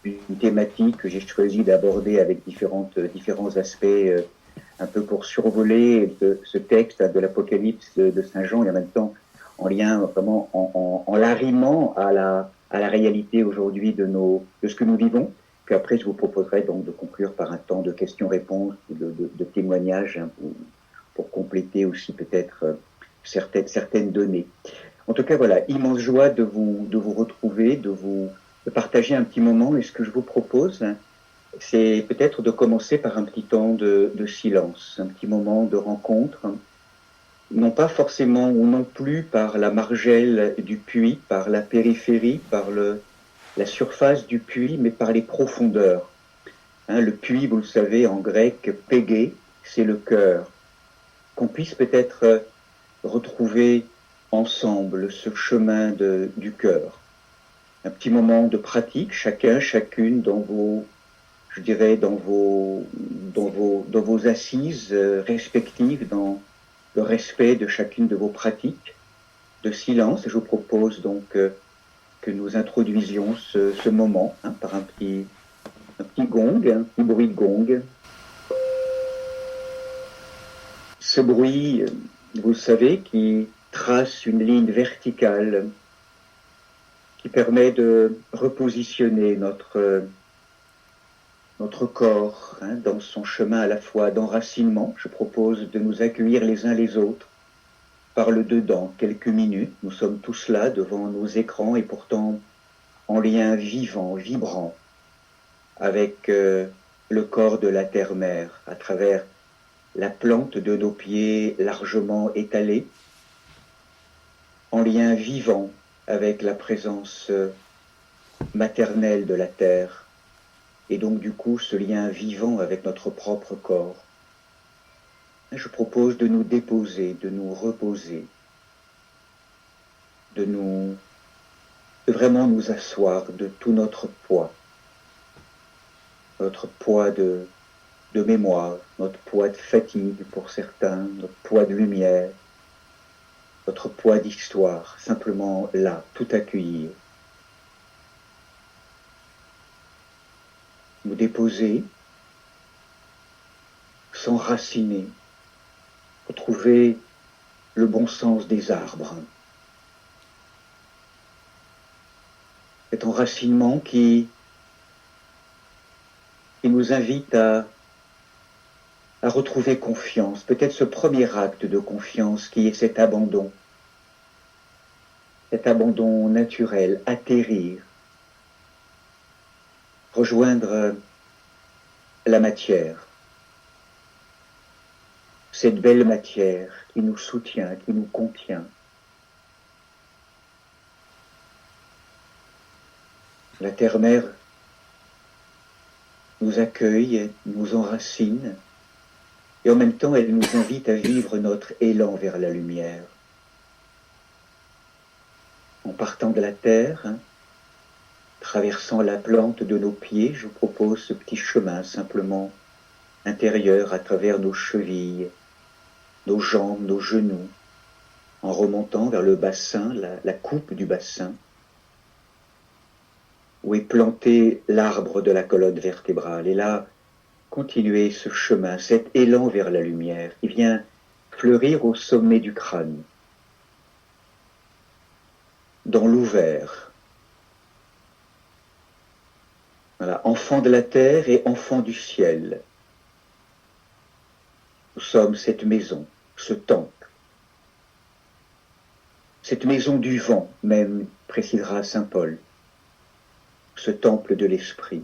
une thématique que j'ai choisi d'aborder avec différents aspects, un peu pour survoler ce texte de l'Apocalypse de Saint Jean, et en même temps en lien vraiment en l'arrimant à la réalité aujourd'hui de ce que nous vivons. Puis après, je vous proposerai donc de conclure par un temps de questions-réponses, de témoignages, hein, pour compléter aussi peut-être certaines données. En tout cas, voilà, immense joie de vous retrouver, de partager un petit moment. Et ce que je vous propose, c'est peut-être de commencer par un petit temps de silence, un petit moment de rencontre, non pas forcément ou non plus par la margelle du puits, par la périphérie, la surface du puits, mais par les profondeurs. Hein, le puits, vous le savez, en grec, pégé, c'est le cœur. Qu'on puisse peut-être retrouver ensemble ce chemin du cœur. Un petit moment de pratique, chacun, chacune dans vos, je dirais, dans vos assises respectives, dans le respect de chacune de vos pratiques de silence. Je vous propose donc que nous introduisions ce moment, hein, par un petit gong, un petit bruit de gong. Ce bruit, vous le savez, qui trace une ligne verticale qui permet de repositionner notre corps, hein, dans son chemin à la fois d'enracinement. Je propose de nous accueillir les uns les autres par le dedans quelques minutes. Nous sommes tous là devant nos écrans et pourtant en lien vivant, vibrant avec le corps de la terre-mère à travers la plante de nos pieds largement étalée, en lien vivant avec la présence maternelle de la terre, et donc du coup ce lien vivant avec notre propre corps. Je propose de nous déposer, de nous reposer, de vraiment nous asseoir de tout notre poids de mémoire, notre poids de fatigue pour certains, notre poids de lumière, notre poids d'histoire, simplement là, tout accueillir. Nous déposer, s'enraciner, retrouver le bon sens des arbres. Cet enracinement qui nous invite à retrouver confiance, peut-être ce premier acte de confiance qui est cet abandon naturel, atterrir, rejoindre la matière, cette belle matière qui nous soutient, qui nous contient. La terre-mère nous accueille, nous enracine, et en même temps elle nous invite à vivre notre élan vers la lumière. En partant de la terre, hein, traversant la plante de nos pieds, je vous propose ce petit chemin simplement intérieur à travers nos chevilles, nos jambes, nos genoux, en remontant vers le bassin, la coupe du bassin, où est planté l'arbre de la colonne vertébrale. Et là, continuer ce chemin, cet élan vers la lumière qui vient fleurir au sommet du crâne, dans l'ouvert. Voilà, enfant de la terre et enfant du ciel. Nous sommes cette maison, ce temple, cette maison du vent, même, précisera saint Paul, ce temple de l'esprit.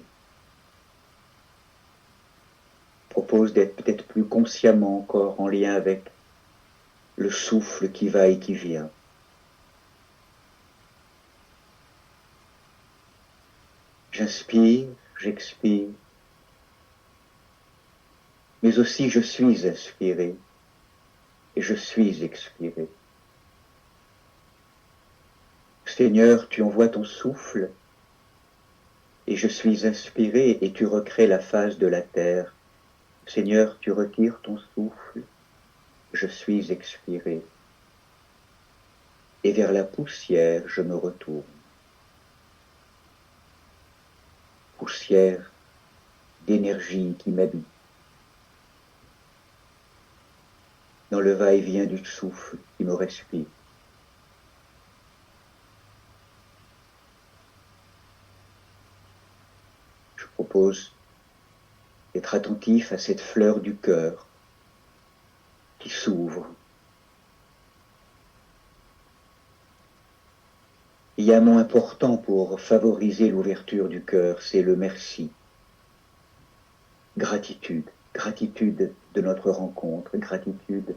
Propose d'être peut-être plus consciemment encore en lien avec le souffle qui va et qui vient. J'inspire, j'expire, mais aussi je suis inspiré et je suis expiré. Seigneur, tu envoies ton souffle et je suis inspiré et tu recrées la phase de la terre. Seigneur, tu retires ton souffle, je suis expiré. Et vers la poussière, je me retourne. poussière d'énergie qui m'habite, dans le va-et-vient du souffle qui me respire. Je propose d'être attentif à cette fleur du cœur qui s'ouvre. Il y a un mot important pour favoriser l'ouverture du cœur, c'est le merci. Gratitude, gratitude de notre rencontre, gratitude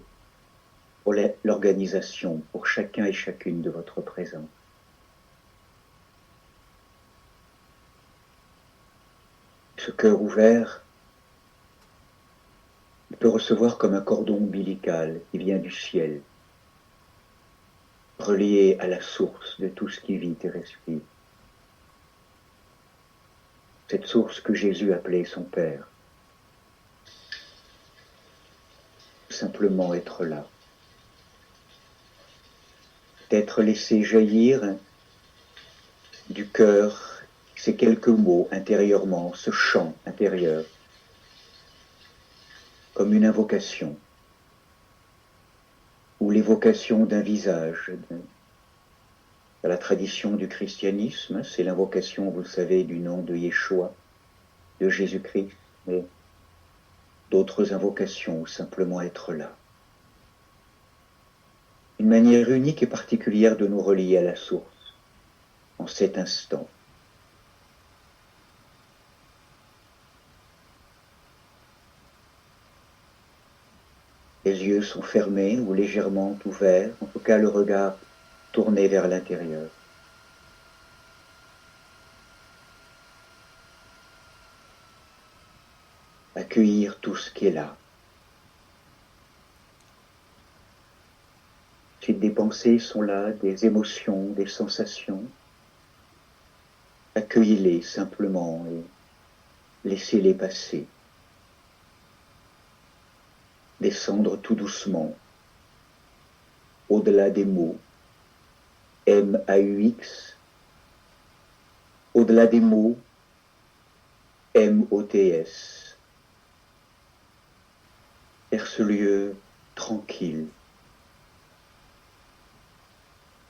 pour l'organisation, pour chacun et chacune de votre présence. Ce cœur ouvert, il peut recevoir comme un cordon ombilical qui vient du ciel, relié à la source de tout ce qui vit et respire. Cette source que Jésus appelait son Père. Simplement être là. D'être laissé jaillir du cœur ces quelques mots intérieurement, ce chant intérieur, comme une invocation, ou l'évocation d'un visage. Dans la tradition du christianisme, c'est l'invocation, vous le savez, du nom de Yeshua, de Jésus-Christ, mais d'autres invocations, ou simplement être là. Une manière unique et particulière de nous relier à la source, en cet instant. Les yeux sont fermés ou légèrement ouverts, en tout cas le regard tourné vers l'intérieur. Accueillir tout ce qui est là. Si des pensées sont là, des émotions, des sensations, accueillez-les simplement et laissez-les passer. Descendre tout doucement, au-delà des mots, M-A-U-X, au-delà des mots, M-O-T-S, vers ce lieu tranquille,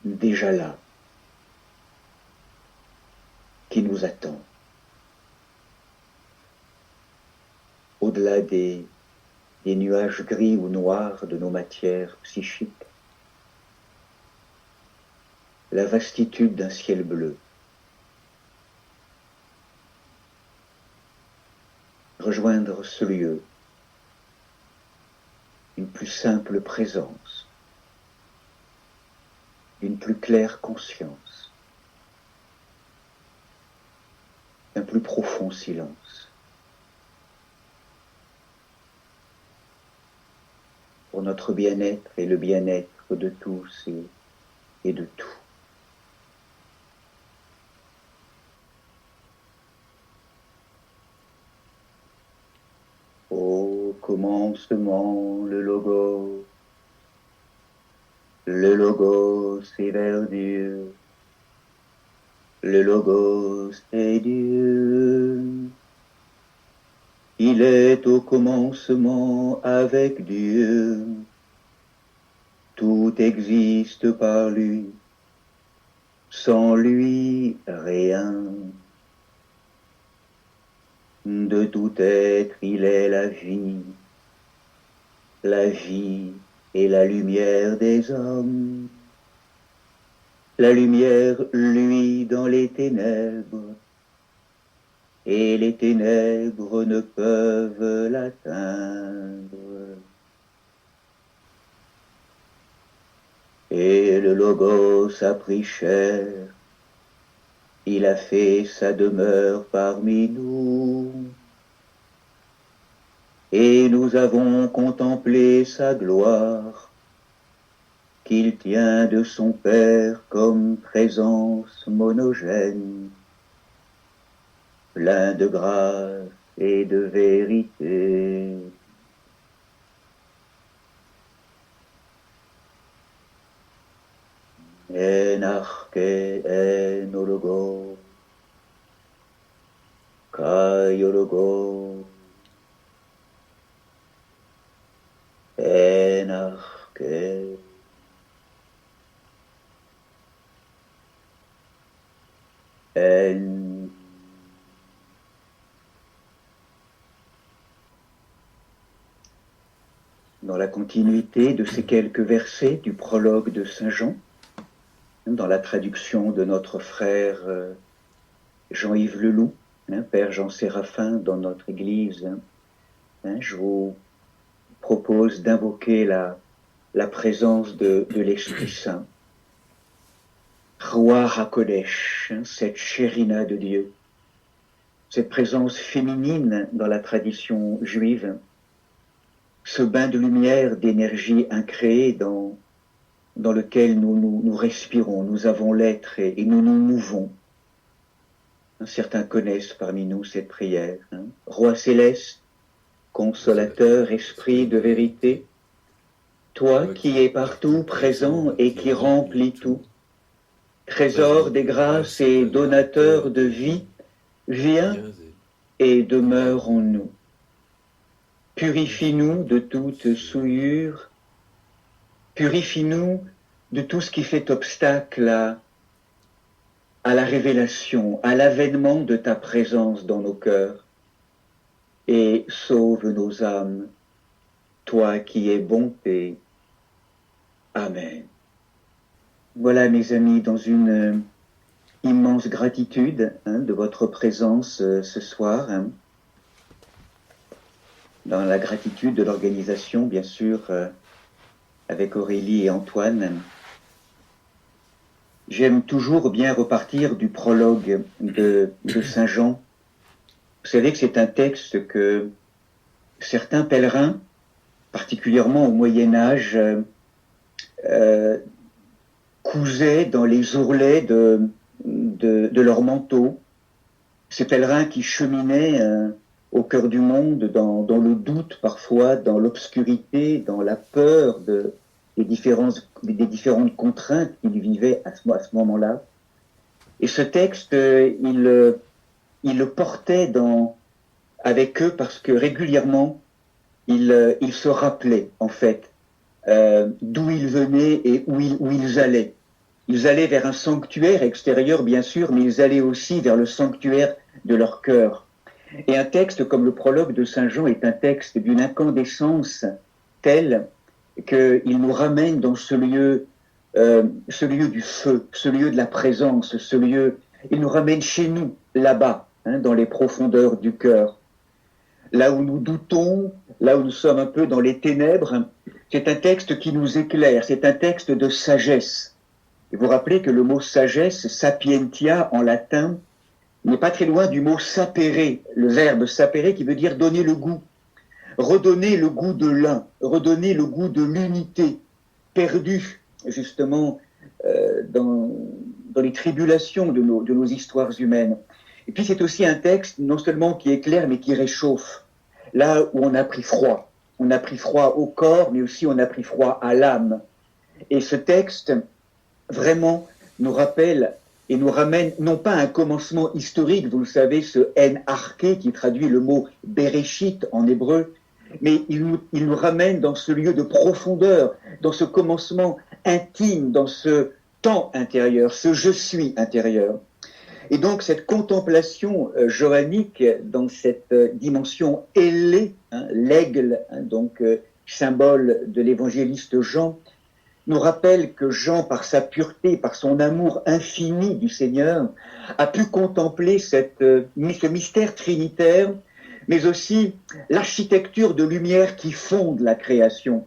déjà là, qui nous attend, au-delà des nuages gris ou noirs de nos matières psychiques, la vastitude d'un ciel bleu. Rejoindre ce lieu, une plus simple présence, une plus claire conscience, un plus profond silence. Pour notre bien-être et le bien-être de tous et de tout. Au commencement, le Logos est vers Dieu, le Logos est Dieu. Il est au commencement avec Dieu, tout existe par lui, sans lui rien. De tout être il est la vie est la lumière des hommes. La lumière, lui, dans les ténèbres, et les ténèbres ne peuvent l'atteindre. Et le Logos a pris chair, il a fait sa demeure parmi nous, et nous avons contemplé sa gloire, qu'il tient de son Père comme présence monogène, plein de grâce et de vérité. En arche en o Logos, Kaiologo Enarke En Dans la continuité de ces quelques versets du prologue de Saint Jean, dans la traduction de notre frère Jean-Yves Leloup, Père Jean Séraphin dans notre Église, je vous propose d'invoquer la présence de l'Esprit Saint. Ruach HaKodesh, cette chérina de Dieu, cette présence féminine dans la tradition juive, ce bain de lumière, d'énergie incréée dans lequel nous respirons, nous avons l'être et nous nous mouvons. Certains connaissent parmi nous cette prière. Roi céleste, consolateur, esprit de vérité, toi qui es partout présent et qui remplis tout, trésor des grâces et donateur de vie, viens et demeure en nous. Purifie-nous de toute souillure, purifie-nous de tout ce qui fait obstacle à la révélation, à l'avènement de ta présence dans nos cœurs, et sauve nos âmes, toi qui es bonté. Amen. Voilà, mes amis, dans une immense gratitude de votre présence ce soir, dans la gratitude de l'organisation, bien sûr, avec Aurélie et Antoine. J'aime toujours bien repartir du prologue de Saint Jean. Vous savez que c'est un texte que certains pèlerins, particulièrement au Moyen-Âge, cousaient dans les ourlets de leur manteau. Ces pèlerins qui cheminaient au cœur du monde, dans le doute parfois, dans l'obscurité, dans la peur des différentes contraintes qu'ils vivaient à ce moment-là. Et ce texte, il le portait avec eux parce que régulièrement, il se rappelait en fait d'où ils venaient et où ils allaient. Ils allaient vers un sanctuaire extérieur, bien sûr, mais ils allaient aussi vers le sanctuaire de leur cœur. Et un texte comme le prologue de Saint Jean est un texte d'une incandescence telle qu'il nous ramène dans ce lieu du feu, ce lieu de la présence, il nous ramène chez nous, là-bas, dans les profondeurs du cœur. Là où nous doutons, là où nous sommes un peu dans les ténèbres, c'est un texte qui nous éclaire, c'est un texte de sagesse. Et vous rappelez que le mot sagesse, sapientia en latin, n'est pas très loin du mot sapere, le verbe sapere qui veut dire donner le goût, redonner le goût de l'un, redonner le goût de l'unité, perdu justement dans les tribulations de nos histoires humaines. Et puis c'est aussi un texte non seulement qui éclaire mais qui réchauffe, là où on a pris froid. On a pris froid au corps mais aussi on a pris froid à l'âme. Et ce texte vraiment nous rappelle et nous ramène non pas à un commencement historique, vous le savez, ce en arché qui traduit le mot Bereshit en hébreu, mais il nous ramène dans ce lieu de profondeur, dans ce commencement intime, dans ce temps intérieur, ce je suis intérieur. Et donc cette contemplation johannique dans cette dimension ailée, l'aigle, donc symbole de l'évangéliste Jean, nous rappelle que Jean, par sa pureté, par son amour infini du Seigneur, a pu contempler ce mystère trinitaire, mais aussi l'architecture de lumière qui fonde la création.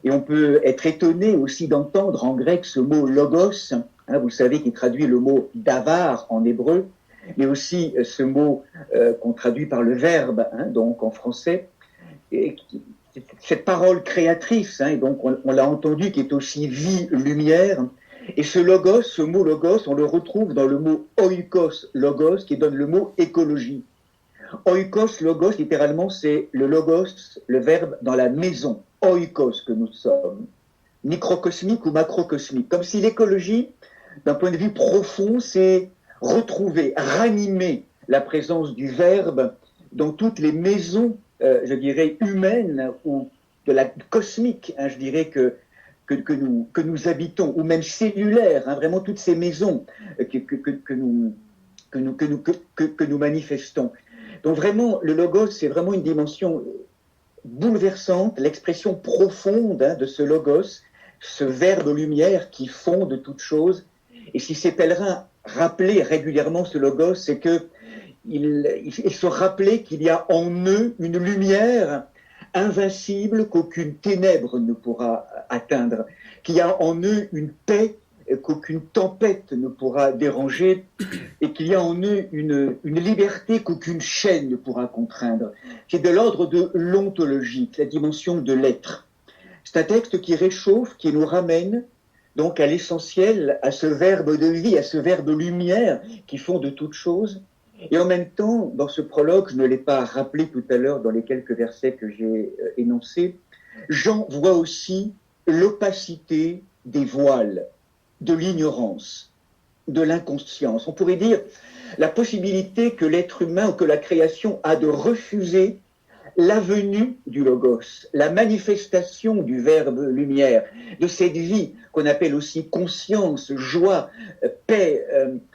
Et on peut être étonné aussi d'entendre en grec ce mot logos, vous savez, qui traduit le mot davar en hébreu, mais aussi ce mot qu'on traduit par le verbe, donc en français, et cette parole créatrice, et donc on l'a entendu, qui est aussi vie, lumière. Et ce logos, ce mot logos, on le retrouve dans le mot oikos logos, qui donne le mot écologie. Oikos logos, littéralement, c'est le logos, le verbe dans la maison, oikos que nous sommes, microcosmique ou macrocosmique. Comme si l'écologie, d'un point de vue profond, c'est retrouver, ranimer la présence du Verbe dans toutes les maisons, je dirais, humaines ou de la cosmique, hein, je dirais que nous habitons, ou même cellulaires, hein, vraiment toutes ces maisons que nous manifestons. Donc vraiment, le logos, c'est vraiment une dimension bouleversante, l'expression profonde, hein, de ce logos, ce verbe lumière qui fonde toute chose. Et si ces pèlerins rappelaient régulièrement ce logos, c'est que ils se rappelaient qu'il y a en eux une lumière invincible qu'aucune ténèbre ne pourra atteindre, qu'il y a en eux une paix qu'aucune tempête ne pourra déranger, et qu'il y a en eux une liberté qu'aucune chaîne ne pourra contraindre. C'est de l'ordre de l'ontologique, la dimension de l'être. C'est un texte qui réchauffe, qui nous ramène donc à l'essentiel, à ce verbe de vie, à ce verbe lumière qui fonde toute chose. Et en même temps, dans ce prologue, je ne l'ai pas rappelé tout à l'heure dans les quelques versets que j'ai énoncés, Jean voit aussi l'opacité des voiles, de l'ignorance, de l'inconscience. On pourrait dire la possibilité que l'être humain ou que la création a de refuser la venue du Logos, la manifestation du Verbe lumière, de cette vie qu'on appelle aussi conscience, joie, paix,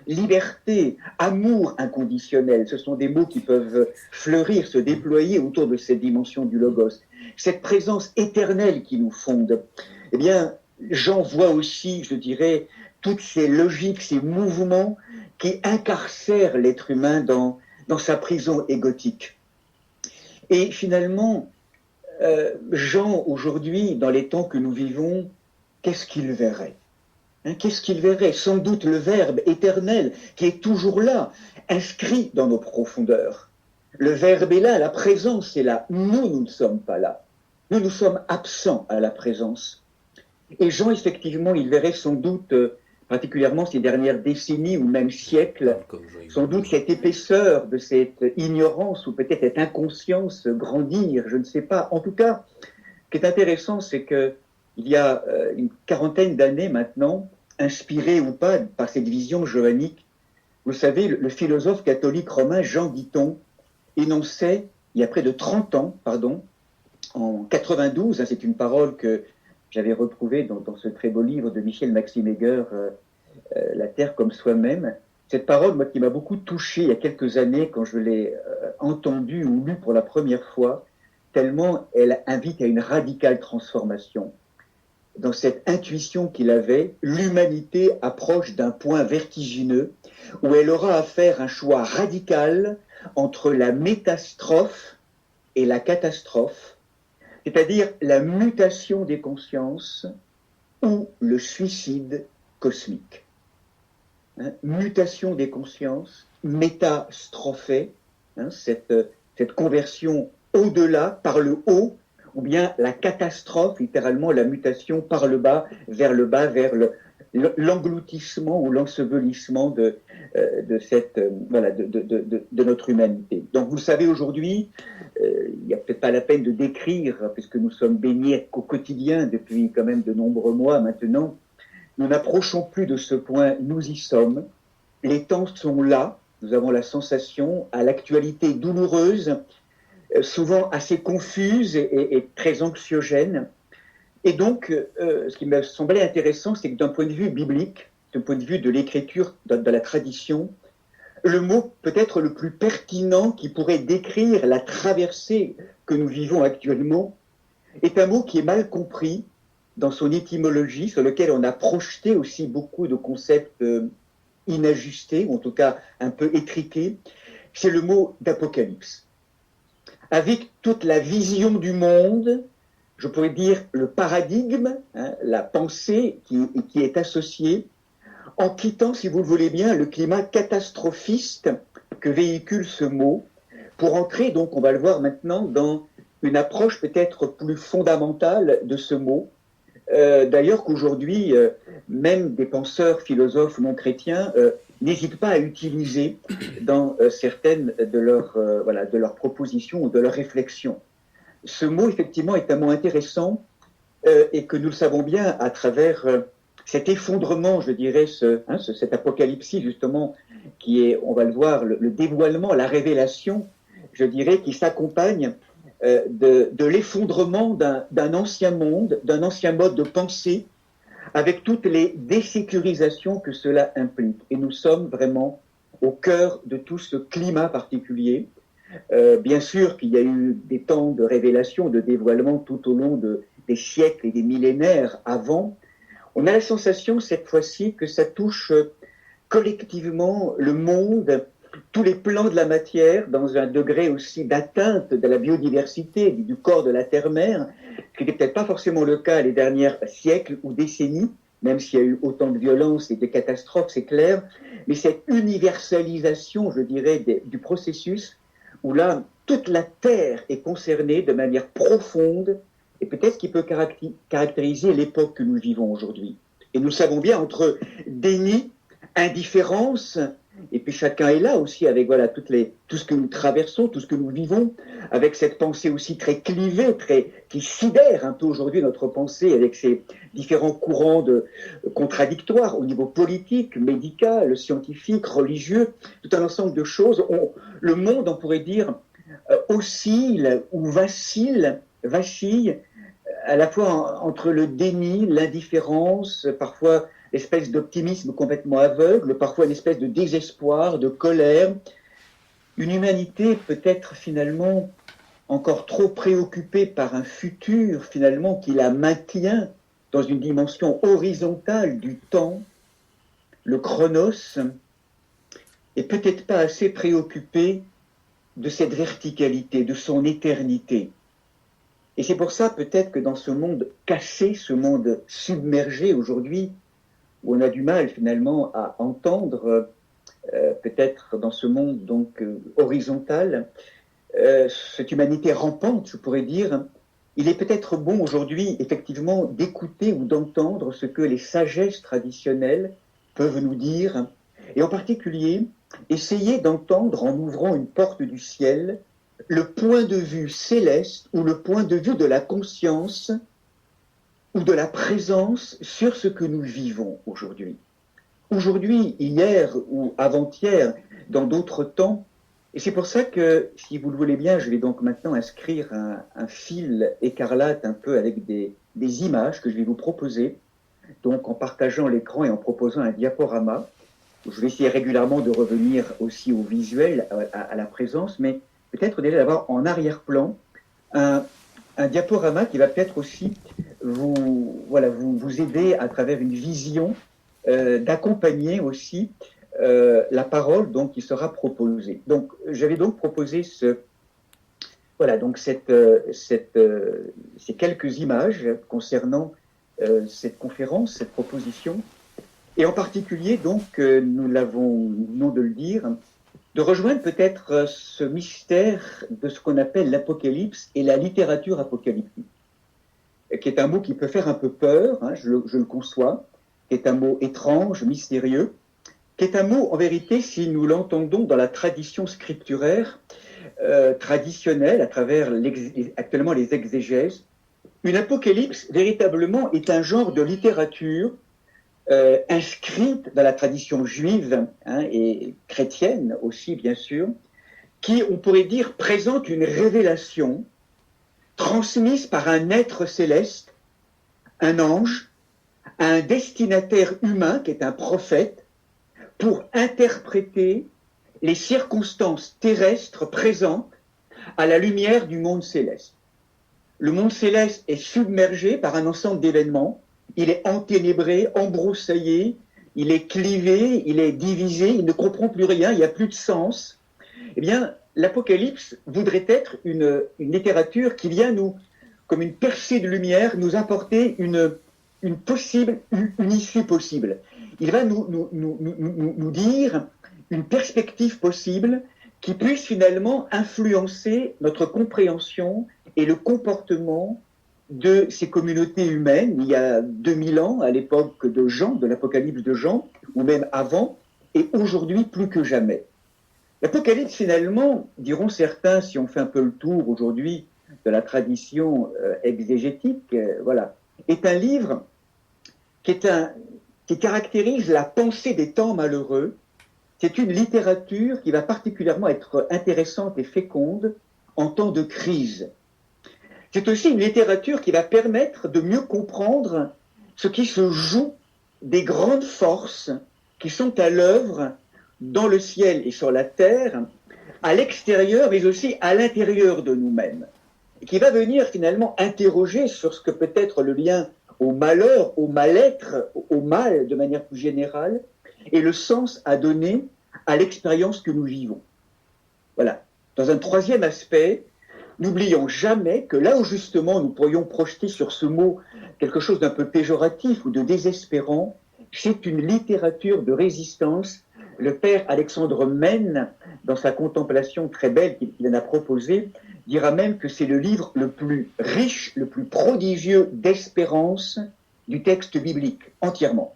liberté, amour inconditionnel. Ce sont des mots qui peuvent fleurir, se déployer autour de cette dimension du Logos. Cette présence éternelle qui nous fonde. Eh bien, Jean voit aussi, je dirais, toutes ces logiques, ces mouvements qui incarcèrent l'être humain dans sa prison égotique. Et finalement, Jean, aujourd'hui, dans les temps que nous vivons, qu'est-ce qu'il verrait, hein? Qu'est-ce qu'il verrait? Sans doute le Verbe éternel qui est toujours là, inscrit dans nos profondeurs. Le Verbe est là, la présence est là. Nous ne sommes pas là. Nous sommes absents à la présence. Et Jean, effectivement, il verrait sans doute, particulièrement ces dernières décennies ou même siècles, sans doute cette épaisseur de cette ignorance ou peut-être cette inconscience grandir, je ne sais pas. En tout cas, ce qui est intéressant, c'est qu'il y a une quarantaine d'années maintenant, inspiré ou pas par cette vision johannique, vous savez, le philosophe catholique romain Jean Guiton énonçait, il y a près de 30 ans, en 92, hein, c'est une parole que j'avais retrouvée dans ce très beau livre de Michel Maxime Heger, La Terre comme soi-même. Cette parole, moi, qui m'a beaucoup touché il y a quelques années quand je l'ai entendue ou lue pour la première fois, tellement elle invite à une radicale transformation. Dans cette intuition qu'il avait, l'humanité approche d'un point vertigineux où elle aura à faire un choix radical entre la métastrophe et la catastrophe, c'est-à-dire la mutation des consciences ou le suicide cosmique. Hein, mutation des consciences, métastrophée, hein, cette conversion au-delà, par le haut, ou bien la catastrophe, littéralement la mutation par le bas, vers l'engloutissement ou l'ensevelissement de notre humanité. Donc vous le savez aujourd'hui, il n'y a peut-être pas la peine de décrire, puisque nous sommes baignés au quotidien depuis quand même de nombreux mois maintenant, nous n'approchons plus de ce point, nous y sommes, les temps sont là, nous avons la sensation, à l'actualité douloureuse, souvent assez confuse et très anxiogène. Et donc, ce qui m'a semblé intéressant, c'est que d'un point de vue biblique, d'un point de vue de l'écriture, de la tradition, le mot peut-être le plus pertinent qui pourrait décrire la traversée que nous vivons actuellement est un mot qui est mal compris dans son étymologie, sur lequel on a projeté aussi beaucoup de concepts inajustés, ou en tout cas un peu étriqués. C'est le mot d'apocalypse. Avec toute la vision du monde, je pourrais dire le paradigme, hein, la pensée qui est associée, en quittant, si vous le voulez bien, le climat catastrophiste que véhicule ce mot, pour entrer, donc on va le voir maintenant, dans une approche peut-être plus fondamentale de ce mot. D'ailleurs qu'aujourd'hui, même des penseurs, philosophes non chrétiens, n'hésitent pas à utiliser dans certaines de leurs propositions ou de leurs réflexions. Ce mot, effectivement, est un mot intéressant et que nous le savons bien à travers cet effondrement, je dirais, cet apocalypse, justement, qui est, on va le voir, le dévoilement, la révélation, je dirais, qui s'accompagne de l'effondrement d'un ancien monde, d'un ancien mode de pensée, avec toutes les désécurisations que cela implique. Et nous sommes vraiment au cœur de tout ce climat particulier. Bien sûr qu'il y a eu des temps de révélation, de dévoilement tout au long des siècles et des millénaires avant. On a la sensation cette fois-ci que ça touche collectivement le monde, tous les plans de la matière, dans un degré aussi d'atteinte de la biodiversité, du corps de la terre-mère, ce qui n'était peut-être pas forcément le cas les derniers siècles ou décennies, même s'il y a eu autant de violences et de catastrophes, c'est clair, mais cette universalisation, je dirais, du processus, où là, toute la Terre est concernée de manière profonde, et peut-être ce qui peut caractériser l'époque que nous vivons aujourd'hui. Et nous savons bien, entre déni, indifférence, et puis chacun est là aussi avec voilà tout ce que nous traversons, tout ce que nous vivons, avec cette pensée aussi très clivée, qui sidère un peu aujourd'hui notre pensée avec ces différents courants contradictoires au niveau politique, médical, scientifique, religieux, tout un ensemble de choses. Le monde, on pourrait dire, oscille ou vacille à la fois entre le déni, l'indifférence, parfois l'espèce d'optimisme complètement aveugle, parfois une espèce de désespoir, de colère, une humanité peut-être finalement encore trop préoccupée par un futur finalement qui la maintient dans une dimension horizontale du temps, le chronos, et peut-être pas assez préoccupée de cette verticalité, de son éternité. Et c'est pour ça peut-être que dans ce monde cassé, ce monde submergé aujourd'hui, où on a du mal finalement à entendre, peut-être dans ce monde donc horizontal, cette humanité rampante, je pourrais dire, il est peut-être bon aujourd'hui effectivement d'écouter ou d'entendre ce que les sagesses traditionnelles peuvent nous dire, et en particulier essayer d'entendre en ouvrant une porte du ciel le point de vue céleste ou le point de vue de la conscience ou de la présence sur ce que nous vivons aujourd'hui. Aujourd'hui, hier ou avant-hier, dans d'autres temps, et c'est pour ça que, si vous le voulez bien, je vais donc maintenant inscrire un fil écarlate un peu avec des images que je vais vous proposer, donc en partageant l'écran et en proposant un diaporama. Je vais essayer régulièrement de revenir aussi au visuel, à la présence, mais peut-être déjà d'avoir en arrière-plan un diaporama qui va peut-être aussi vous aider à travers une vision d'accompagner aussi la parole donc qui sera proposée. Donc j'avais donc proposé ces quelques images concernant cette conférence, cette proposition, et en particulier donc nous venons de le dire, de rejoindre peut-être ce mystère de ce qu'on appelle l'Apocalypse et la littérature apocalyptique, qui est un mot qui peut faire un peu peur, hein, je le conçois, qui est un mot étrange, mystérieux, qui est un mot, en vérité, si nous l'entendons dans la tradition scripturaire, traditionnelle, à travers actuellement les exégèses, une apocalypse, véritablement, est un genre de littérature inscrite dans la tradition juive et chrétienne aussi, bien sûr, qui, on pourrait dire, présente une révélation transmise par un être céleste, un ange, un destinataire humain qui est un prophète, pour interpréter les circonstances terrestres présentes à la lumière du monde céleste. Le monde céleste est submergé par un ensemble d'événements, il est enténébré, embroussaillé, il est clivé, il est divisé, il ne comprend plus rien, il n'y a plus de sens. Eh bien, l'Apocalypse voudrait être une littérature qui vient nous, comme une percée de lumière, nous apporter une issue possible. Il va nous dire une perspective possible qui puisse finalement influencer notre compréhension et le comportement de ces communautés humaines, il y a 2000 ans, à l'époque de Jean, de l'Apocalypse de Jean, ou même avant, et aujourd'hui plus que jamais. L'Apocalypse, finalement, diront certains, si on fait un peu le tour aujourd'hui de la tradition exégétique, est un livre qui est qui caractérise la pensée des temps malheureux. C'est une littérature qui va particulièrement être intéressante et féconde en temps de crise. C'est aussi une littérature qui va permettre de mieux comprendre ce qui se joue des grandes forces qui sont à l'œuvre dans le ciel et sur la terre, à l'extérieur mais aussi à l'intérieur de nous-mêmes, et qui va venir finalement interroger sur ce que peut être le lien au malheur, au mal-être, au mal de manière plus générale, et le sens à donner à l'expérience que nous vivons. Voilà. Dans un troisième aspect, n'oublions jamais que là où justement nous pourrions projeter sur ce mot quelque chose d'un peu péjoratif ou de désespérant, c'est une littérature de résistance. Le père Alexandre Mène, dans sa contemplation très belle qu'il en a proposée, dira même que c'est le livre le plus riche, le plus prodigieux d'espérance du texte biblique, entièrement.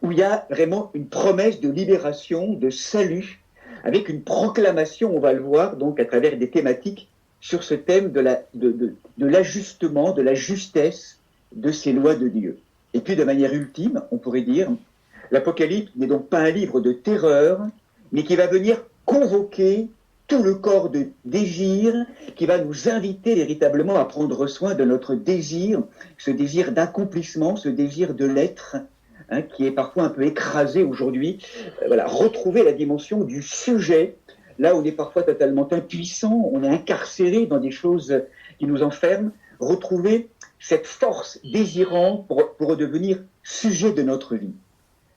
Où il y a vraiment une promesse de libération, de salut, avec une proclamation, on va le voir, donc à travers des thématiques sur ce thème de l'ajustement, de la justesse de ces lois de Dieu. Et puis de manière ultime, on pourrait dire, l'Apocalypse n'est donc pas un livre de terreur, mais qui va venir convoquer tout le corps de désir, qui va nous inviter véritablement à prendre soin de notre désir, ce désir d'accomplissement, ce désir de l'être, qui est parfois un peu écrasé aujourd'hui. Voilà, retrouver la dimension du sujet, là où on est parfois totalement impuissant, on est incarcéré dans des choses qui nous enferment, retrouver cette force désirante pour redevenir sujet de notre vie.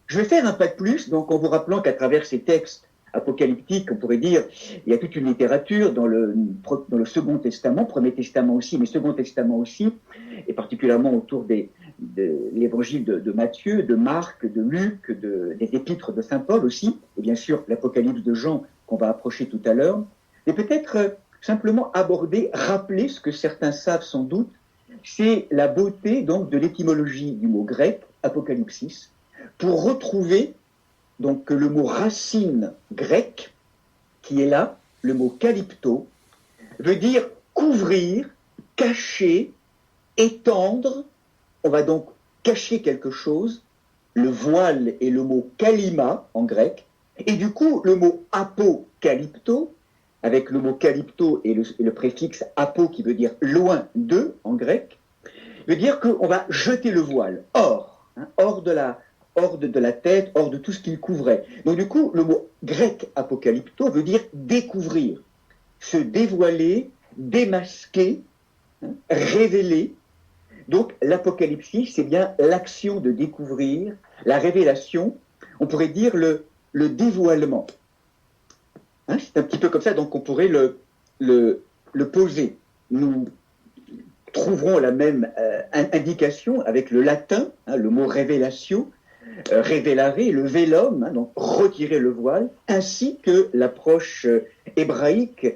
Je vais faire un pas de plus, donc en vous rappelant qu'à travers ces textes apocalyptiques, on pourrait dire, il y a toute une littérature dans le Second Testament, Premier Testament aussi, mais Second Testament aussi, et particulièrement autour de l'évangile de Matthieu, de Marc, de Luc, des épîtres de Saint Paul aussi, et bien sûr l'Apocalypse de Jean qu'on va approcher tout à l'heure, et peut-être simplement aborder, rappeler ce que certains savent sans doute, c'est la beauté donc de l'étymologie du mot grec, apocalypsis, pour retrouver donc le mot racine grec, qui est là, le mot calypto, veut dire couvrir, cacher, étendre. On va donc cacher quelque chose. Le voile est le mot kalima en grec, et du coup le mot apocalypto, avec le mot calypto et le préfixe apo qui veut dire loin de en grec, veut dire qu'on va jeter le voile hors, hors de la tête, hors de tout ce qu'il couvrait. Donc du coup, le mot grec apocalypto veut dire découvrir, se dévoiler, démasquer, révéler. Donc l'apocalypsie, c'est bien l'action de découvrir, la révélation, on pourrait dire le dévoilement. C'est un petit peu comme ça, donc on pourrait le poser. Nous trouverons la même indication avec le latin, le mot révélation, révélare, le vélum, donc retirer le voile, ainsi que l'approche hébraïque,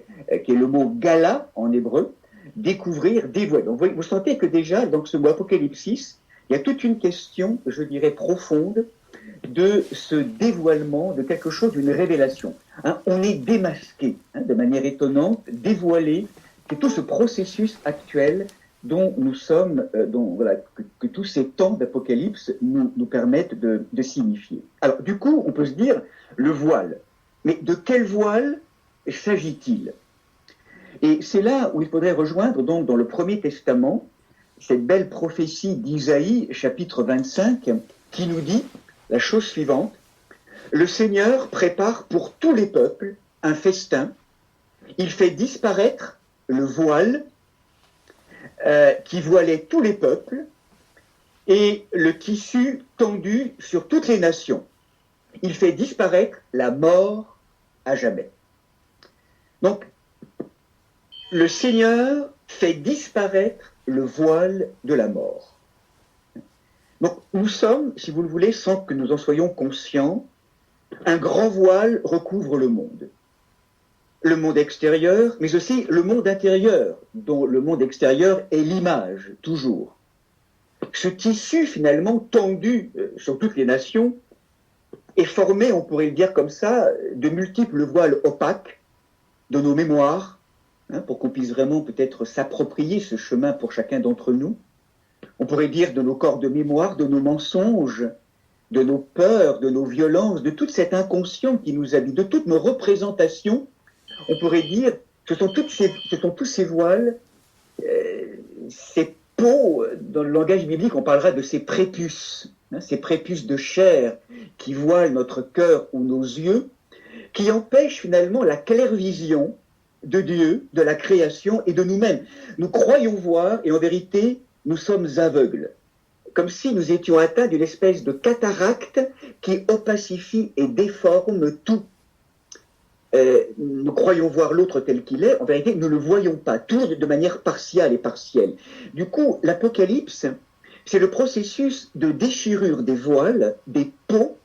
qui est le mot gala en hébreu, découvrir, dévoiler. Donc vous sentez que déjà, dans ce mot apocalypsis, il y a toute une question, je dirais, profonde de ce dévoilement, de quelque chose, d'une révélation. On est démasqué, de manière étonnante, dévoilé, c'est tout ce processus actuel dont nous sommes, que tous ces temps d'apocalypse nous permettent de signifier. Alors, du coup, on peut se dire, le voile. Mais de quel voile s'agit-il? Et c'est là où il faudrait rejoindre, donc, dans le Premier Testament, cette belle prophétie d'Isaïe, chapitre 25, qui nous dit la chose suivante: le Seigneur prépare pour tous les peuples un festin, il fait disparaître le voile qui voilait tous les peuples et le tissu tendu sur toutes les nations. Il fait disparaître la mort à jamais. Donc, le Seigneur fait disparaître le voile de la mort. Donc, nous sommes, si vous le voulez, sans que nous en soyons conscients, un grand voile recouvre le monde. Le monde extérieur, mais aussi le monde intérieur, dont le monde extérieur est l'image, toujours. Ce tissu, finalement, tendu sur toutes les nations, est formé, on pourrait le dire comme ça, de multiples voiles opaques de nos mémoires, pour qu'on puisse vraiment peut-être s'approprier ce chemin pour chacun d'entre nous. On pourrait dire de nos corps de mémoire, de nos mensonges, de nos peurs, de nos violences, de toute cette inconscient qui nous habite, de toutes nos représentations, on pourrait dire, ce sont tous ces voiles, ces peaux, dans le langage biblique, on parlera de ces prépuces, ces prépuces de chair qui voilent notre cœur ou nos yeux, qui empêchent finalement la claire vision de Dieu, de la création et de nous-mêmes. Nous croyons voir et en vérité, nous sommes aveugles. Comme si nous étions atteints d'une espèce de cataracte qui opacifie et déforme tout. Nous croyons voir l'autre tel qu'il est, en vérité, nous ne le voyons pas, toujours de manière partiale et partielle. Du coup, l'Apocalypse, c'est le processus de déchirure des voiles, des peaux,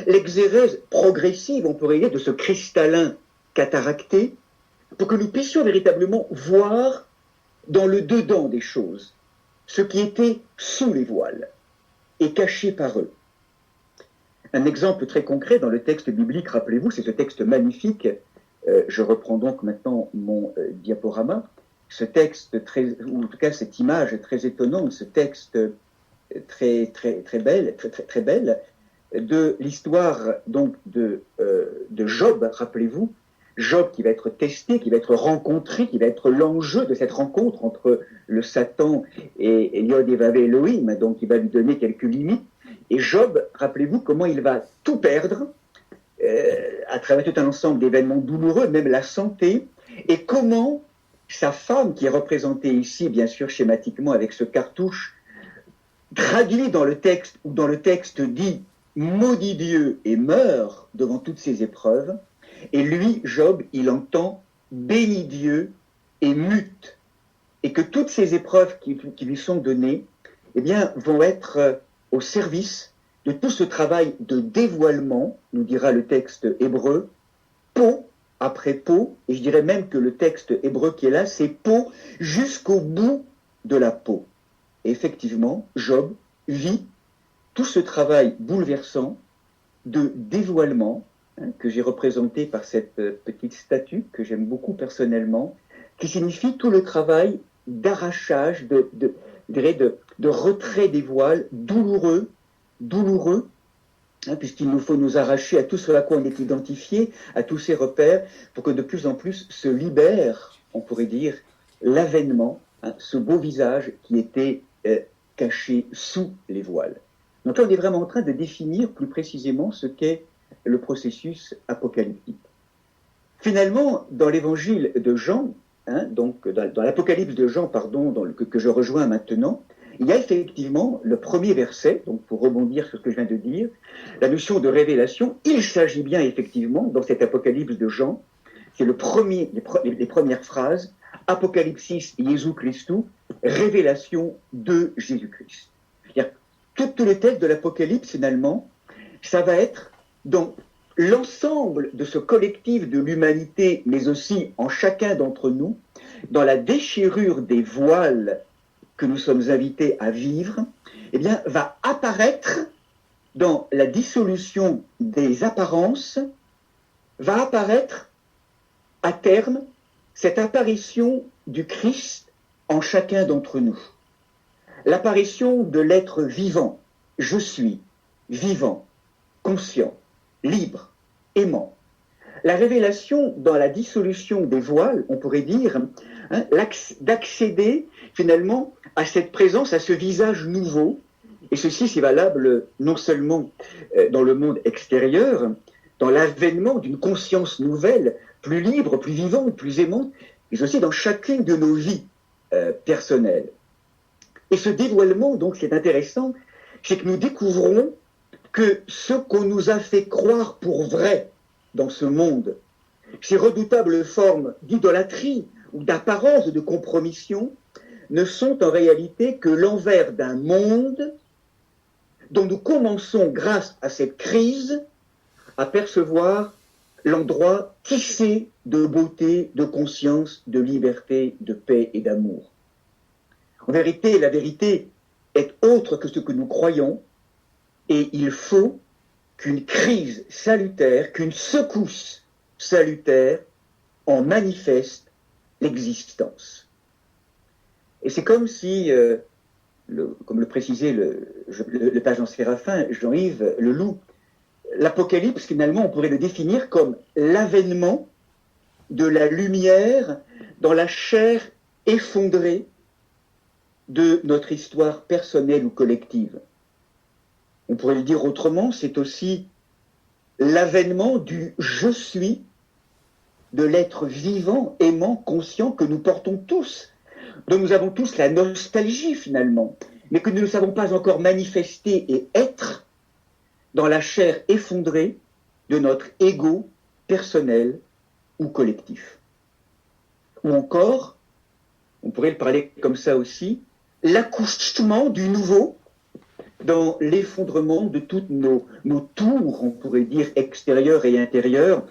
l'exérèse progressive, on pourrait dire, de ce cristallin cataracté, pour que nous puissions véritablement voir dans le dedans des choses, ce qui était sous les voiles et caché par eux. Un exemple très concret dans le texte biblique, rappelez-vous, c'est ce texte magnifique, je reprends donc maintenant mon diaporama, ce texte, ou en tout cas cette image très étonnante, ce texte très belle, de l'histoire donc de Job, rappelez-vous, Job qui va être testé, qui va être rencontré, qui va être l'enjeu de cette rencontre entre le Satan et Yod Vav Elohim, donc il va lui donner quelques limites. Et Job, rappelez-vous comment il va tout perdre à travers tout un ensemble d'événements douloureux, même la santé, et comment sa femme, qui est représentée ici, bien sûr, schématiquement avec ce cartouche, traduit dans le texte, ou dans le texte dit « maudit Dieu et meurt devant toutes ces épreuves », et lui, Job, il entend « béni Dieu et mute », et que toutes ces épreuves qui lui sont données, eh bien, vont être au service de tout ce travail de dévoilement, nous dira le texte hébreu, peau après peau, et je dirais même que le texte hébreu qui est là, c'est peau jusqu'au bout de la peau. Et effectivement, Job vit tout ce travail bouleversant de dévoilement, que j'ai représenté par cette petite statue que j'aime beaucoup personnellement, qui signifie tout le travail d'arrachage, de retrait des voiles, douloureux, puisqu'il nous faut nous arracher à tout ce à quoi on est identifié, à tous ces repères, pour que de plus en plus se libère, on pourrait dire, l'avènement, ce beau visage qui était caché sous les voiles. Donc là, on est vraiment en train de définir plus précisément ce qu'est le processus apocalyptique. Finalement, dans l'évangile de Jean, donc dans l'Apocalypse de Jean, pardon, que je rejoins maintenant, il y a effectivement le premier verset, donc pour rebondir sur ce que je viens de dire, la notion de révélation. Il s'agit bien effectivement, dans cet Apocalypse de Jean, c'est les premières phrases, Apocalypsis Jésus Christou, révélation de Jésus-Christ. Tout le texte de l'Apocalypse, finalement, ça va être dans l'ensemble de ce collectif de l'humanité, mais aussi en chacun d'entre nous, dans la déchirure des voiles que nous sommes invités à vivre, eh bien, va apparaître dans la dissolution des apparences, va apparaître à terme cette apparition du Christ en chacun d'entre nous. L'apparition de l'être vivant, je suis, vivant, conscient, libre, aimant. La révélation dans la dissolution des voiles, on pourrait dire, d'accéder finalement à cette présence, à ce visage nouveau, et ceci c'est valable non seulement dans le monde extérieur, dans l'avènement d'une conscience nouvelle, plus libre, plus vivante, plus aimante, mais aussi dans chacune de nos vies personnelles. Et ce dévoilement, donc, c'est intéressant, c'est que nous découvrons que ce qu'on nous a fait croire pour vrai dans ce monde, ces redoutables formes d'idolâtrie ou d'apparence de compromission, ne sont en réalité que l'envers d'un monde dont nous commençons, grâce à cette crise, à percevoir l'endroit tissé de beauté, de conscience, de liberté, de paix et d'amour. En vérité, la vérité est autre que ce que nous croyons, et il faut qu'une crise salutaire, qu'une secousse salutaire en manifeste l'existence. Et c'est comme si comme le précisait le page en Séraphin, Jean-Yves, le loup, l'Apocalypse, finalement, on pourrait le définir comme l'avènement de la lumière dans la chair effondrée de notre histoire personnelle ou collective. On pourrait le dire autrement, c'est aussi l'avènement du « je suis » de l'être vivant, aimant, conscient que nous portons tous, dont nous avons tous la nostalgie finalement, mais que nous ne savons pas encore manifester et être dans la chair effondrée de notre ego personnel ou collectif. Ou encore, on pourrait le parler comme ça aussi, l'accouchement du nouveau dans l'effondrement de toutes nos tours, on pourrait dire extérieures et intérieures,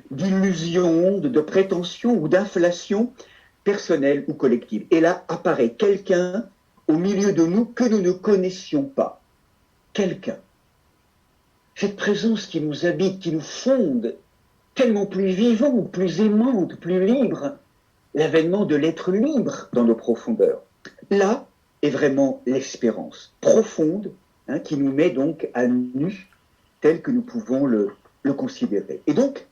d'illusions, de prétentions ou d'inflation personnelle ou collective. Et là apparaît quelqu'un au milieu de nous que nous ne connaissions pas. Quelqu'un. Cette présence qui nous habite, qui nous fonde, tellement plus vivante, plus aimante, plus libre, l'avènement de l'être libre dans nos profondeurs. Là est vraiment l'espérance profonde, qui nous met donc à nu, tel que nous pouvons le considérer. Et donc,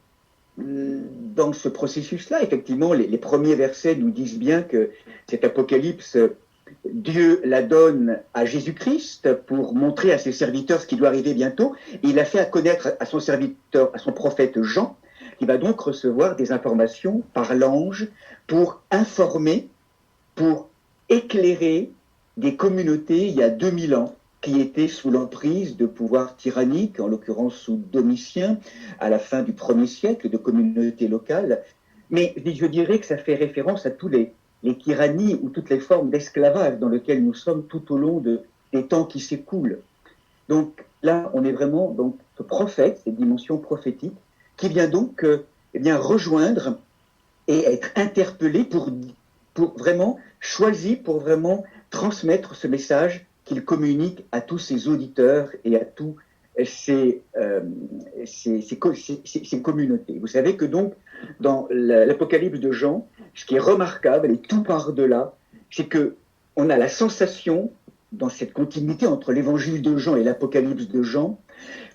dans ce processus-là, effectivement, les premiers versets nous disent bien que cet apocalypse, Dieu la donne à Jésus-Christ pour montrer à ses serviteurs ce qui doit arriver bientôt. Et il a fait connaître à son serviteur, à son prophète Jean, qui va donc recevoir des informations par l'ange pour informer, pour éclairer des communautés il y a 2000 ans qui étaient sous l'emprise de pouvoirs tyranniques, en l'occurrence sous Domitien, à la fin du 1er siècle, de communautés locales. Mais je dirais que ça fait référence à tous les tyrannies ou toutes les formes d'esclavage dans lesquelles nous sommes tout au long des temps qui s'écoulent. Donc là, on est vraiment donc ce prophète, cette dimension prophétique, qui vient donc rejoindre et être interpellé pour vraiment choisi pour vraiment transmettre ce message qu'il communique à tous ses auditeurs et à tous ses communautés. Vous savez que donc, dans l'Apocalypse de Jean, ce qui est remarquable et tout par-delà, c'est que on a la sensation, dans cette continuité entre l'Évangile de Jean et l'Apocalypse de Jean,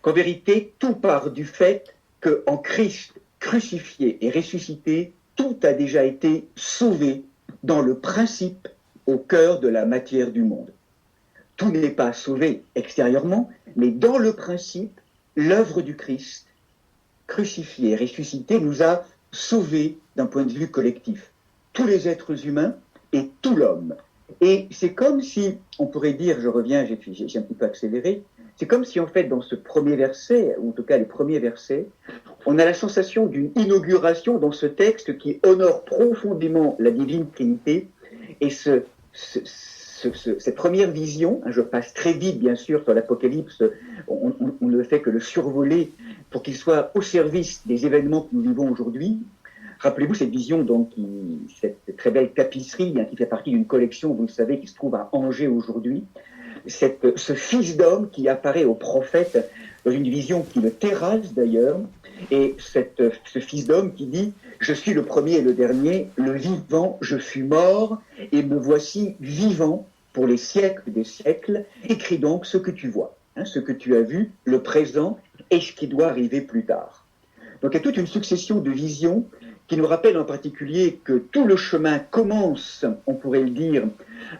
qu'en vérité, tout part du fait qu'en Christ crucifié et ressuscité, tout a déjà été sauvé dans le principe au cœur de la matière du monde. Tout n'est pas sauvé extérieurement, mais dans le principe, l'œuvre du Christ, crucifié et ressuscité, nous a sauvés d'un point de vue collectif. Tous les êtres humains et tout l'homme. Et c'est comme si, on pourrait dire, je reviens, j'ai un petit peu accéléré, c'est comme si en fait dans ce premier verset, ou en tout cas les premiers versets, on a la sensation d'une inauguration dans ce texte qui honore profondément la divine Trinité et cette première vision, je passe très vite bien sûr sur l'Apocalypse, on ne fait que le survoler pour qu'il soit au service des événements que nous vivons aujourd'hui. Rappelez-vous cette vision, donc, cette très belle tapisserie qui fait partie d'une collection, vous le savez, qui se trouve à Angers aujourd'hui. Ce fils d'homme qui apparaît au prophète dans une vision qui le terrasse d'ailleurs, et ce fils d'homme qui dit « Je suis le premier et le dernier, le vivant, je fus mort, et me voici vivant pour les siècles des siècles, écris donc ce que tu vois, ce que tu as vu, le présent, et ce qui doit arriver plus tard. » Donc il y a toute une succession de visions qui nous rappellent en particulier que tout le chemin commence, on pourrait le dire,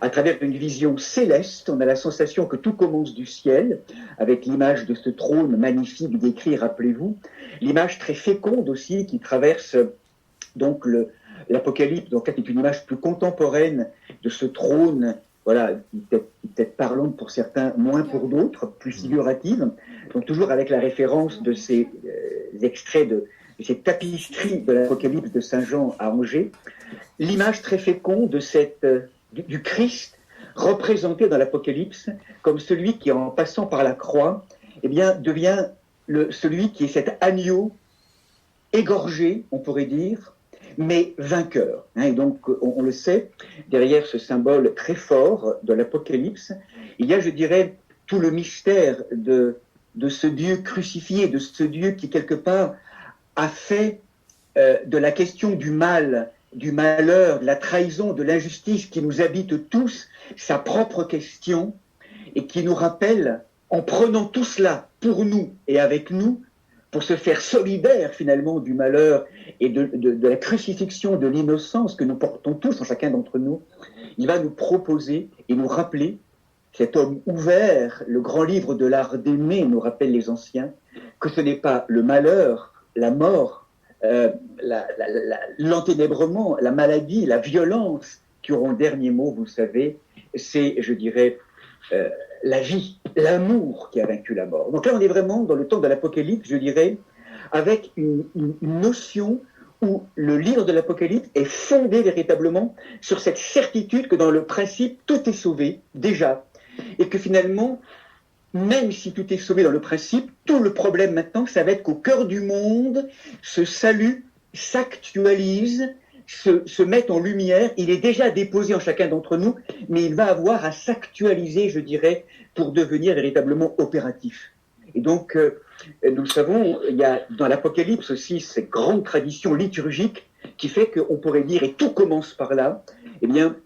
à travers une vision céleste. On a la sensation que tout commence du ciel, avec l'image de ce trône magnifique décrit, rappelez-vous, l'image très féconde aussi qui traverse donc l'Apocalypse, donc là, c'est une image plus contemporaine de ce trône, voilà, qui peut-être parlante pour certains, moins pour d'autres, plus figurative, donc toujours avec la référence de ces extraits de cette tapisserie de l'Apocalypse de Saint Jean à Angers, l'image très féconde de du Christ représenté dans l'Apocalypse comme celui qui, en passant par la croix, eh bien, devient celui qui est cet agneau égorgé, on pourrait dire, mais vainqueur. Et donc, on le sait, derrière ce symbole très fort de l'Apocalypse, il y a, je dirais, tout le mystère de ce Dieu crucifié, de ce Dieu qui, quelque part, a fait de la question du mal du malheur, de la trahison, de l'injustice qui nous habite tous, sa propre question, et qui nous rappelle, en prenant tout cela pour nous et avec nous, pour se faire solidaire finalement du malheur et de la crucifixion de l'innocence que nous portons tous en chacun d'entre nous, il va nous proposer et nous rappeler, cet homme ouvert, le grand livre de l'art d'aimer, nous rappelle les anciens, que ce n'est pas le malheur, la mort, l'enténébrement, la maladie, la violence qui auront le dernier mot, vous savez, c'est, je dirais, la vie, l'amour qui a vaincu la mort. Donc là, on est vraiment dans le temps de l'Apocalypse, je dirais, avec une notion où le livre de l'Apocalypse est fondé véritablement sur cette certitude que dans le principe, tout est sauvé, déjà, et que finalement, même si tout est sauvé dans le principe, tout le problème maintenant, ça va être qu'au cœur du monde, ce salut s'actualise, se met en lumière, il est déjà déposé en chacun d'entre nous, mais il va avoir à s'actualiser, je dirais, pour devenir véritablement opératif. Et donc, nous le savons, il y a dans l'Apocalypse aussi cette grande tradition liturgique qui fait qu'on pourrait dire, et tout commence par là, eh bien,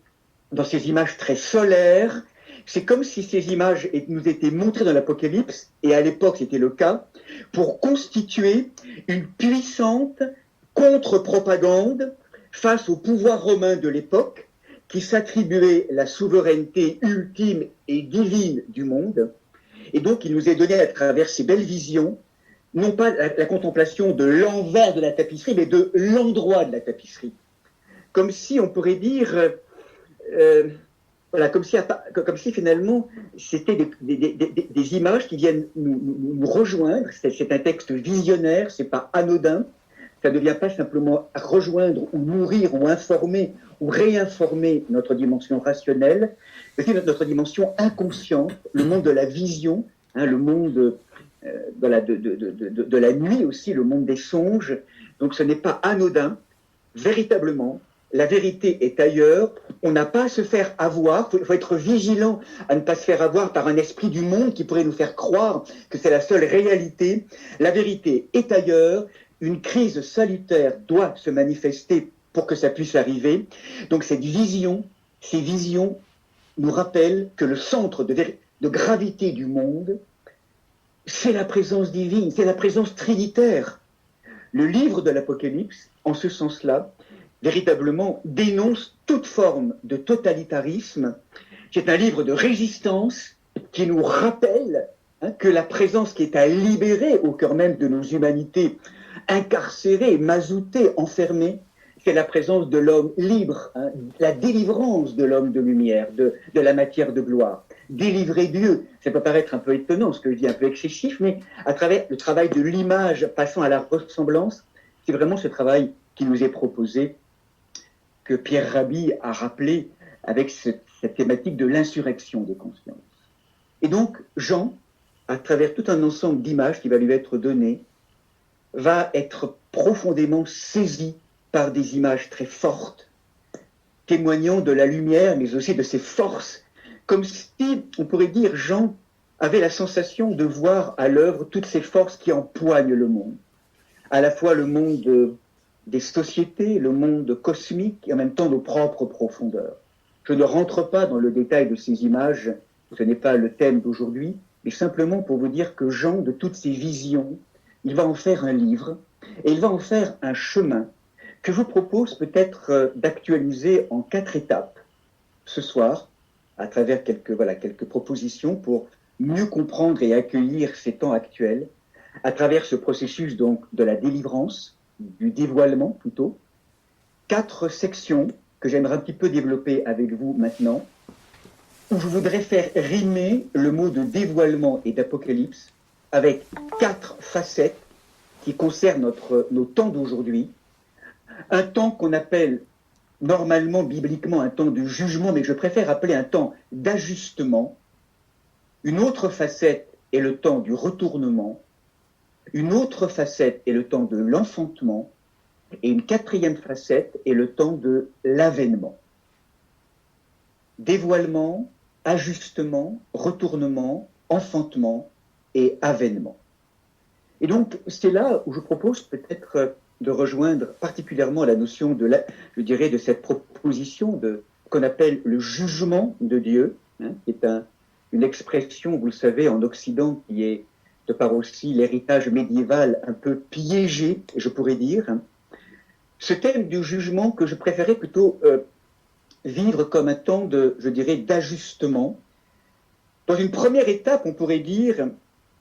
dans ces images très solaires, c'est comme si ces images nous étaient montrées dans l'Apocalypse, et à l'époque c'était le cas, pour constituer une puissante contre-propagande face au pouvoir romain de l'époque, qui s'attribuait la souveraineté ultime et divine du monde. Et donc, il nous est donné à travers ces belles visions, non pas la contemplation de l'envers de la tapisserie, mais de l'endroit de la tapisserie. Comme si, on pourrait dire, voilà, comme si finalement, c'était des images qui viennent nous rejoindre. C'est un texte visionnaire, c'est pas anodin. Ça ne devient pas simplement rejoindre ou nourrir ou informer ou réinformer notre dimension rationnelle, mais c'est notre dimension inconsciente, le monde de la vision, hein, le monde de la nuit aussi, le monde des songes. Donc ce n'est pas anodin, véritablement, la vérité est ailleurs, on n'a pas à se faire avoir, il faut être vigilant à ne pas se faire avoir par un esprit du monde qui pourrait nous faire croire que c'est la seule réalité. La vérité est ailleurs. Une crise salutaire doit se manifester pour que ça puisse arriver. Donc ces visions nous rappellent que le centre de gravité du monde, c'est la présence divine, c'est la présence trinitaire. Le livre de l'Apocalypse, en ce sens-là, véritablement dénonce toute forme de totalitarisme. C'est un livre de résistance qui nous rappelle que la présence qui est à libérer au cœur même de nos humanités, incarcéré, mazouté, enfermé, c'est la présence de l'homme libre, hein, la délivrance de l'homme de lumière, de la matière de gloire. Délivrer Dieu, ça peut paraître un peu étonnant, ce que je dis un peu excessif, mais à travers le travail de l'image passant à la ressemblance, c'est vraiment ce travail qui nous est proposé, que Pierre Rabhi a rappelé avec cette thématique de l'insurrection des consciences. Et donc, Jean, à travers tout un ensemble d'images qui va lui être donné, va être profondément saisi par des images très fortes, témoignant de la lumière, mais aussi de ses forces, comme si, on pourrait dire, Jean avait la sensation de voir à l'œuvre toutes ces forces qui empoignent le monde. À la fois le monde des sociétés, le monde cosmique, et en même temps nos propres profondeurs. Je ne rentre pas dans le détail de ces images, ce n'est pas le thème d'aujourd'hui, mais simplement pour vous dire que Jean, de toutes ces visions, il va en faire un livre, et il va en faire un chemin que je vous propose peut-être d'actualiser en 4 étapes ce soir, à travers quelques propositions pour mieux comprendre et accueillir ces temps actuels, à travers ce processus donc de la délivrance, du dévoilement plutôt. 4 sections que j'aimerais un petit peu développer avec vous maintenant, où je voudrais faire rimer le mot de dévoilement et d'apocalypse avec 4 facettes qui concernent nos temps d'aujourd'hui. Un temps qu'on appelle normalement, bibliquement, un temps de jugement, mais je préfère appeler un temps d'ajustement. Une autre facette est le temps du retournement. Une autre facette est le temps de l'enfantement. Et une 4e facette est le temps de l'avènement. Dévoilement, ajustement, retournement, enfantement et avènement. Et donc, c'est là où je propose peut-être de rejoindre particulièrement la notion de, je dirais, de cette proposition de qu'on appelle le jugement de Dieu, hein, qui est une expression, vous le savez, en Occident, qui est, de par aussi l'héritage médiéval, un peu piégé, je pourrais dire. Hein. Ce thème du jugement que je préférais plutôt vivre comme un temps de, je dirais, d'ajustement. Dans une première étape, on pourrait dire,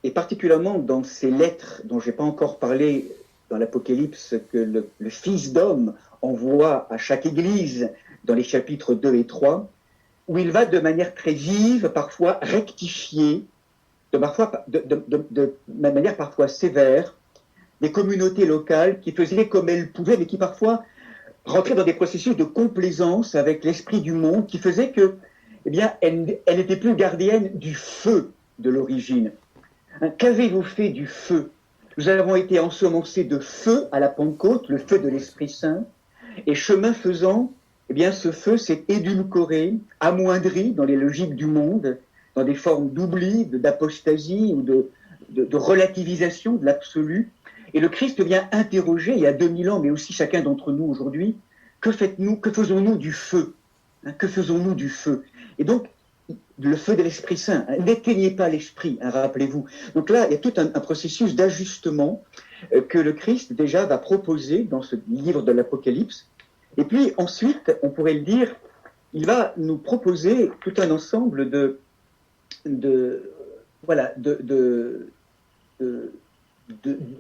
et particulièrement dans ces lettres dont je n'ai pas encore parlé dans l'Apocalypse, que le Fils d'homme envoie à chaque église dans les chapitres 2 et 3, où il va de manière très vive, parfois rectifier, de manière parfois sévère, des communautés locales qui faisaient comme elles pouvaient, mais qui parfois rentraient dans des processus de complaisance avec l'esprit du monde, qui faisait que, eh bien, elle n'était plus gardienne du feu de l'origine. Hein, qu'avez-vous fait du feu? Nous avons été ensemencés de feu à la Pentecôte, le feu de l'Esprit Saint, et chemin faisant, eh bien, ce feu s'est édulcoré, amoindri dans les logiques du monde, dans des formes d'oubli, d'apostasie ou de relativisation de l'absolu. Et le Christ vient interroger, il y a 2000 ans, mais aussi chacun d'entre nous aujourd'hui, que faisons-nous du feu, hein, que faisons-nous du feu? Et donc, le feu de l'Esprit Saint, hein, n'éteignez pas l'Esprit, hein, rappelez-vous. Donc là, il y a tout un processus d'ajustement que le Christ déjà va proposer dans ce livre de l'Apocalypse. Et puis ensuite, on pourrait le dire, il va nous proposer tout un ensemble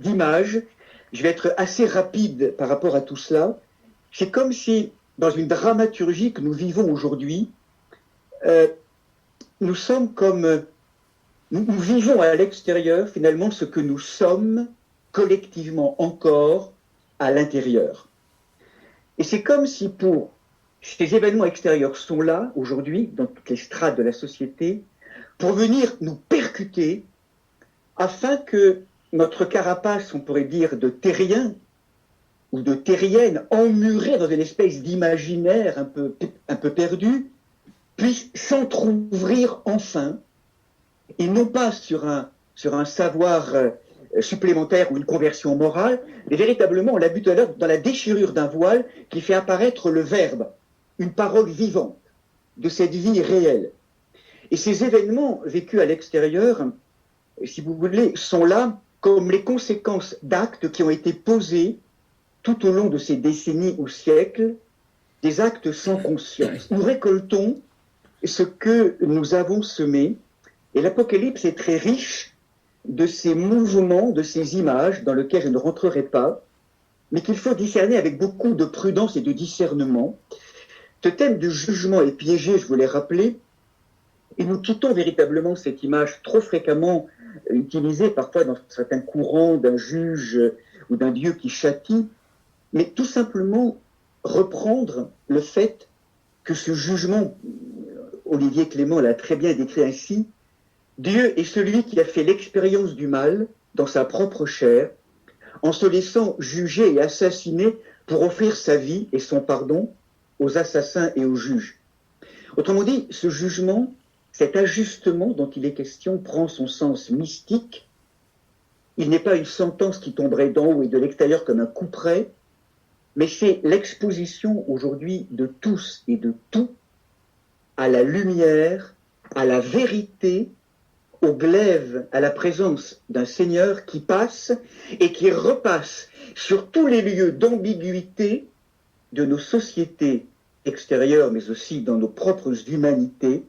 d'images. Je vais être assez rapide par rapport à tout cela. C'est comme si, dans une dramaturgie que nous vivons aujourd'hui, nous sommes comme... Nous vivons à l'extérieur, finalement, ce que nous sommes collectivement encore à l'intérieur. Et c'est comme si ces événements extérieurs sont là, aujourd'hui, dans toutes les strates de la société, pour venir nous percuter, afin que notre carapace, on pourrait dire, de terrien ou de terrienne, emmurée dans une espèce d'imaginaire un peu perdu, puisse s'entr'ouvrir enfin, et non pas sur un savoir supplémentaire ou une conversion morale, mais véritablement, on l'a vu tout à l'heure, dans la déchirure d'un voile qui fait apparaître le Verbe, une parole vivante de cette vie réelle. Et ces événements vécus à l'extérieur, si vous voulez, sont là comme les conséquences d'actes qui ont été posés tout au long de ces décennies ou siècles, des actes sans conscience. Nous récoltons ce que nous avons semé, et l'Apocalypse est très riche de ces mouvements, de ces images dans lesquelles je ne rentrerai pas, mais qu'il faut discerner avec beaucoup de prudence et de discernement. Ce thème du jugement est piégé, je vous l'ai rappelé, et nous quittons véritablement cette image trop fréquemment utilisée parfois dans certains courants d'un juge ou d'un Dieu qui châtie, mais tout simplement reprendre le fait que ce jugement, Olivier Clément l'a très bien décrit ainsi, Dieu est celui qui a fait l'expérience du mal dans sa propre chair, en se laissant juger et assassiner pour offrir sa vie et son pardon aux assassins et aux juges. Autrement dit, ce jugement, cet ajustement dont il est question prend son sens mystique. Il n'est pas une sentence qui tomberait d'en haut et de l'extérieur comme un couperet, mais c'est l'exposition aujourd'hui de tous et de tout à la lumière, à la vérité, au glaive, à la présence d'un Seigneur qui passe et qui repasse sur tous les lieux d'ambiguïté de nos sociétés extérieures, mais aussi dans nos propres humanités,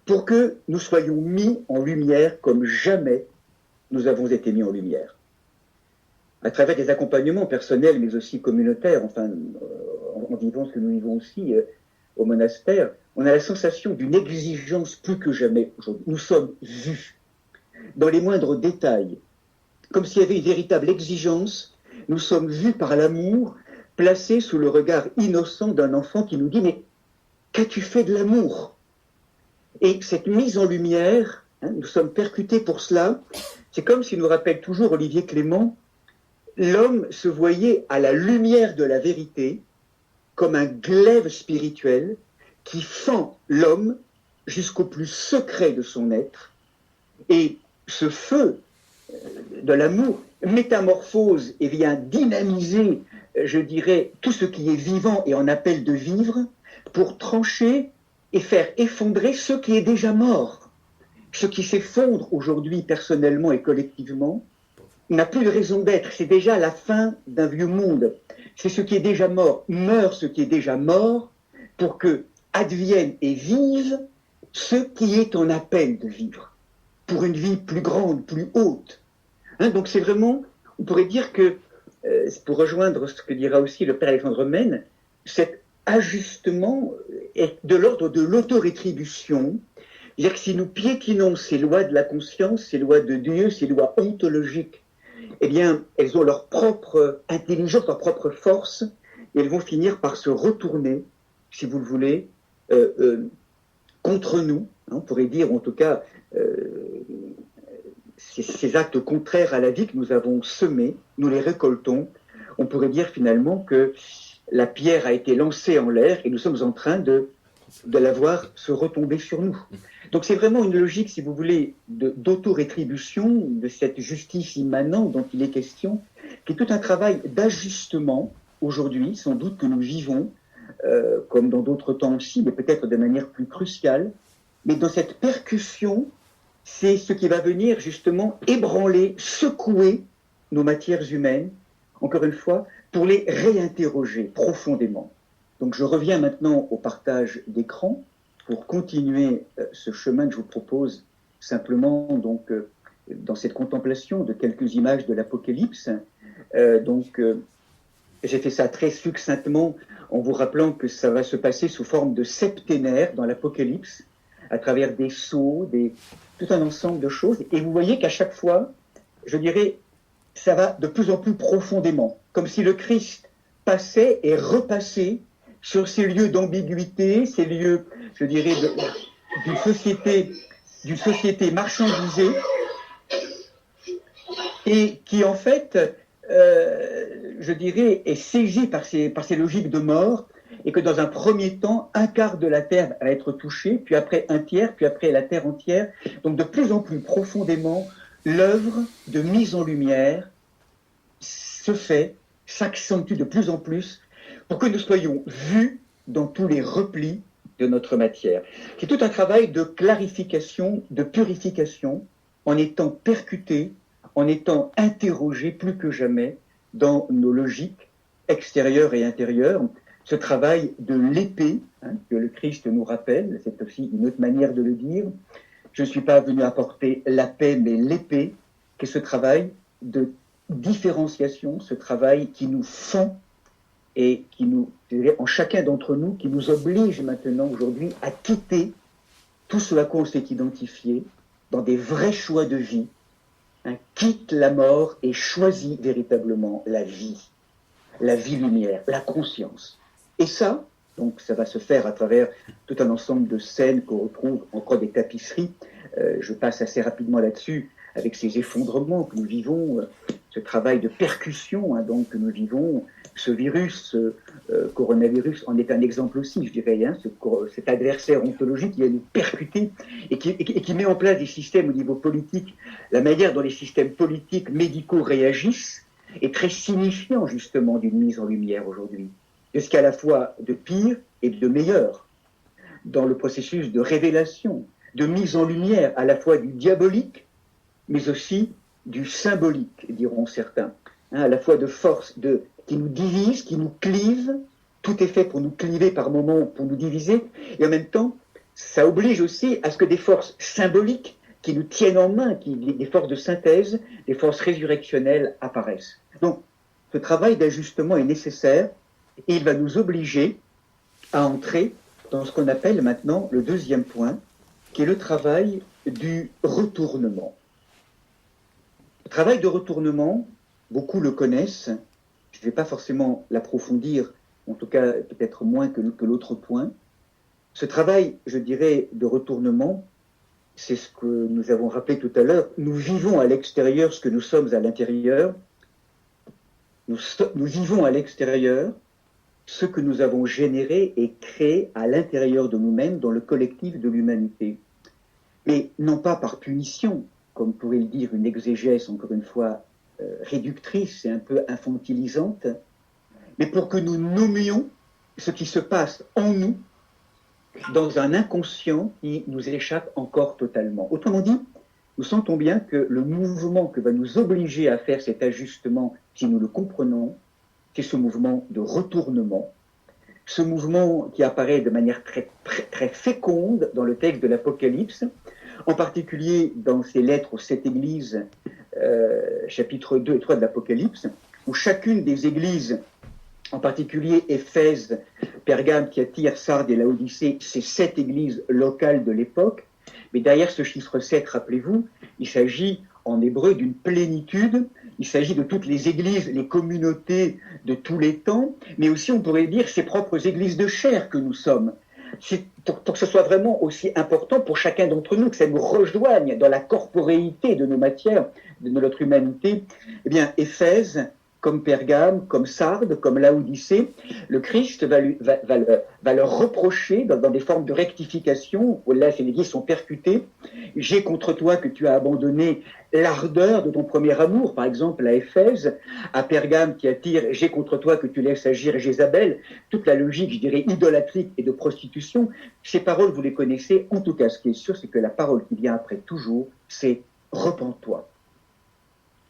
pour que nous soyons mis en lumière comme jamais nous avons été mis en lumière. À travers des accompagnements personnels, mais aussi communautaires, enfin, en vivant ce que nous vivons aussi au monastère, on a la sensation d'une exigence plus que jamais aujourd'hui. Nous sommes vus dans les moindres détails, comme s'il y avait une véritable exigence. Nous sommes vus par l'amour, placés sous le regard innocent d'un enfant qui nous dit « Mais qu'as-tu fait de l'amour ?» Et cette mise en lumière, hein, nous sommes percutés pour cela. C'est comme s'il nous rappelle toujours Olivier Clément, l'homme se voyait à la lumière de la vérité comme un glaive spirituel qui fend l'homme jusqu'au plus secret de son être. Et ce feu de l'amour, métamorphose et vient dynamiser, je dirais, tout ce qui est vivant et en appel de vivre, pour trancher et faire effondrer ce qui est déjà mort. Ce qui s'effondre aujourd'hui personnellement et collectivement n'a plus de raison d'être. C'est déjà la fin d'un vieux monde. C'est ce qui est déjà mort. Meurt ce qui est déjà mort pour que advienne et vive ce qui est en appel de vivre, pour une vie plus grande, plus haute. Donc c'est vraiment, on pourrait dire que, pour rejoindre ce que dira aussi le père Alexandre Mène, cet ajustement est de l'ordre de l'autorétribution. C'est-à-dire que si nous piétinons ces lois de la conscience, ces lois de Dieu, ces lois ontologiques, eh bien, elles ont leur propre intelligence, leur propre force, et elles vont finir par se retourner, si vous le voulez, contre nous. On pourrait dire, en tout cas, ces actes contraires à la vie que nous avons semés, nous les récoltons. On pourrait dire finalement que la pierre a été lancée en l'air et nous sommes en train de la voir se retomber sur nous. Donc c'est vraiment une logique, si vous voulez, d'auto-rétribution, de cette justice immanente dont il est question, qui est tout un travail d'ajustement aujourd'hui, sans doute que nous vivons, comme dans d'autres temps aussi, mais peut-être de manière plus cruciale. Mais dans cette percussion, c'est ce qui va venir justement ébranler, secouer nos matières humaines, encore une fois, pour les réinterroger profondément. Donc je reviens maintenant au partage d'écran pour continuer ce chemin que je vous propose simplement donc dans cette contemplation de quelques images de l'Apocalypse. J'ai fait ça très succinctement en vous rappelant que ça va se passer sous forme de septénaire dans l'Apocalypse, à travers des sceaux, tout un ensemble de choses. Et vous voyez qu'à chaque fois, je dirais, ça va de plus en plus profondément, comme si le Christ passait et repassait sur ces lieux d'ambiguïté, ces lieux, je dirais, d'une société marchandisée, et qui en fait, je dirais, est saisie par ces logiques de mort, et que dans un premier temps, un quart de la terre va être touché, puis après un tiers, puis après la terre entière. Donc de plus en plus profondément, l'œuvre de mise en lumière se fait, s'accentue de plus en plus, pour que nous soyons vus dans tous les replis de notre matière. C'est tout un travail de clarification, de purification, en étant percutés, en étant interrogés plus que jamais dans nos logiques extérieures et intérieures. Ce travail de l'épée, que le Christ nous rappelle, c'est aussi une autre manière de le dire. Je ne suis pas venu apporter la paix, mais l'épée, qui est ce travail de différenciation, ce travail qui nous fond et qui nous, en chacun d'entre nous, qui nous oblige maintenant aujourd'hui à quitter tout ce à quoi on s'est identifié dans des vrais choix de vie, quitte la mort et choisit véritablement la vie lumière, la conscience. Et ça, donc ça va se faire à travers tout un ensemble de scènes qu'on retrouve encore des tapisseries. Je passe assez rapidement là-dessus, avec ces effondrements que nous vivons, ce travail de percussion donc que nous vivons. Ce virus, coronavirus, en est un exemple aussi, je dirais, cet adversaire ontologique qui vient nous percuter et qui met en place des systèmes au niveau politique. La manière dont les systèmes politiques, médicaux réagissent est très signifiant justement d'une mise en lumière aujourd'hui, de ce qu'il y a à la fois de pire et de meilleur dans le processus de révélation, de mise en lumière à la fois du diabolique, mais aussi du symbolique, diront certains, à la fois de force qui nous divise, qui nous clive. Tout est fait pour nous cliver par moments, pour nous diviser, et en même temps, ça oblige aussi à ce que des forces symboliques qui nous tiennent en main, des forces de synthèse, des forces résurrectionnelles apparaissent. Donc, ce travail d'ajustement est nécessaire, et il va nous obliger à entrer dans ce qu'on appelle maintenant le deuxième point, qui est le travail du retournement. Le travail de retournement, beaucoup le connaissent, je ne vais pas forcément l'approfondir, en tout cas peut-être moins que l'autre point. Ce travail, je dirais, de retournement, c'est ce que nous avons rappelé tout à l'heure, nous vivons à l'extérieur ce que nous sommes à l'intérieur, nous vivons à l'extérieur ce que nous avons généré et créé à l'intérieur de nous-mêmes, dans le collectif de l'humanité. Mais non pas par punition, comme pourrait le dire une exégèse, encore une fois, réductrice et un peu infantilisante, mais pour que nous nommions ce qui se passe en nous dans un inconscient qui nous échappe encore totalement. Autrement dit, nous sentons bien que le mouvement que va nous obliger à faire cet ajustement, si nous le comprenons, c'est ce mouvement de retournement, ce mouvement qui apparaît de manière très féconde dans le texte de l'Apocalypse, en particulier dans ces lettres aux 7 églises, chapitres 2 et 3 de l'Apocalypse, où chacune des églises, en particulier Éphèse, Pergame, Thyatire, Sardes et Laodicée, ces 7 églises locales de l'époque. Mais derrière ce chiffre 7, rappelez-vous, il s'agit en hébreu d'une plénitude, il s'agit de toutes les églises, les communautés de tous les temps, mais aussi on pourrait dire ses propres églises de chair que nous sommes. Pour que ce soit vraiment aussi important pour chacun d'entre nous, que ça nous rejoigne dans la corporéité de nos matières, de notre humanité, eh bien, Éphèse, comme Pergame, comme Sardes, comme Laodicée, le Christ va leur reprocher dans des formes de rectification, où là, ces églises sont percutées. J'ai contre toi que tu as abandonné l'ardeur de ton premier amour, par exemple à Éphèse, à Pergame qui attire, j'ai contre toi que tu laisses agir Jézabel, toute la logique, je dirais, idolâtrique et de prostitution. Ces paroles, vous les connaissez. En tout cas, ce qui est sûr, c'est que la parole qui vient après toujours, c'est repens-toi.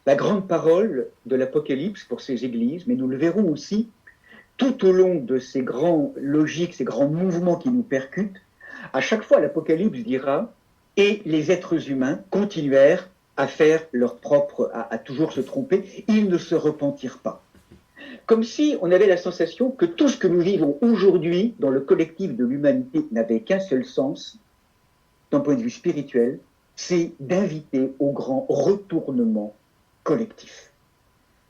La grande parole de l'Apocalypse pour ces églises, mais nous le verrons aussi tout au long de ces grands logiques, ces grands mouvements qui nous percutent. À chaque fois, l'Apocalypse dira « Et les êtres humains continuèrent à faire leur propre, à toujours se tromper, ils ne se repentirent pas. » Comme si on avait la sensation que tout ce que nous vivons aujourd'hui dans le collectif de l'humanité n'avait qu'un seul sens, d'un point de vue spirituel, c'est d'inviter au grand retournement collectif.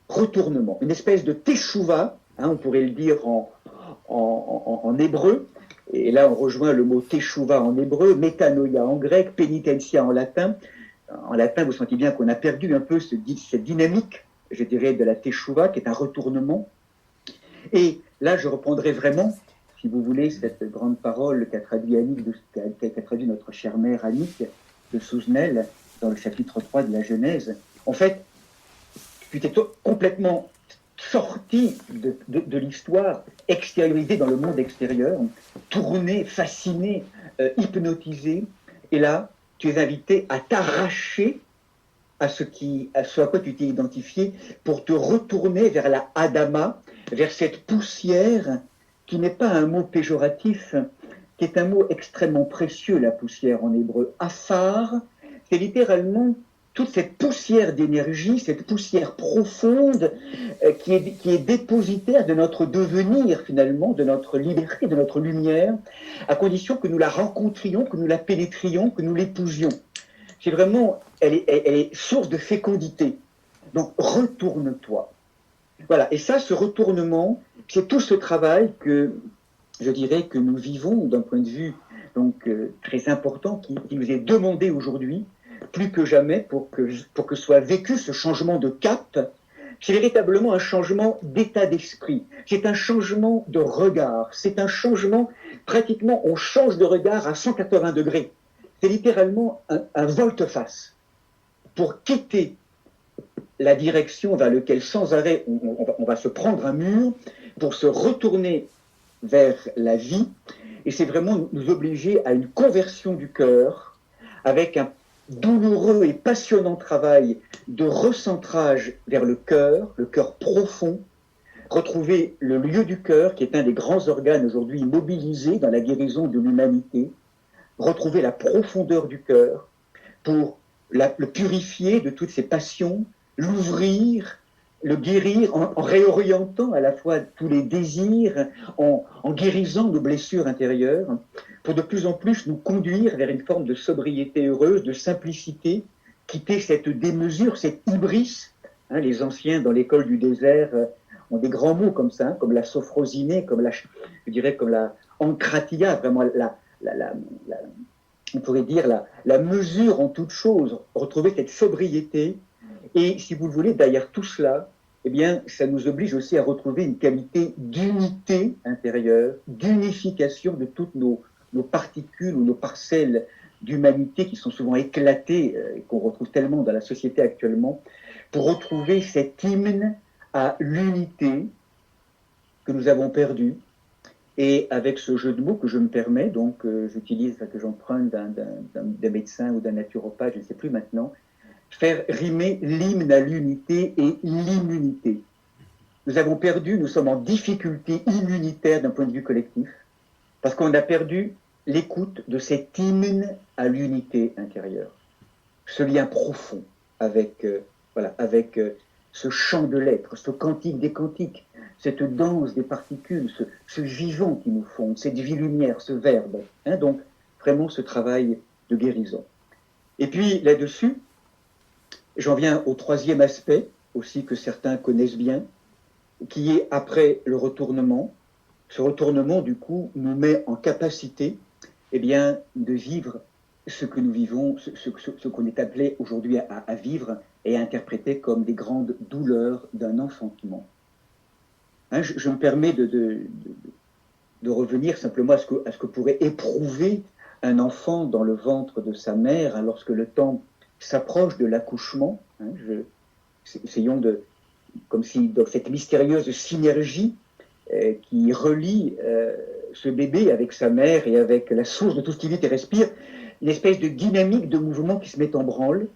Retournement, une espèce de teshuva, on pourrait le dire en hébreu, et là on rejoint le mot teshuva en hébreu, metanoia en grec, penitentia en latin. En latin, vous sentez bien qu'on a perdu un peu cette dynamique, je dirais, de la teshuva, qui est un retournement. Et là, je reprendrai vraiment, si vous voulez, cette grande parole qu'a traduit notre chère mère Annick de Souzenel dans le chapitre 3 de la Genèse. En fait, tu t'es complètement sorti de l'histoire, extériorisé dans le monde extérieur, tourné, fasciné, hypnotisé, et là, tu es invité à t'arracher à ce à quoi tu t'es identifié pour te retourner vers la Adama, vers cette poussière qui n'est pas un mot péjoratif, qui est un mot extrêmement précieux, la poussière en hébreu. Afar, c'est littéralement toute cette poussière d'énergie, cette poussière profonde qui est dépositaire de notre devenir finalement, de notre liberté, de notre lumière, à condition que nous la rencontrions, que nous la pénétrions, que nous l'épousions. C'est vraiment, elle est source de fécondité. Donc retourne-toi. Voilà, et ça, ce retournement, c'est tout ce travail que, je dirais, que nous vivons d'un point de vue donc très important, qui nous est demandé aujourd'hui, plus que jamais, pour que soit vécu ce changement de cap. C'est véritablement un changement d'état d'esprit, c'est un changement de regard, c'est un changement, pratiquement, on change de regard à 180 degrés. C'est littéralement un volte-face pour quitter la direction vers laquelle sans arrêt on va se prendre un mur, pour se retourner vers la vie, et c'est vraiment nous obliger à une conversion du cœur, avec un douloureux et passionnant travail de recentrage vers le cœur profond, retrouver le lieu du cœur, qui est un des grands organes aujourd'hui mobilisés dans la guérison de l'humanité, retrouver la profondeur du cœur pour le purifier de toutes ses passions, l'ouvrir, le guérir en réorientant à la fois tous les désirs, en guérissant nos blessures intérieures, pour de plus en plus nous conduire vers une forme de sobriété heureuse, de simplicité, quitter cette démesure, cette hybris. Les anciens dans l'école du désert ont des grands mots comme ça, comme la sophrosinée, comme la ankratia, vraiment on pourrait dire la mesure en toute chose, retrouver cette sobriété. Et si vous le voulez, derrière tout cela, eh bien, ça nous oblige aussi à retrouver une qualité d'unité intérieure, d'unification de toutes nos particules ou nos parcelles d'humanité qui sont souvent éclatées, qu'on retrouve tellement dans la société actuellement, pour retrouver cet hymne à l'unité que nous avons perdue. Et avec ce jeu de mots que je me permets, donc j'utilise, que j'emprunte d'un médecin ou d'un naturopathe, je ne sais plus maintenant, faire rimer l'hymne à l'unité et l'immunité. Nous avons perdu, nous sommes en difficulté immunitaire d'un point de vue collectif, parce qu'on a perdu l'écoute de cet hymne à l'unité intérieure. Ce lien profond avec, avec ce chant de l'être, ce cantique des cantiques, cette danse des particules, ce vivant qui nous fonde, cette vie-lumière, ce verbe. Donc, vraiment ce travail de guérison. Et puis, là-dessus, j'en viens au troisième aspect, aussi que certains connaissent bien, qui est après le retournement. Ce retournement, du coup, nous met en capacité de vivre ce que nous vivons, ce qu'on est appelé aujourd'hui à vivre et à interpréter comme des grandes douleurs d'un enfantement. Je me permets de revenir simplement à ce que pourrait éprouver un enfant dans le ventre de sa mère lorsque le temps s'approche de l'accouchement. Essayons comme si dans cette mystérieuse synergie qui relie ce bébé avec sa mère et avec la source de tout ce qui vit et respire, une espèce de dynamique de mouvement qui se met en branle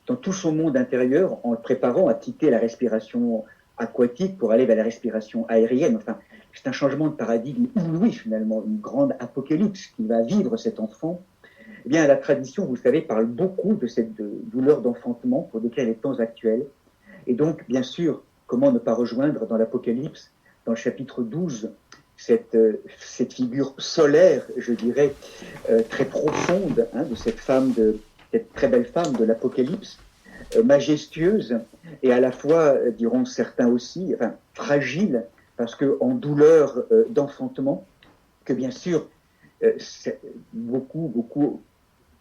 dans tout son monde intérieur en le préparant à quitter la respiration aquatique pour aller vers la respiration aérienne. Enfin, c'est un changement de paradigme inouï finalement, une grande apocalypse qui va vivre cet enfant. Eh bien, la tradition, vous savez, parle beaucoup de cette douleur d'enfantement pour décrire les temps actuels. Et donc, bien sûr, comment ne pas rejoindre dans l'Apocalypse, dans le chapitre 12, cette figure solaire, je dirais, très profonde, de cette très belle femme de l'Apocalypse, majestueuse, et à la fois, diront certains aussi, fragile, parce qu'en douleur d'enfantement, que bien sûr, beaucoup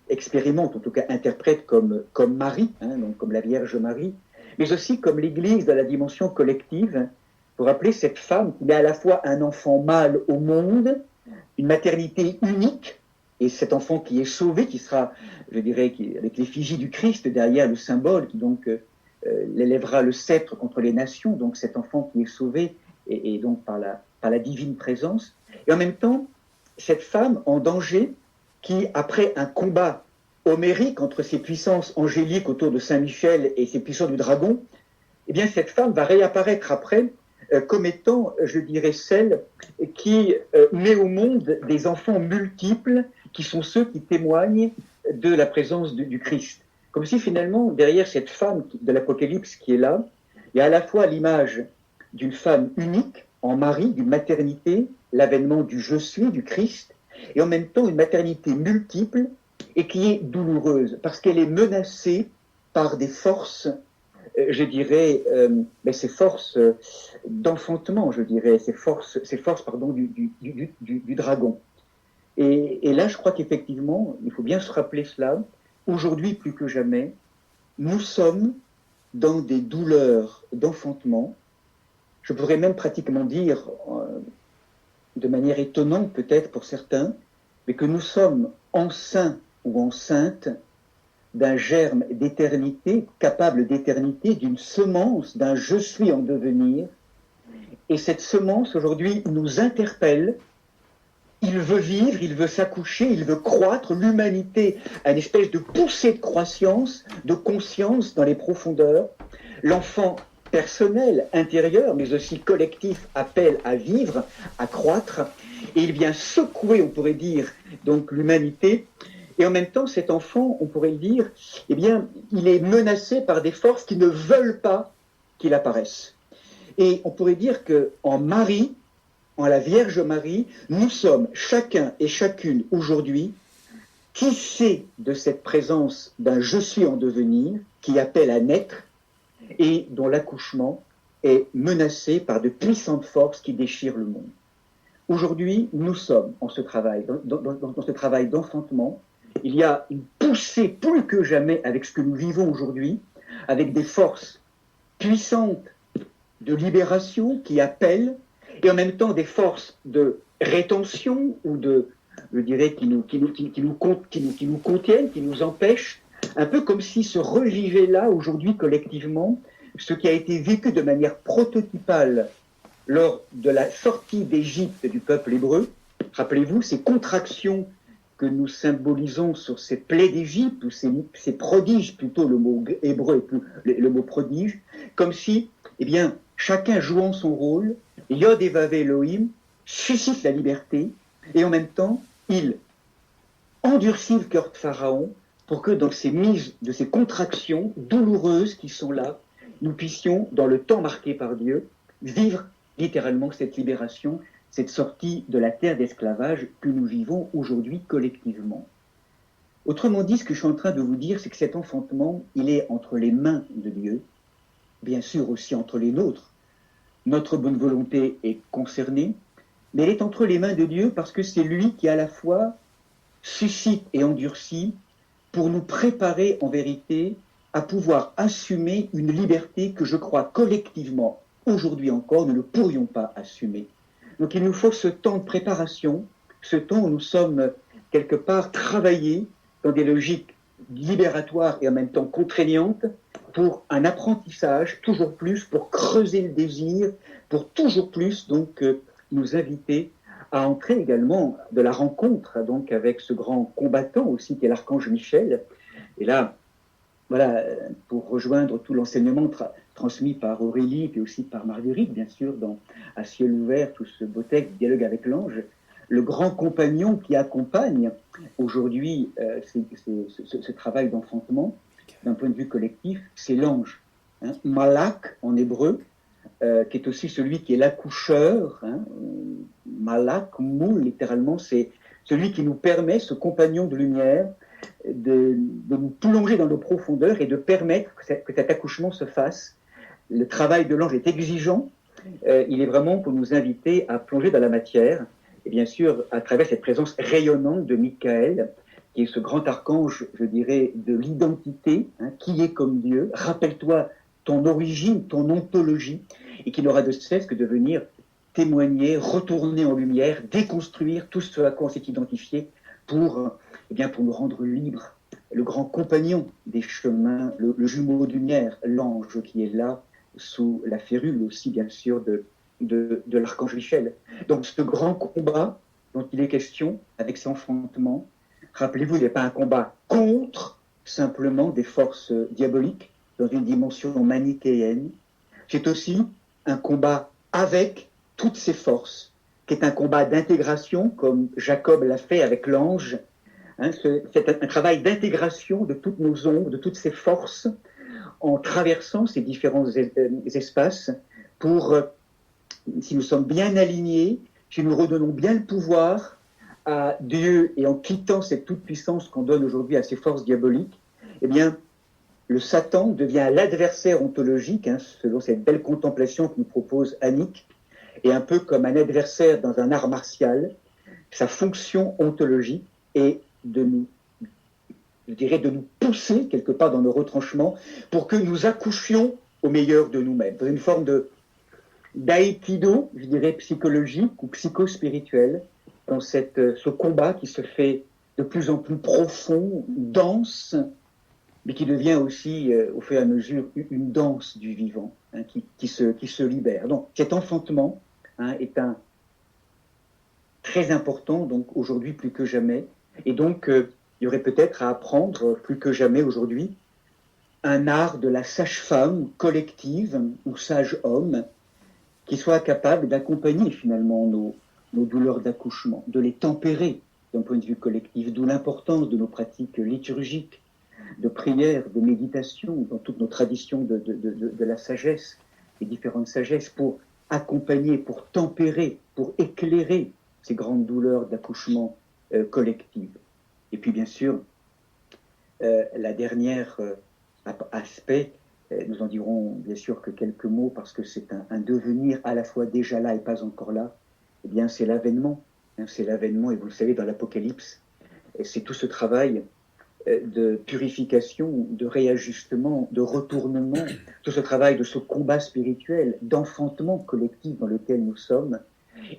expérimentent, en tout cas interprètent comme Marie, donc comme la Vierge Marie, mais aussi comme l'Église dans la dimension collective, pour rappeler cette femme qui met à la fois un enfant mâle au monde, une maternité unique, et cet enfant qui est sauvé, qui sera, je dirais, avec l'effigie du Christ derrière le symbole, qui donc l'élèvera le sceptre contre les nations, donc cet enfant qui est sauvé, et donc par la divine présence, et en même temps, cette femme en danger, qui, après un combat homérique entre ces puissances angéliques autour de Saint-Michel et ces puissances du dragon, eh bien, cette femme va réapparaître après comme étant, je dirais, celle qui met au monde des enfants multiples, qui sont ceux qui témoignent de la présence du Christ. Comme si finalement, derrière cette femme de l'Apocalypse qui est là, il y a à la fois l'image d'une femme unique, en Marie, d'une maternité, l'avènement du je suis, du Christ, et en même temps une maternité multiple et qui est douloureuse, parce qu'elle est menacée par des forces, je dirais, ces forces d'enfantement, je dirais, ces forces du dragon. Et là, je crois qu'effectivement, il faut bien se rappeler cela, aujourd'hui plus que jamais, nous sommes dans des douleurs d'enfantement. Je pourrais même pratiquement dire, de manière étonnante peut-être pour certains, mais que nous sommes enceints ou enceintes d'un germe d'éternité, capable d'éternité, d'une semence, d'un je suis en devenir. Et cette semence, aujourd'hui, nous interpelle. Il veut vivre, il veut s'accoucher, il veut croître. L'humanité a une espèce de poussée de croissance, de conscience dans les profondeurs. L'enfant personnel, intérieur, mais aussi collectif, appelle à vivre, à croître. Et il vient secouer, on pourrait dire, donc l'humanité. Et en même temps, cet enfant, on pourrait le dire, eh bien, il est menacé par des forces qui ne veulent pas qu'il apparaisse. Et on pourrait dire qu'en Marie, en la Vierge Marie, nous sommes chacun et chacune aujourd'hui tissés de cette présence d'un je suis en devenir qui appelle à naître et dont l'accouchement est menacé par de puissantes forces qui déchirent le monde. Aujourd'hui, nous sommes en ce travail, dans ce travail d'enfantement. Il y a une poussée plus que jamais avec ce que nous vivons aujourd'hui, avec des forces puissantes de libération qui appellent, et en même temps des forces de rétention ou je dirais, qui nous contiennent, qui nous empêchent, un peu comme si se revivait là, aujourd'hui, collectivement, ce qui a été vécu de manière prototypale lors de la sortie d'Égypte du peuple hébreu. Rappelez-vous, ces contractions que nous symbolisons sur ces plaies d'Égypte, ou ces prodiges, plutôt le mot hébreu est plus le mot prodige, comme si, eh bien, chacun jouant son rôle, Yod et Vav Elohim suscite la liberté, et en même temps, il endurcit le cœur de Pharaon pour que dans ces mises, de ces contractions douloureuses qui sont là, nous puissions, dans le temps marqué par Dieu, vivre littéralement cette libération, cette sortie de la terre d'esclavage que nous vivons aujourd'hui collectivement. Autrement dit, ce que je suis en train de vous dire, c'est que cet enfantement, il est entre les mains de Dieu, bien sûr aussi entre les nôtres. Notre bonne volonté est concernée, mais elle est entre les mains de Dieu parce que c'est lui qui à la fois suscite et endurcit pour nous préparer en vérité à pouvoir assumer une liberté que je crois collectivement, aujourd'hui encore, nous ne pourrions pas assumer. Donc il nous faut ce temps de préparation, ce temps où nous sommes quelque part travaillés dans des logiques libératoires et en même temps contraignantes pour un apprentissage toujours plus, pour creuser le désir, pour toujours plus donc nous inviter à entrer également de la rencontre donc avec ce grand combattant aussi qui est l'archange Michel. Et là, voilà, pour rejoindre tout l'enseignement transmis par Aurélie, puis aussi par Marguerite, bien sûr, dans À ciel ouvert, tout ce beau texte, dialogue avec l'ange, le grand compagnon qui accompagne aujourd'hui ce travail d'enfantement, d'un point de vue collectif, c'est l'ange. Hein, Malak, en hébreu, qui est aussi celui qui est l'accoucheur. Hein, Malak, moul, littéralement, c'est celui qui nous permet, ce compagnon de lumière, de nous plonger dans nos profondeurs et de permettre que cet accouchement se fasse. Le travail de l'ange est exigeant, il est vraiment pour nous inviter à plonger dans la matière, et bien sûr à travers cette présence rayonnante de Michael, qui est ce grand archange, je dirais, de l'identité, hein, qui est comme Dieu, rappelle-toi ton origine, ton ontologie, et qui n'aura de cesse que de venir témoigner, retourner en lumière, déconstruire tout ce à quoi on s'est identifié pour nous rendre libres. Le grand compagnon des chemins, le jumeau de lumière, l'ange qui est là, sous la férule aussi, bien sûr, de l'archange Michel. Donc ce grand combat dont il est question, avec ses enfantements, rappelez-vous, il n'est pas un combat contre simplement des forces diaboliques dans une dimension manichéenne. C'est aussi un combat avec toutes ces forces, qui est un combat d'intégration, comme Jacob l'a fait avec l'ange. Hein, c'est un travail d'intégration de toutes nos ombres, de toutes ces forces, en traversant ces différents espaces pour, si nous sommes bien alignés, si nous redonnons bien le pouvoir à Dieu et en quittant cette toute-puissance qu'on donne aujourd'hui à ces forces diaboliques, eh bien, le Satan devient l'adversaire ontologique, hein, selon cette belle contemplation que nous propose Annick, et un peu comme un adversaire dans un art martial, sa fonction ontologique est de nous, je dirais, de nous pousser quelque part dans nos retranchements pour que nous accouchions au meilleur de nous-mêmes, dans une forme d'aïkido, je dirais, psychologique ou psychospirituel, dans ce combat qui se fait de plus en plus profond, dense, mais qui devient aussi, au fur et à mesure, une danse du vivant, hein, qui se libère. Donc, cet enfantement, hein, est très important, donc aujourd'hui plus que jamais. Et donc, il y aurait peut-être à apprendre plus que jamais aujourd'hui un art de la sage-femme collective ou sage-homme qui soit capable d'accompagner finalement nos douleurs d'accouchement, de les tempérer d'un point de vue collectif, d'où l'importance de nos pratiques liturgiques, de prière, de méditation, dans toutes nos traditions de la sagesse, les différentes sagesses, pour accompagner, pour tempérer, pour éclairer ces grandes douleurs d'accouchement collectives. Et puis bien sûr, la dernière aspect, nous en dirons bien sûr que quelques mots parce que c'est un devenir à la fois déjà là et pas encore là, eh bien c'est l'avènement. Hein, c'est l'avènement, et vous le savez, dans l'Apocalypse, c'est tout ce travail de purification, de réajustement, de retournement, tout ce travail de ce combat spirituel, d'enfantement collectif dans lequel nous sommes,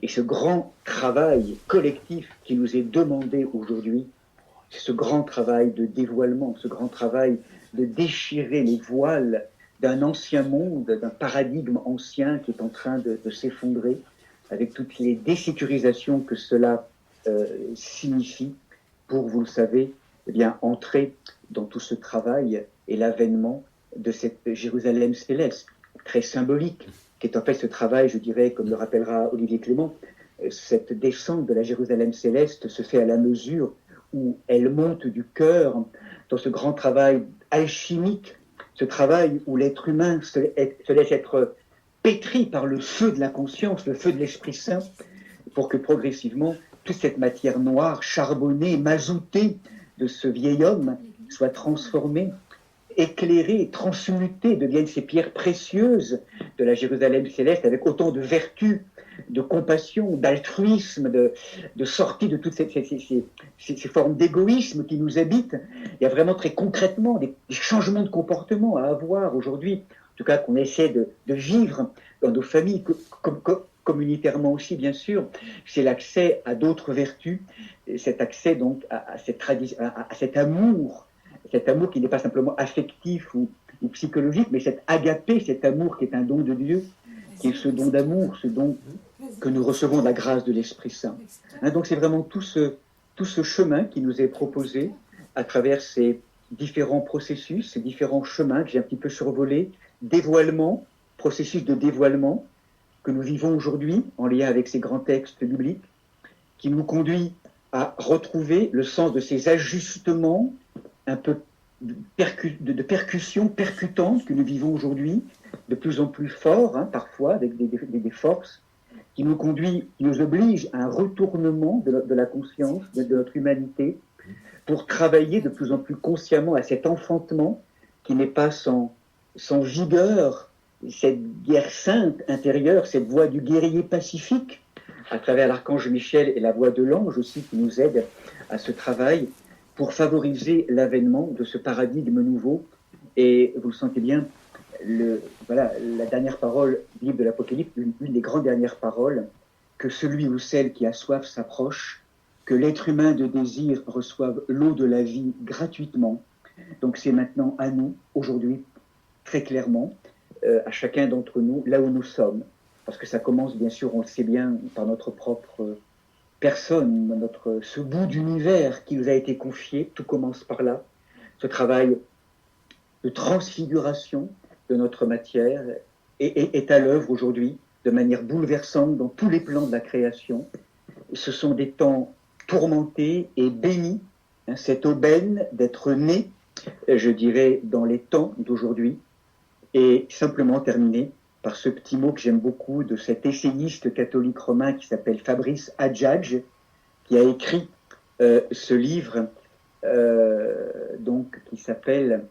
Et ce grand travail collectif qui nous est demandé aujourd'hui, c'est ce grand travail de dévoilement, ce grand travail de déchirer les voiles d'un ancien monde, d'un paradigme ancien qui est en train de s'effondrer, avec toutes les désécurisations que cela signifie pour, vous le savez, eh bien, entrer dans tout ce travail et l'avènement de cette Jérusalem céleste, très symbolique, qui est en fait ce travail, je dirais, comme le rappellera Olivier Clément, cette descente de la Jérusalem céleste se fait à la mesure où elle monte du cœur dans ce grand travail alchimique, ce travail où l'être humain se laisse être pétri par le feu de la conscience, le feu de l'Esprit Saint, pour que progressivement toute cette matière noire, charbonnée, mazoutée de ce vieil homme soit transformée, éclairée, transmutée, deviennent ces pierres précieuses de la Jérusalem céleste avec autant de vertus, de compassion, d'altruisme, de sortie de toutes ces formes d'égoïsme qui nous habitent. Il y a vraiment très concrètement des changements de comportement à avoir aujourd'hui, en tout cas qu'on essaie de vivre dans nos familles, communautairement aussi bien sûr. C'est l'accès à d'autres vertus, cet accès donc à cet amour qui n'est pas simplement affectif ou psychologique, mais cet agapé, cet amour qui est un don de Dieu, qui est ce don d'amour, ce don que nous recevons de la grâce de l'Esprit Saint. Donc c'est vraiment tout ce chemin qui nous est proposé à travers ces différents processus, ces différents chemins que j'ai un petit peu survolés, dévoilement, processus de dévoilement que nous vivons aujourd'hui en lien avec ces grands textes bibliques, qui nous conduit à retrouver le sens de ces ajustements un peu de percussions percutantes que nous vivons aujourd'hui, de plus en plus forts, parfois, avec des forces, qui nous conduit, qui nous oblige à un retournement de la conscience, de notre humanité, pour travailler de plus en plus consciemment à cet enfantement qui n'est pas sans vigueur, cette guerre sainte intérieure, cette voix du guerrier pacifique, à travers l'archange Michel et la voix de l'ange aussi, qui nous aide à ce travail pour favoriser l'avènement de ce paradigme nouveau. Et vous le sentez bien, la dernière parole du livre de l'Apocalypse, une des grandes dernières paroles, que celui ou celle qui a soif s'approche, que l'être humain de désir reçoive l'eau de la vie gratuitement. Donc c'est maintenant à nous, aujourd'hui, très clairement, à chacun d'entre nous, là où nous sommes. Parce que ça commence, bien sûr, on le sait bien, par notre propre personne, ce bout d'univers qui nous a été confié, tout commence par là. Ce travail de transfiguration de notre matière est à l'œuvre aujourd'hui, de manière bouleversante dans tous les plans de la création. Ce sont des temps tourmentés et bénis, cette aubaine d'être né, je dirais, dans les temps d'aujourd'hui, et simplement terminer par ce petit mot que j'aime beaucoup de cet essayiste catholique romain qui s'appelle Fabrice Adjadj, qui a écrit ce livre donc qui s'appelle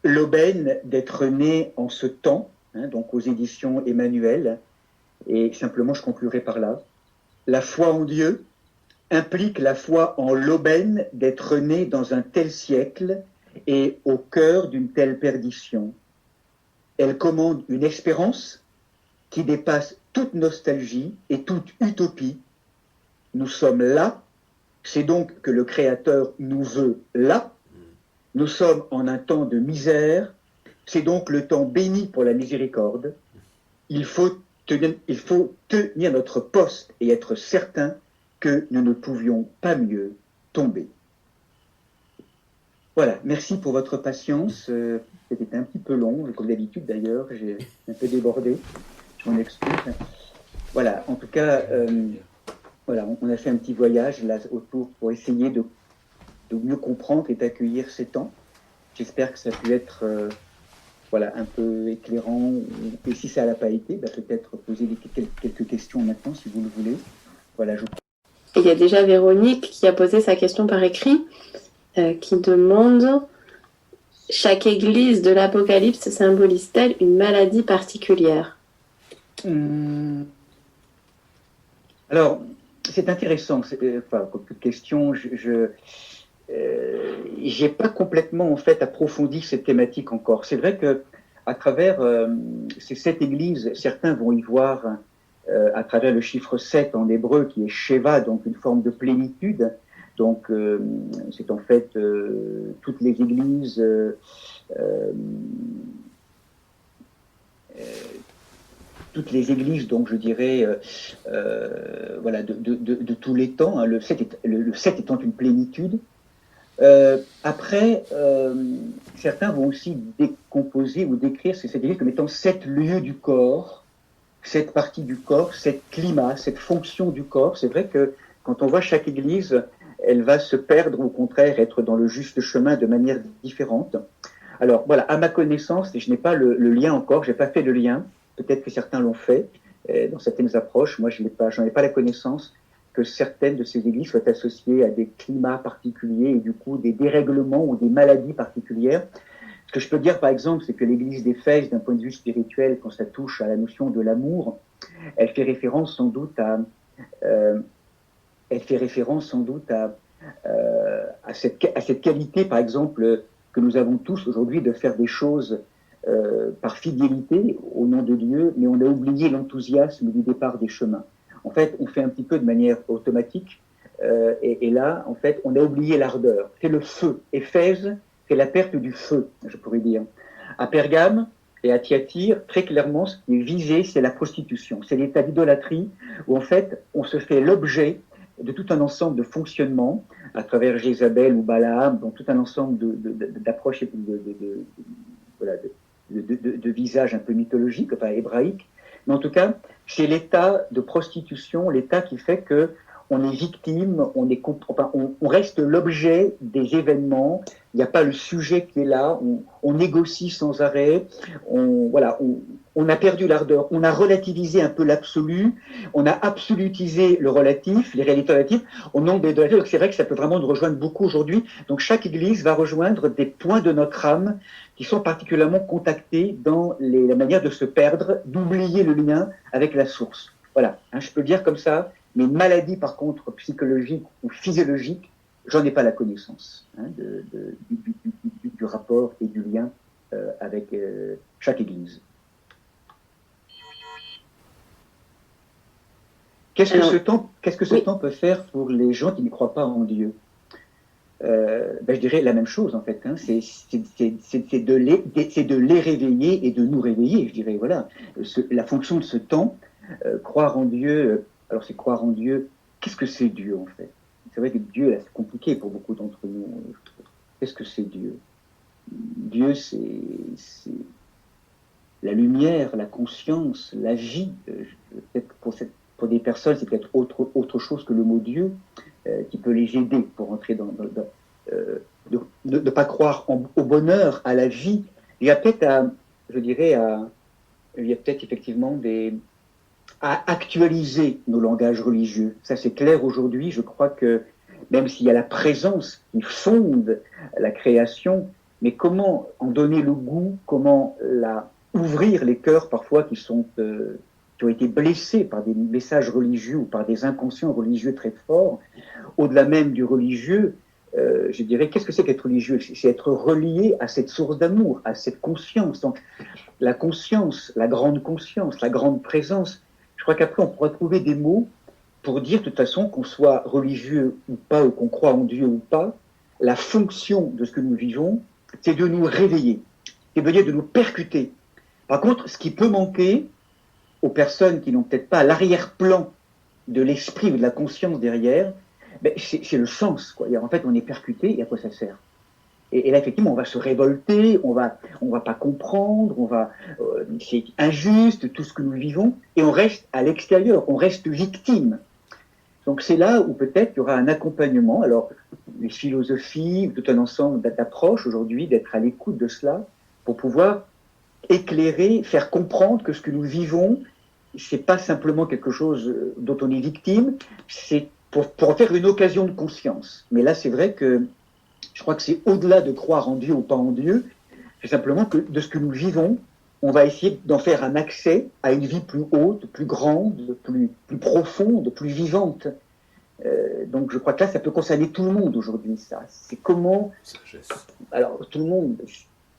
L'aubaine d'être né en ce temps, donc aux éditions Emmanuel. Et simplement, je conclurai par là. La foi en Dieu implique la foi en l'aubaine d'être né dans un tel siècle et au cœur d'une telle perdition. Elle commande une espérance qui dépasse toute nostalgie et toute utopie. Nous sommes là, c'est donc que le Créateur nous veut là. Nous sommes en un temps de misère, c'est donc le temps béni pour la miséricorde. Il faut tenir notre poste et être certain que nous ne pouvions pas mieux tomber. Voilà, merci pour votre patience. C'était un petit peu long, comme d'habitude d'ailleurs, j'ai un peu débordé, je m'en excuse. Voilà, en tout cas, voilà, on a fait un petit voyage là autour pour essayer de mieux comprendre et d'accueillir ces temps. J'espère que ça a pu être un peu éclairant, et si ça l'a pas été, peut-être poser quelques questions maintenant si vous le voulez. Voilà, il y a déjà Véronique qui a posé sa question par écrit, qui demande: chaque église de l'Apocalypse symbolise-t-elle une maladie particulière? Alors, c'est intéressant, comme toute question, j'ai pas complètement en fait approfondi cette thématique encore. C'est vrai que à travers ces 7 églises, certains vont y voir à travers le chiffre 7 en hébreu, qui est Sheva, donc une forme de plénitude. Donc, c'est en fait toutes les églises donc je dirais, voilà, de tous les temps, hein, le 7 étant une plénitude. Après, certains vont aussi décomposer ou décrire cette église comme étant 7 lieux du corps, cette partie du corps, cette climat, cette fonction du corps. C'est vrai que quand on voit chaque église, elle va se perdre ou au contraire être dans le juste chemin de manière différente. Alors voilà, à ma connaissance, et je n'ai pas le lien encore, je n'ai pas fait le lien, peut-être que certains l'ont fait dans certaines approches, moi j'en ai pas la connaissance, que certaines de ces églises soient associées à des climats particuliers et du coup des dérèglements ou des maladies particulières. Ce que je peux dire par exemple, c'est que l'église d'Éphèse, d'un point de vue spirituel, quand ça touche à la notion de l'amour, elle fait référence sans doute à cette qualité, par exemple, que nous avons tous aujourd'hui de faire des choses par fidélité au nom de Dieu, mais on a oublié l'enthousiasme du départ des chemins. En fait, on fait un petit peu de manière automatique, et là, en fait, on a oublié l'ardeur. C'est le feu. Éphèse, c'est la perte du feu, je pourrais dire. À Pergame et à Thyatire, très clairement, ce qui est visé, c'est la prostitution. C'est l'état d'idolâtrie où, en fait, on se fait l'objet de tout un ensemble de fonctionnements à travers Jézabel ou Balaam, donc tout un ensemble d'approches et de visages un peu mythologiques, enfin hébraïques. Mais en tout cas, c'est l'état de prostitution, l'état qui fait que on est victime, on reste l'objet des événements. Il n'y a pas le sujet qui est là. On négocie sans arrêt. On a perdu l'ardeur. On a relativisé un peu l'absolu. On a absolutisé le relatif, les réalités relatives, au nom des deux. Donc c'est vrai que ça peut vraiment nous rejoindre beaucoup aujourd'hui. Donc chaque église va rejoindre des points de notre âme qui sont particulièrement contactés dans la manière de se perdre, d'oublier le lien avec la source. Voilà, hein, je peux le dire comme ça. Mais maladie, par contre, psychologique ou physiologique, j'en ai pas la connaissance hein, du rapport et du lien avec chaque église. Qu'est-ce que ce temps peut faire pour les gens qui ne croient pas en Dieu? Je dirais la même chose en fait. Hein. C'est de les réveiller et de nous réveiller. Je dirais voilà. La fonction de ce temps, croire en Dieu. Alors c'est croire en Dieu. Qu'est-ce que c'est Dieu en fait? C'est vrai que Dieu, là, c'est compliqué pour beaucoup d'entre nous. Qu'est-ce que c'est Dieu? Dieu, c'est la lumière, la conscience, la vie. Peut-être pour des personnes, c'est peut-être autre chose que le mot Dieu qui peut les aider pour entrer de ne pas croire au bonheur, à la vie. Il y a peut-être, il y a peut-être effectivement à actualiser nos langages religieux. Ça, c'est clair aujourd'hui. Je crois que même s'il y a la présence qui fonde la création, mais comment en donner le goût, comment ouvrir les cœurs parfois qui ont été blessés par des messages religieux ou par des inconscients religieux très forts, au-delà même du religieux, je dirais, qu'est-ce que c'est qu'être religieux? C'est être relié à cette source d'amour, à cette conscience. Donc, la conscience, la grande présence. Je crois qu'après, on pourra trouver des mots pour dire, de toute façon, qu'on soit religieux ou pas, ou qu'on croit en Dieu ou pas, la fonction de ce que nous vivons, c'est de nous réveiller, c'est de nous percuter. Par contre, ce qui peut manquer aux personnes qui n'ont peut-être pas l'arrière-plan de l'esprit ou de la conscience derrière, c'est le sens, quoi. En fait, on est percuté, et à quoi ça sert? Et là, effectivement, on va se révolter, on va pas comprendre, c'est injuste tout ce que nous vivons, et on reste à l'extérieur, on reste victime. Donc c'est là où peut-être il y aura un accompagnement. Alors, les philosophies, tout un ensemble d'approches aujourd'hui, d'être à l'écoute de cela, pour pouvoir éclairer, faire comprendre que ce que nous vivons, c'est pas simplement quelque chose dont on est victime, c'est pour en faire une occasion de conscience. Mais là, c'est vrai que je crois que c'est au-delà de croire en Dieu ou pas en Dieu, c'est simplement que de ce que nous vivons, on va essayer d'en faire un accès à une vie plus haute, plus grande, plus profonde, plus vivante. Donc je crois que là, ça peut concerner tout le monde aujourd'hui, ça. C'est comment... Alors, tout le monde...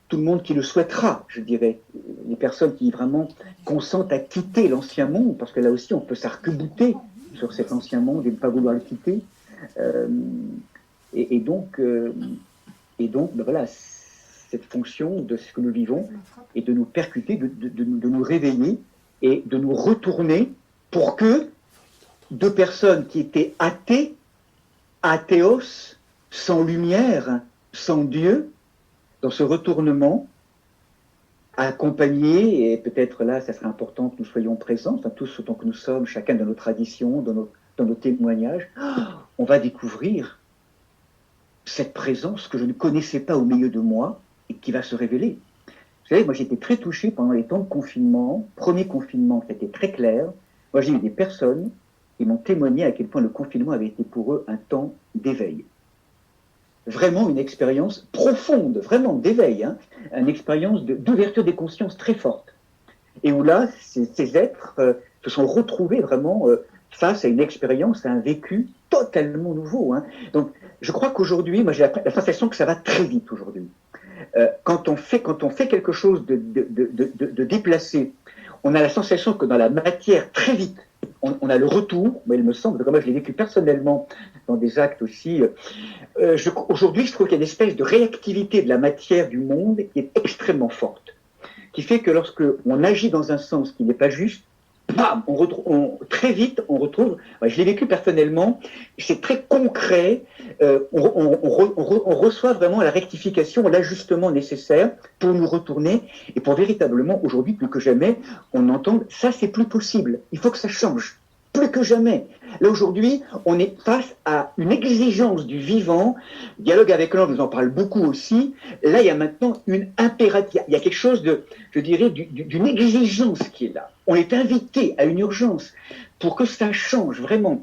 tout le monde qui le souhaitera, je dirais, les personnes qui vraiment consentent à quitter l'ancien monde, parce que là aussi on peut s'arc-bouter sur cet ancien monde et ne pas vouloir le quitter. Et donc, ben voilà, cette fonction de ce que nous vivons est de nous percuter, de nous réveiller et de nous retourner pour que deux personnes qui étaient athées, athéos, sans lumière, sans Dieu, dans ce retournement, accompagnés, et peut-être là, ça serait important que nous soyons présents, enfin, tous autant que nous sommes, chacun dans nos traditions, dans nos témoignages, on va découvrir cette présence que je ne connaissais pas au milieu de moi et qui va se révéler. Vous savez, moi j'étais très touché pendant les temps de confinement, premier confinement qui était très clair. Moi j'ai eu des personnes qui m'ont témoigné à quel point le confinement avait été pour eux un temps d'éveil. Vraiment une expérience profonde, vraiment d'éveil, hein, une expérience d'ouverture des consciences très forte. Et où là, ces êtres se sont retrouvés vraiment face à une expérience, à un vécu totalement nouveau. Hein. Donc, je crois qu'aujourd'hui, moi j'ai la sensation que ça va très vite aujourd'hui. Quand on fait quelque chose de déplacé, on a la sensation que dans la matière, très vite, on a le retour, mais il me semble, comme moi je l'ai vécu personnellement dans des actes aussi, aujourd'hui je trouve qu'il y a une espèce de réactivité de la matière du monde qui est extrêmement forte, qui fait que lorsque on agit dans un sens qui n'est pas juste, bam, très vite on retrouve, je l'ai vécu personnellement, c'est très concret, on reçoit vraiment la rectification, l'ajustement nécessaire pour nous retourner et pour véritablement aujourd'hui plus que jamais on entende ça c'est plus possible, il faut que ça change. Plus que jamais. Là, aujourd'hui, on est face à une exigence du vivant. Dialogue avec l'homme, nous en parle beaucoup aussi. Là, il y a maintenant une impérative. Il y a quelque chose de, je dirais, d'une exigence qui est là. On est invité à une urgence pour que ça change, vraiment.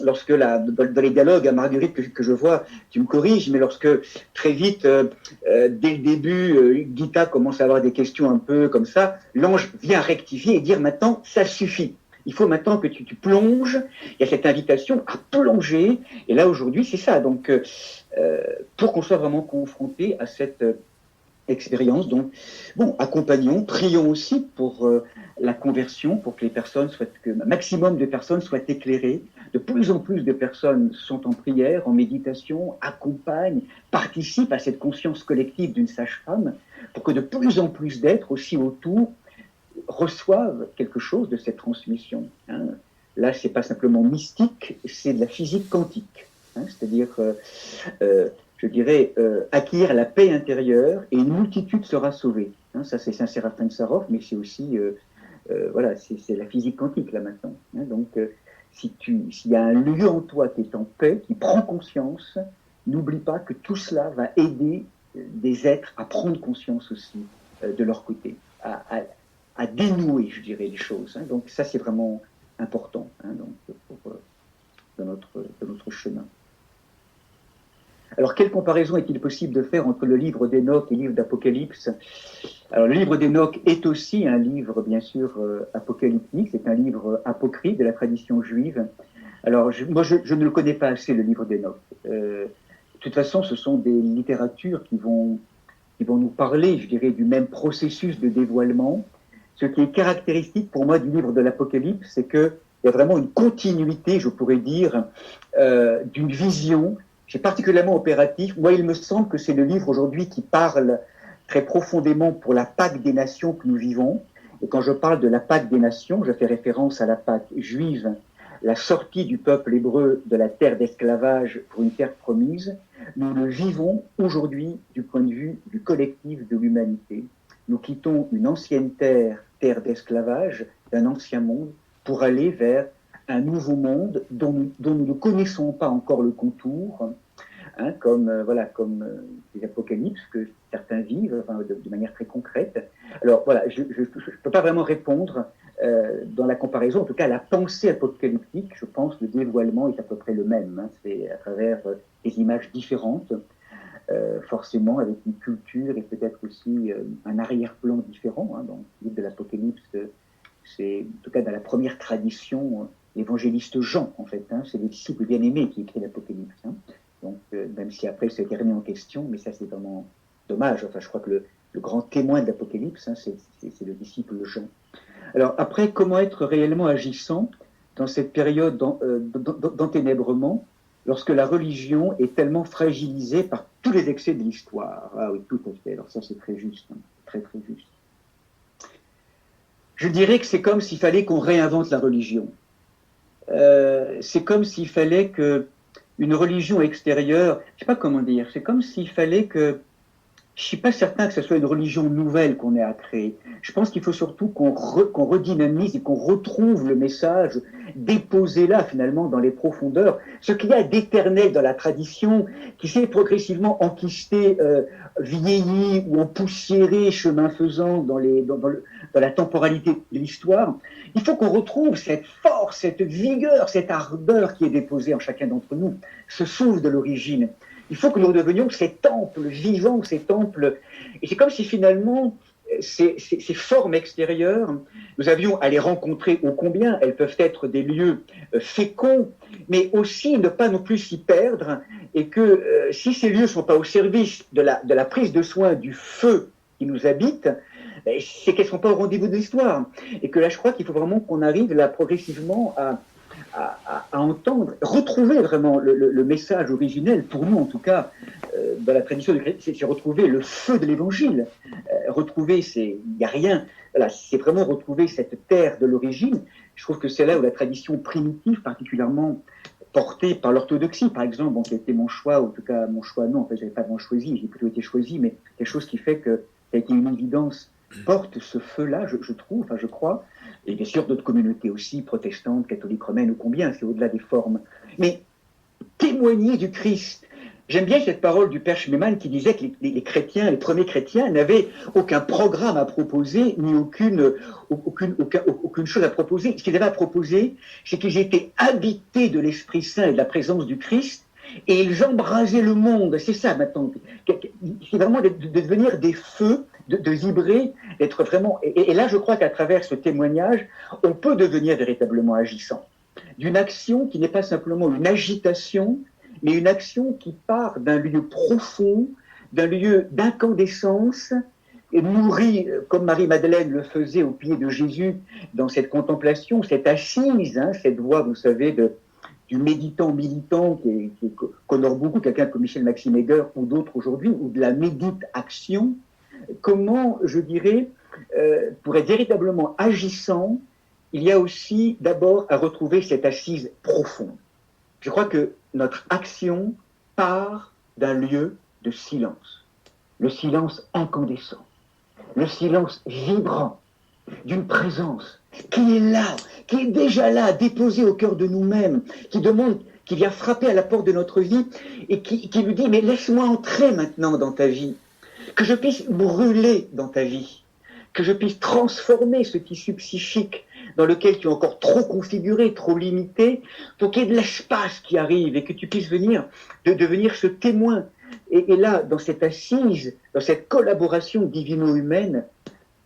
Lorsque, dans les dialogues à Marguerite que je vois, tu me corriges, mais lorsque, très vite, dès le début, Gita commence à avoir des questions un peu comme ça, l'ange vient rectifier et dire maintenant, ça suffit. Il faut maintenant que tu plonges. Il y a cette invitation à plonger. Et là, aujourd'hui, c'est ça. Donc, pour qu'on soit vraiment confronté à cette expérience, donc, bon, accompagnons, prions aussi pour la conversion, pour que les personnes que un maximum de personnes soient éclairées. De plus en plus de personnes sont en prière, en méditation, accompagnent, participent à cette conscience collective d'une sage-femme, pour que de plus en plus d'êtres aussi autour reçoivent quelque chose de cette transmission. Hein. Là, c'est pas simplement mystique, c'est de la physique quantique. Hein, c'est-à-dire, je dirais, acquérir la paix intérieure et une multitude sera sauvée. Hein, ça, c'est Saint-Séraphin de Sarov, mais c'est aussi, voilà, c'est la physique quantique là maintenant. Hein, donc, s'il y a un lieu en toi qui est en paix, qui prend conscience, n'oublie pas que tout cela va aider des êtres à prendre conscience aussi de leur côté, à dénouer, je dirais, les choses. Hein. Donc ça, c'est vraiment important hein, donc, dans notre chemin. Alors, quelle comparaison est-il possible de faire entre le livre d'Enoch et le livre d'Apocalypse? Alors, le livre d'Enoch est aussi un livre, bien sûr, apocalyptique. C'est un livre apocryphe de la tradition juive. Alors, moi, je ne le connais pas assez, le livre d'Enoch. De toute façon, ce sont des littératures qui vont nous parler, je dirais, du même processus de dévoilement. Ce qui est caractéristique pour moi du livre de l'Apocalypse, c'est qu'il y a vraiment une continuité, je pourrais dire, d'une vision. C'est particulièrement opératif. Moi, il me semble que c'est le livre aujourd'hui qui parle très profondément pour la Pâque des nations que nous vivons. Et quand je parle de la Pâque des nations, je fais référence à la Pâque juive, la sortie du peuple hébreu de la terre d'esclavage pour une terre promise. Nous le vivons aujourd'hui du point de vue du collectif de l'humanité. Nous quittons une ancienne terre d'esclavage, d'un ancien monde, pour aller vers un nouveau monde dont nous ne connaissons pas encore le contour, hein, comme les apocalypses que certains vivent enfin, de manière très concrète. Alors voilà, je ne peux pas vraiment répondre dans la comparaison, en tout cas la pensée apocalyptique, je pense que le dévoilement est à peu près le même, hein, c'est à travers des images différentes, forcément avec une culture et peut-être aussi un arrière-plan différent. Hein, dans le livre de l'Apocalypse, c'est en tout cas dans la première tradition l'évangéliste Jean, en fait. Hein, c'est les disciples bien-aimés qui écrit l'Apocalypse. Hein. Donc, même si après ça a été remis en question, mais ça c'est vraiment dommage, enfin je crois que le grand témoin de l'Apocalypse, hein, c'est le disciple Jean. Alors après, comment être réellement agissant dans cette période d'enténèbrement, lorsque la religion est tellement fragilisée par tous les excès de l'histoire? Ah oui, tout à fait, alors ça c'est très juste, hein, très très juste. Je dirais que c'est comme s'il fallait qu'on réinvente la religion. C'est comme s'il fallait qu'une religion extérieure, je ne sais pas comment dire, c'est comme s'il fallait que, je ne suis pas certain que ce soit une religion nouvelle qu'on ait à créer. Je pense qu'il faut surtout qu'on redynamise et qu'on retrouve le message déposé là, finalement, dans les profondeurs. Ce qu'il y a d'éternel dans la tradition, qui s'est progressivement enquisté, vieilli ou empoussiéré, chemin faisant dans la temporalité de l'histoire. Il faut qu'on retrouve cette force, cette vigueur, cette ardeur qui est déposée en chacun d'entre nous, ce souffle de l'origine. Il faut que nous redevenions ces temples vivants, ces temples. Et c'est comme si finalement, ces formes extérieures, nous avions à les rencontrer ô combien. Elles peuvent être des lieux féconds, mais aussi ne pas non plus s'y perdre. Et que si ces lieux ne sont pas au service de la prise de soin du feu qui nous habite, c'est qu'elles ne sont pas au rendez-vous de l'histoire. Et que là, je crois qu'il faut vraiment qu'on arrive là progressivement à entendre, retrouver vraiment le message originel, pour nous en tout cas, dans la tradition de chrétienne, c'est retrouver le feu de l'évangile, retrouver, il n'y a rien, voilà, c'est vraiment retrouver cette terre de l'origine. Je trouve que c'est là où la tradition primitive, particulièrement portée par l'orthodoxie, par exemple, bon, qui a été mon choix, ou en tout cas mon choix, non, en fait, j'avais pas vraiment choisi, j'ai plutôt été choisi, mais quelque chose qui fait que ça a été une évidence, porte ce feu-là, je trouve, enfin je crois, et bien sûr d'autres communautés aussi, protestantes, catholiques, romaines, ou combien, c'est au-delà des formes. Mais témoigner du Christ. J'aime bien cette parole du Père Schmemann qui disait que les chrétiens, les premiers chrétiens, n'avaient aucun programme à proposer, ni aucune chose à proposer. Ce qu'ils avaient à proposer, c'est qu'ils étaient habités de l'Esprit Saint et de la présence du Christ, et ils embrasaient le monde. C'est ça maintenant. C'est vraiment de devenir des feux, de vibrer, d'être vraiment. Et là, je crois qu'à travers ce témoignage, on peut devenir véritablement agissant. D'une action qui n'est pas simplement une agitation, mais une action qui part d'un lieu profond, d'un lieu d'incandescence, et nourri, comme Marie-Madeleine le faisait au pied de Jésus, dans cette contemplation, cette assise, hein, cette voix, vous savez, du méditant militant qu'honore beaucoup quelqu'un comme Michel Maxime Heger ou d'autres aujourd'hui, ou de la médite-action. Comment, je dirais, pour être véritablement agissant, il y a aussi d'abord à retrouver cette assise profonde. Je crois que notre action part d'un lieu de silence. Le silence incandescent, le silence vibrant d'une présence qui est là, qui est déjà là, déposée au cœur de nous-mêmes, qui demande, qui vient frapper à la porte de notre vie et qui nous dit « mais laisse-moi entrer maintenant dans ta vie, que je puisse brûler dans ta vie, que je puisse transformer ce tissu psychique dans lequel tu es encore trop configuré, trop limité, pour qu'il y ait de l'espace qui arrive et que tu puisses devenir ce témoin. » Et là, dans cette assise, dans cette collaboration divino-humaine,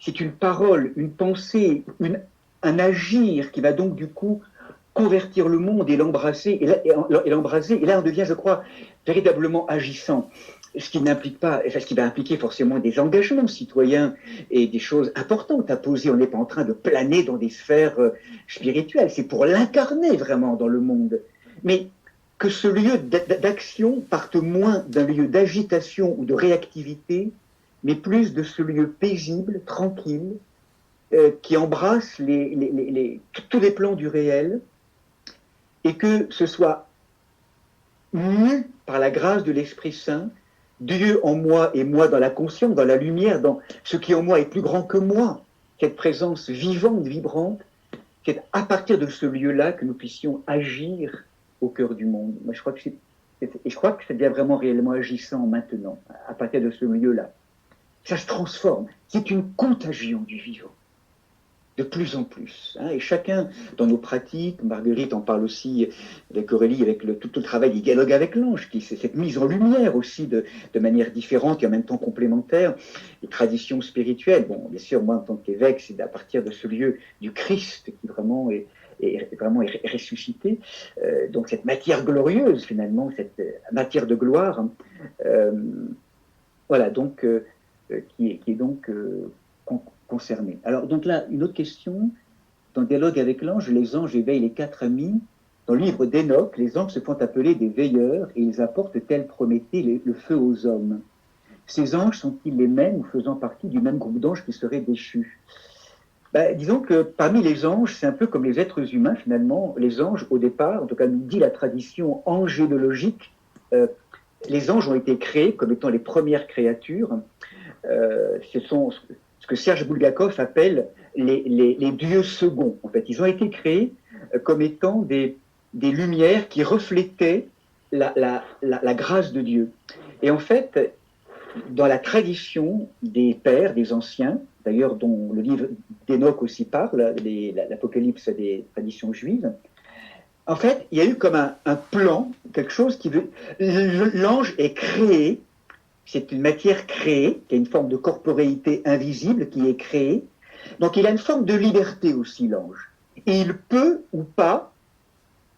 c'est une parole, une pensée, un agir qui va donc du coup convertir le monde et l'embrasser. Et là, on devient, je crois, véritablement agissant. Ce qui n'implique pas, enfin, ce qui va impliquer forcément des engagements citoyens et des choses importantes à poser. On n'est pas en train de planer dans des sphères spirituelles. C'est pour l'incarner vraiment dans le monde. Mais que ce lieu d'action parte moins d'un lieu d'agitation ou de réactivité, mais plus de ce lieu paisible, tranquille, qui embrasse tous les plans du réel, et que ce soit mu par la grâce de l'Esprit Saint, Dieu en moi et moi dans la conscience, dans la lumière, dans ce qui en moi est plus grand que moi, cette présence vivante, vibrante, c'est à partir de ce lieu-là que nous puissions agir au cœur du monde. Moi, je crois que ça devient vraiment réellement agissant maintenant, à partir de ce lieu-là. Ça se transforme. C'est une contagion du vivant, de plus en plus. Hein, et chacun, dans nos pratiques, Marguerite en parle aussi avec Aurélie, avec tout le travail du dialogue avec l'ange, c'est cette mise en lumière aussi de manière différente et en même temps complémentaire, les traditions spirituelles. Bon, bien sûr, moi, en tant qu'évêque, c'est à partir de ce lieu du Christ qui vraiment est ressuscité. Donc cette matière glorieuse, finalement, cette matière de gloire, voilà, donc, qui est donc concerné. Alors, donc là, une autre question. Dans le dialogue avec l'ange, les anges éveillent les 4 amis. Dans le livre d'Enoch, les anges se font appeler des veilleurs et ils apportent, tel Prométhée, le feu aux hommes. Ces anges sont-ils les mêmes ou faisant partie du même groupe d'anges qui seraient déchus? Disons que parmi les anges, c'est un peu comme les êtres humains finalement. Les anges, au départ, en tout cas nous dit la tradition angélologique, les anges ont été créés comme étant les premières créatures. Ce sont ce que Serge Bulgakov appelle les dieux seconds. En fait, ils ont été créés comme étant des lumières qui reflétaient la grâce de Dieu. Et en fait, dans la tradition des pères, des anciens, d'ailleurs dont le livre d'Enoch aussi parle, l'Apocalypse des traditions juives, en fait, il y a eu comme un plan, quelque chose qui veut... L'ange est créé, c'est une matière créée, qui a une forme de corporéité invisible qui est créée. Donc il a une forme de liberté aussi, l'ange. Et il peut ou pas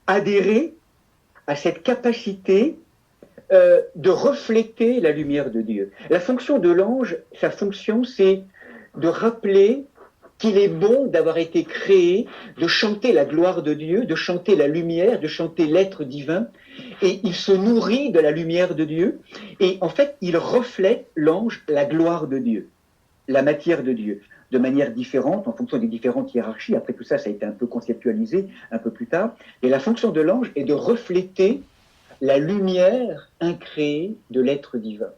adhérer à cette capacité de refléter la lumière de Dieu. La fonction de l'ange, sa fonction, c'est de rappeler qu'il est bon d'avoir été créé, de chanter la gloire de Dieu, de chanter la lumière, de chanter l'être divin, et il se nourrit de la lumière de Dieu, et en fait, il reflète, l'ange, la gloire de Dieu, la matière de Dieu, de manière différente, en fonction des différentes hiérarchies. Après tout ça, ça a été un peu conceptualisé un peu plus tard, et la fonction de l'ange est de refléter la lumière incréée de l'être divin.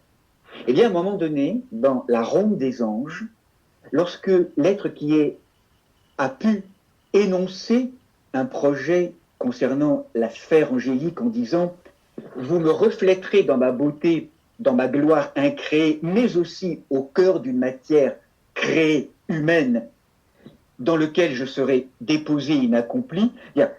Eh bien, à un moment donné, dans la ronde des anges, lorsque l'être a pu énoncer un projet concernant la sphère angélique en disant « Vous me reflèterez dans ma beauté, dans ma gloire incréée, mais aussi au cœur d'une matière créée, humaine, dans lequel je serai déposé, inaccompli,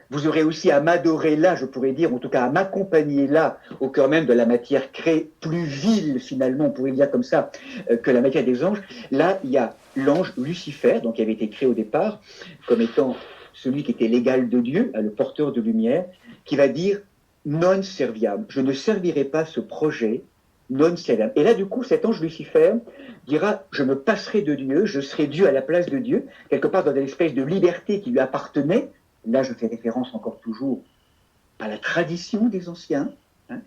vous aurez aussi à m'adorer là, je pourrais dire, en tout cas à m'accompagner là, au cœur même de la matière créée, plus vile finalement, on pourrait dire comme ça, que la matière des anges. Là, il y a l'ange Lucifer, donc qui avait été créé au départ, comme étant celui qui était l'égal de Dieu, le porteur de lumière, qui va dire non serviam, je ne servirai pas ce projet non serviam. Et là, du coup, cet ange Lucifer dira, je me passerai de Dieu, je serai Dieu à la place de Dieu, quelque part dans une espèce de liberté qui lui appartenait. Là, je fais référence encore toujours à la tradition des anciens, hein,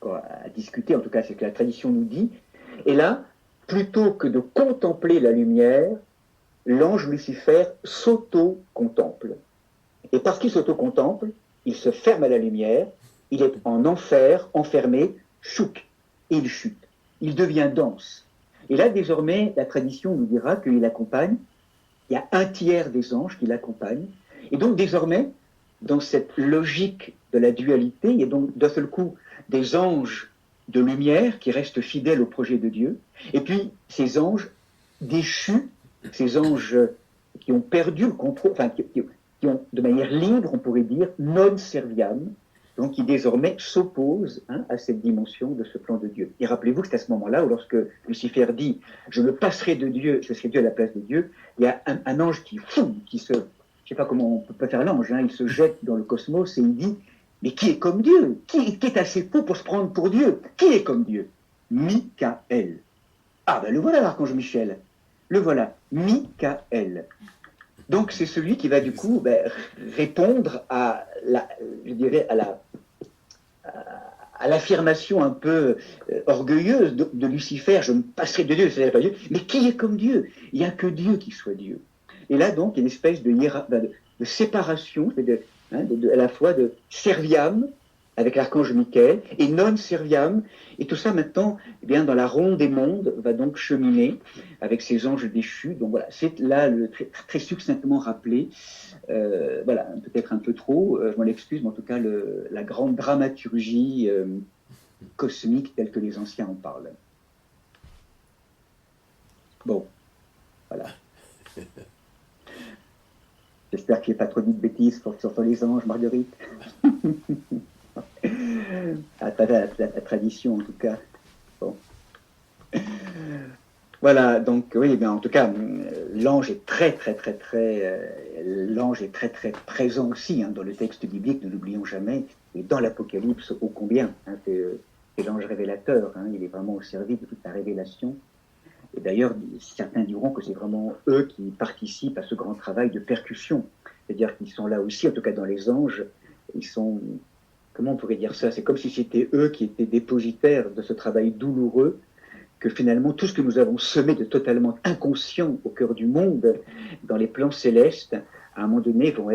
à discuter, en tout cas, c'est ce que la tradition nous dit. Et là, plutôt que de contempler la lumière, l'ange Lucifer s'auto-contemple. Et parce qu'il s'auto-contemple, il se ferme à la lumière, il est en enfer, enfermé, chouk, et il chute. Il devient dense. Et là, désormais, la tradition nous dira qu'il accompagne, il y a un tiers des anges qui l'accompagnent. Et donc, désormais, dans cette logique de la dualité, il y a donc d'un seul coup des anges de lumière qui restent fidèles au projet de Dieu, et puis ces anges déchus, ces anges qui ont perdu le contrôle, enfin, qui ont, de manière libre, on pourrait dire, non serviam, donc qui désormais s'opposent à cette dimension de ce plan de Dieu. Et rappelez-vous que c'est à ce moment-là où lorsque Lucifer dit « je me passerai de Dieu, je serai Dieu à la place de Dieu », il y a un ange qui se, je ne sais pas comment on peut faire l'ange, il se jette dans le cosmos et il dit « mais qui est comme Dieu? Qui est assez fou pour se prendre pour Dieu? Qui est comme Dieu ?» Michael. Ah ben le voilà l'archange Michel. Le voilà, Michael. Donc c'est celui qui va du coup répondre à l'affirmation un peu orgueilleuse de Lucifer, je me passerai de Dieu, je ne serai pas Dieu. Mais qui est comme Dieu? Il n'y a que Dieu qui soit Dieu. Et là donc, il y a une espèce de séparation, à la fois de serviam, avec l'archange Michael, et non serviam, et tout ça maintenant, eh bien, dans la ronde des mondes, va donc cheminer avec ces anges déchus. Donc voilà, c'est là très succinctement rappelé, voilà, peut-être un peu trop, je m'en excuse, mais en tout cas la grande dramaturgie cosmique telle que les anciens en parlent. Bon, voilà. J'espère qu'il n'y a pas trop dit de bêtises sur les anges, Marguerite. À travers la tradition, en tout cas. Bon. Voilà, donc oui, bien, en tout cas, l'ange est l'ange est très présent aussi dans le texte biblique, ne l'oublions jamais, et dans l'Apocalypse ô combien. C'est c'est l'ange révélateur, hein, il est vraiment au service de toute la révélation. Et d'ailleurs, certains diront que c'est vraiment eux qui participent à ce grand travail de percussion. C'est-à-dire qu'ils sont là aussi, en tout cas dans les anges, ils sont, comment on pourrait dire ça? C'est comme si c'était eux qui étaient dépositaires de ce travail douloureux, que finalement tout ce que nous avons semé de totalement inconscient au cœur du monde, dans les plans célestes, à un moment donné vont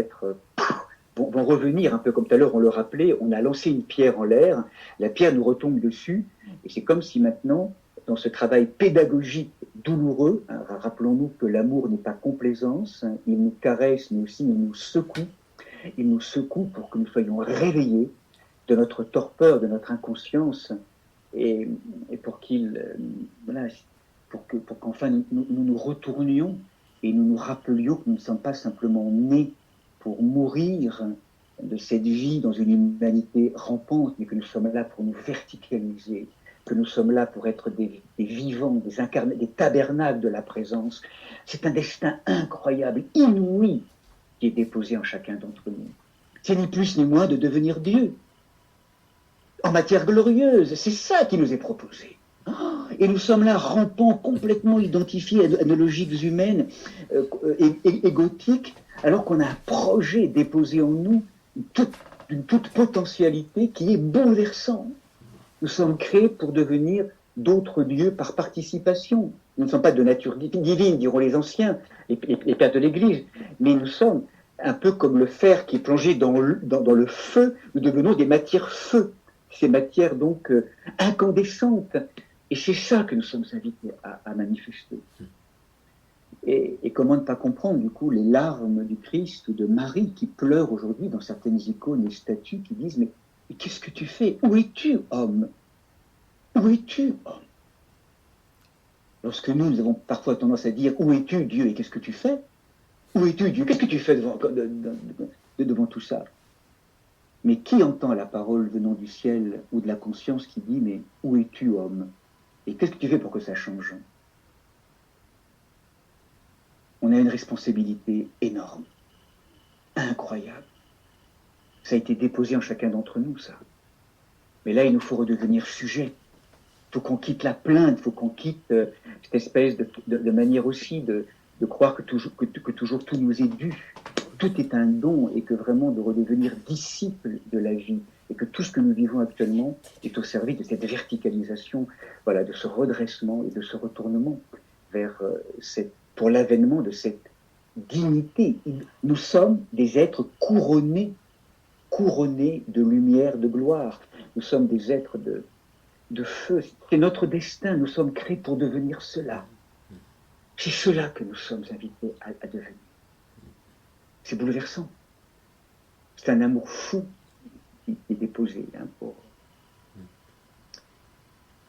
revenir, un peu comme tout à l'heure on le rappelait, on a lancé une pierre en l'air, la pierre nous retombe dessus, et c'est comme si maintenant, dans ce travail pédagogique douloureux, hein, rappelons-nous que l'amour n'est pas complaisance, hein, il nous caresse, mais aussi il nous secoue pour que nous soyons réveillés de notre torpeur, de notre inconscience, et pour pour qu'enfin nous retournions et nous nous rappelions que nous ne sommes pas simplement nés pour mourir de cette vie dans une humanité rampante, mais que nous sommes là pour nous verticaliser, que nous sommes là pour être des vivants, des tabernacles de la présence. C'est un destin incroyable, inouï, qui est déposé en chacun d'entre nous. C'est ni plus ni moins de devenir Dieu. En matière glorieuse, c'est ça qui nous est proposé. Et nous sommes là rampants, complètement identifiés à nos logiques humaines, égotiques, alors qu'on a un projet déposé en nous d'une toute potentialité qui est bouleversante. Nous sommes créés pour devenir d'autres dieux par participation. Nous ne sommes pas de nature divine, diront les anciens, les pères de l'Église, mais nous sommes un peu comme le fer qui est plongé dans le feu, nous devenons des matières feu, ces matières donc incandescentes. Et c'est ça que nous sommes invités à manifester. Et comment ne pas comprendre, du coup, les larmes du Christ ou de Marie qui pleurent aujourd'hui dans certaines icônes et statues qui disent « Mais qu'est-ce que tu fais? Où es-tu, homme? Où es-tu, homme ?» Lorsque nous avons parfois tendance à dire « Où es-tu, Dieu, et qu'est-ce que tu fais? Où es-tu, Dieu? Qu'est-ce que tu fais devant tout ça ?» Mais qui entend la parole venant du ciel ou de la conscience qui dit « Mais où es-tu, homme? Et qu'est-ce que tu fais pour que ça change ?» On a une responsabilité énorme, incroyable. Ça a été déposé en chacun d'entre nous, ça. Mais là, il nous faut redevenir sujet. Il faut qu'on quitte la plainte, il faut qu'on quitte cette espèce de manière aussi de croire que toujours tout nous est dû. Tout est un don et que vraiment de redevenir disciple de la vie. Et que tout ce que nous vivons actuellement est au service de cette verticalisation, voilà, de ce redressement et de ce retournement vers pour l'avènement de cette dignité. Nous sommes des êtres couronnés de lumière, de gloire. Nous sommes des êtres de feu. C'est notre destin. Nous sommes créés pour devenir cela. C'est cela que nous sommes invités à devenir. C'est bouleversant. C'est un amour fou qui est déposé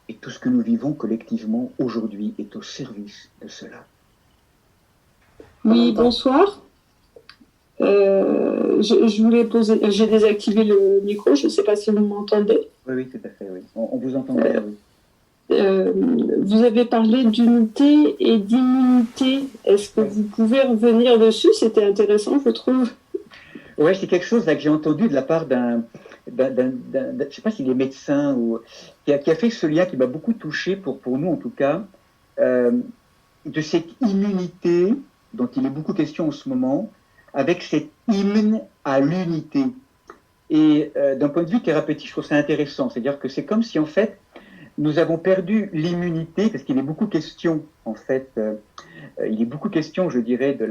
Et tout ce que nous vivons collectivement aujourd'hui est au service de cela. Oui, bonsoir. Je voulais poser... J'ai désactivé le micro, je ne sais pas si vous m'entendez. Oui, tout à fait, oui. On vous entend bien, oui. Vous avez parlé d'unité et d'immunité. Est-ce que vous pouvez revenir dessus? C'était intéressant, je trouve. Oui, c'est quelque chose là, que j'ai entendu de la part d'un je ne sais pas s'il est médecin ou qui a fait ce lien qui m'a beaucoup touché pour nous en tout cas, de cette immunité dont il est beaucoup question en ce moment, avec cet hymne à l'unité. Et d'un point de vue thérapeutique, je trouve ça intéressant. C'est-à-dire que c'est comme si, en fait, nous avons perdu l'immunité, parce qu'il est beaucoup question, en fait, il est beaucoup question, je dirais, de